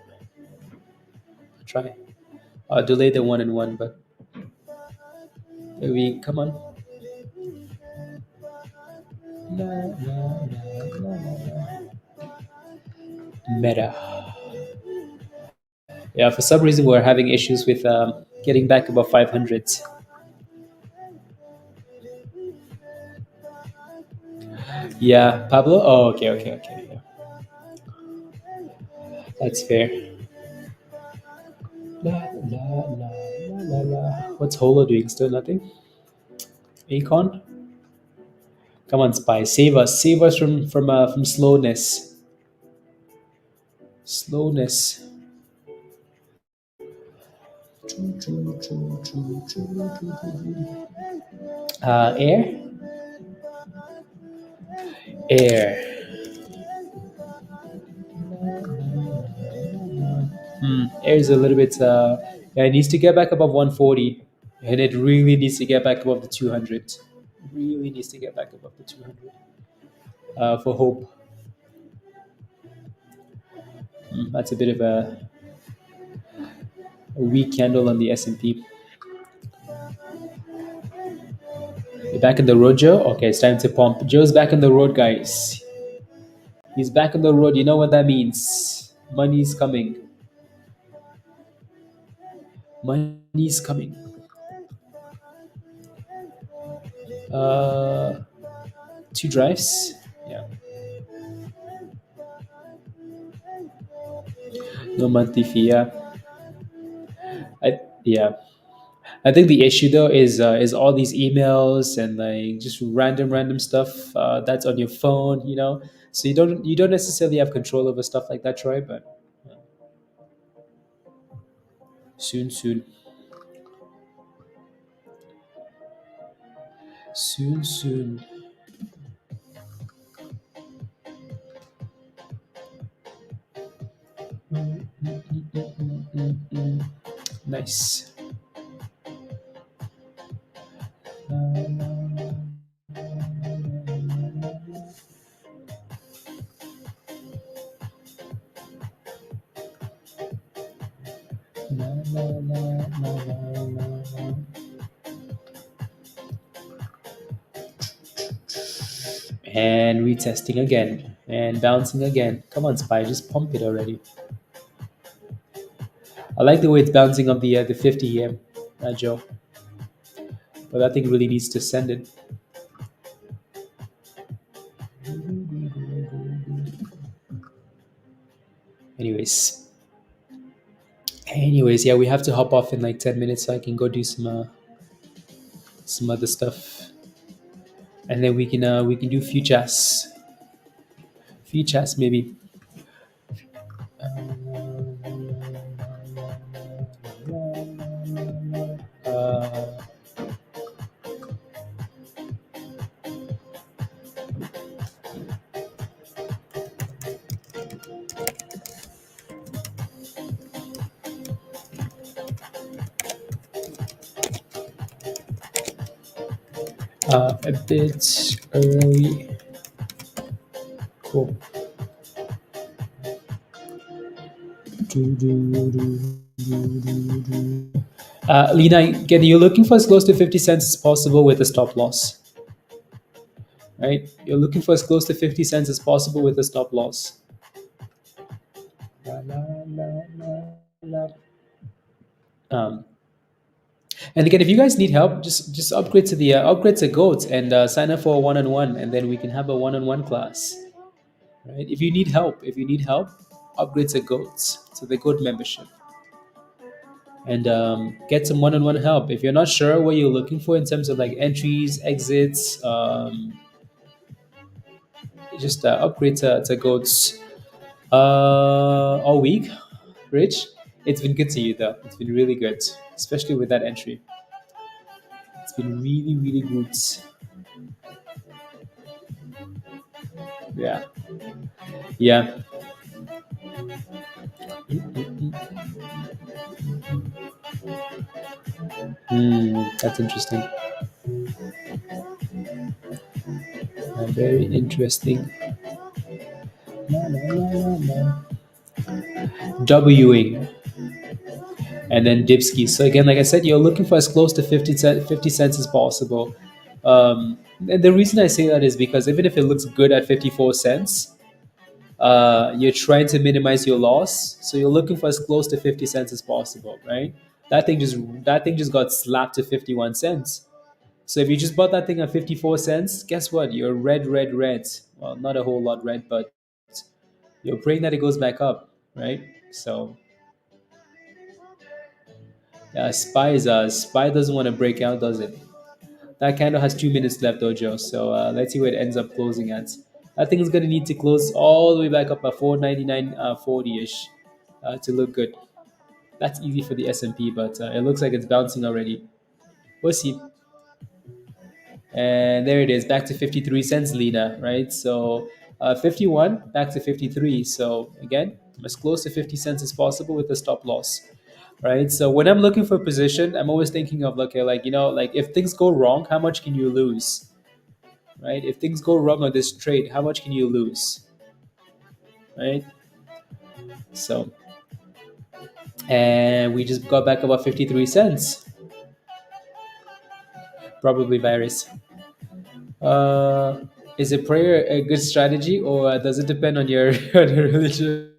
I'll try. I'll delay the one and one, but we come on. La, la, la, la, la. Meta. Yeah, for some reason, we're having issues with getting back above 500. Yeah, Pablo? Oh, okay, okay, okay. Yeah. That's fair. La, la, la, la, la, la. What's Holo doing? Still nothing? ACON? Come on, Spy. Save us. Save us from slowness. Slowness. Air? Air. Air is a little bit. Yeah, it needs to get back above 140, and it really needs to get back above the 200. Really needs to get back above the 200 for hope. That's a bit of a weak candle on the S&P. You're back in the road, Joe? Okay, it's time to pump. Joe's back on the road, guys. He's back on the road. You know what that means. Money's coming. Money's coming. Uh, 2 drives. Yeah. No monthly fee. Yeah. Yeah. I think the issue though is all these emails and like just random stuff that's on your phone, So you don't necessarily have control over stuff like that, Troy. But soon, soon. Nice. And retesting again and bouncing again. Come on, Spy, just pump it already. I like the way it's bouncing on the 50 here, Joe. But that thing really needs to send it. Anyways, yeah, we have to hop off in like 10 minutes so I can go do some other stuff, and then we can do few chats maybe. Uh, a bit early. Cool. Lena, again, you're looking for as close to 50 cents as possible with a stop loss, right? You're looking for as close to 50 cents as possible with a stop loss. And again, if you guys need help, just upgrade to Goat and sign up for a one-on-one, and then we can have a one-on-one class, right? If you need help, upgrade to Goat, to the Goat membership. and get some one-on-one help. If you're not sure what you're looking for in terms of like entries, exits, just upgrade to goats all week. Rich, it's been good to you though. It's been really good, especially with that entry. It's been really, really good. Yeah, yeah. That's interesting. Very interesting. Wing and then Dipski. So again, like I said, you're looking for as close to 50 cents as possible. And the reason I say that is because even if it looks good at 54 cents, you're trying to minimize your loss. So you're looking for as close to 50 cents as possible, right? That thing just got slapped to 51 cents. So if you just bought that thing at 54 cents, guess what? You're red, red, red. Well, not a whole lot red, but you're praying that it goes back up, right? So Spy doesn't want to break out, does it? That candle has 2 minutes left, though, Joe. So let's see where it ends up closing at. I think it's gonna need to close all the way back up at 499 40 ish to look good. That's easy for the S&P, but it looks like it's bouncing already. We'll see. And there it is, back to 53 cents, Lena, right? So 51 back to 53. So again, as close to 50 cents as possible with a stop loss, right? So when I'm looking for a position, I'm always thinking of, okay, like, like if things go wrong, how much can you lose, right? If things go wrong on this trade, how much can you lose, right? So, and we just got back about 53 cents, probably virus. Uh, is a prayer a good strategy, or does it depend on your on your religion?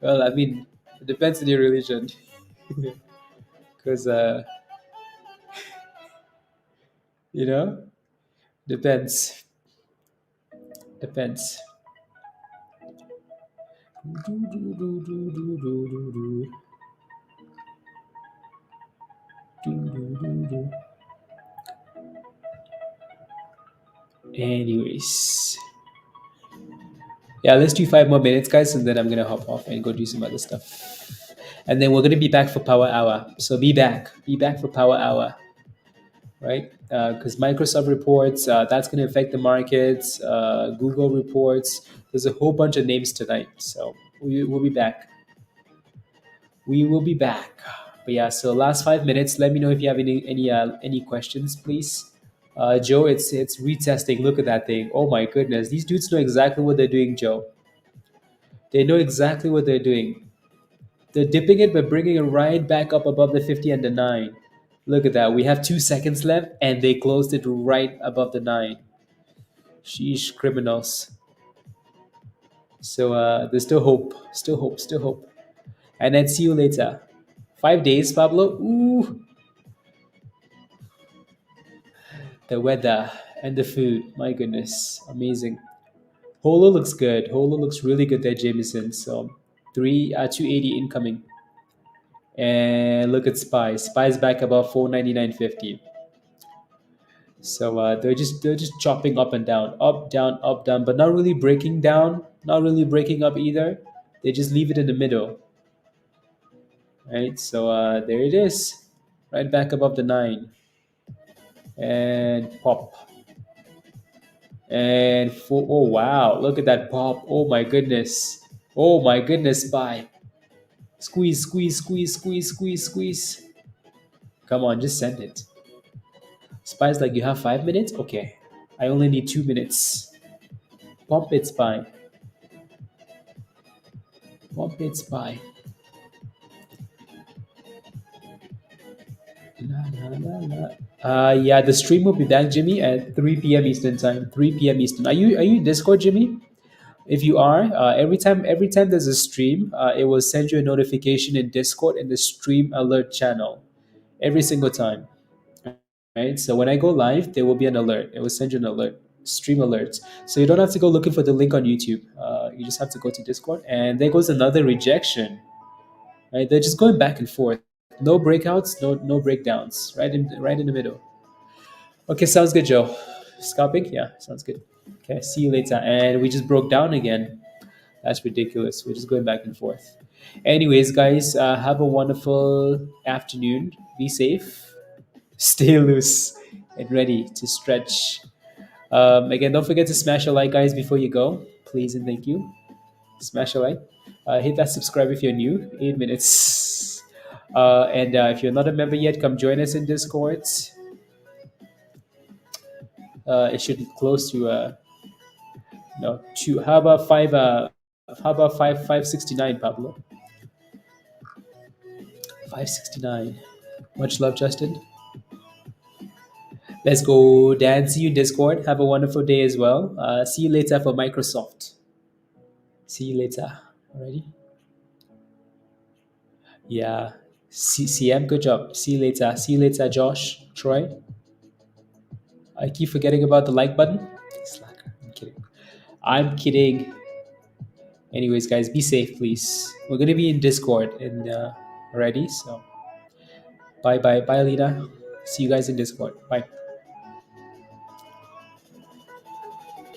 Well, I mean, it depends on your religion, because you know, depends, depends. Anyways, yeah, let's do 5 more minutes, guys, and then I'm gonna hop off and go do some other stuff. And then we're gonna be back for Power Hour. So be back for Power Hour, right? Because Microsoft reports, that's gonna affect the markets. Google reports. There's a whole bunch of names tonight, so we'll be back. We will be back. But yeah, so last 5 minutes. Let me know if you have any questions, please. Joe, it's retesting. Look at that thing. Oh my goodness, these dudes know exactly what they're doing, Joe. They know exactly what they're doing. They're dipping it but bringing it right back up above the 50 and the 9. Look at that. We have 2 seconds left and they closed it right above the 9. Sheesh, criminals. So there's still hope. Still hope. Still hope. And then see you later. 5 days, Pablo. Ooh, the weather and the food. My goodness. Amazing. Holo looks good. Holo looks really good there, Jameson. So 280 incoming. And look at Spy. Spy's back above 499.50. So they're just chopping up and down, up, down, but not really breaking down, not really breaking up either. They just leave it in the middle, right? So there it is, right back above the 9, and pop, and four. Oh wow, look at that pop! Oh my goodness, buy, squeeze, squeeze, squeeze, squeeze, squeeze, squeeze. Come on, just send it. Spy's like, you have 5 minutes? Okay, I only need 2 minutes. Pump it, Spy. Pump it, Spy. La, la, la, la. Yeah, the stream will be back, Jimmy, at 3 p.m. Eastern time. 3 p.m. Eastern. Are you in Discord, Jimmy? If you are, every time there's a stream, it will send you a notification in Discord in the stream alert channel every single time. Right. So when I go live, there will be an alert. It will send you an alert, stream alerts. So you don't have to go looking for the link on YouTube. You just have to go to Discord, and there goes another rejection. Right? They're just going back and forth. No breakouts, no breakdowns. Right in the middle. Okay, sounds good, Joe. Scalping? Yeah, sounds good. Okay, see you later. And we just broke down again. That's ridiculous. We're just going back and forth. Anyways, guys, have a wonderful afternoon. Be safe, stay loose, and ready to stretch. Again, don't forget to smash a like, guys, before you go. Please and thank you. Smash a like. Hit that subscribe if you're new. 8 minutes. And if you're not a member yet, come join us in Discord. It should be close to no two. How about five? How about 569, Pablo? 569. Much love, Justin. Let's go, Dan. See you in Discord. Have a wonderful day as well. See you later for Microsoft. See you later. Alrighty. Yeah. CM, good job. See you later. See you later, Josh. Troy. I keep forgetting about the like button. Slacker. I'm kidding. I'm kidding. Anyways, guys, be safe, please. We're gonna be in Discord and already. So bye, bye, bye, Alina. See you guys in Discord. Bye.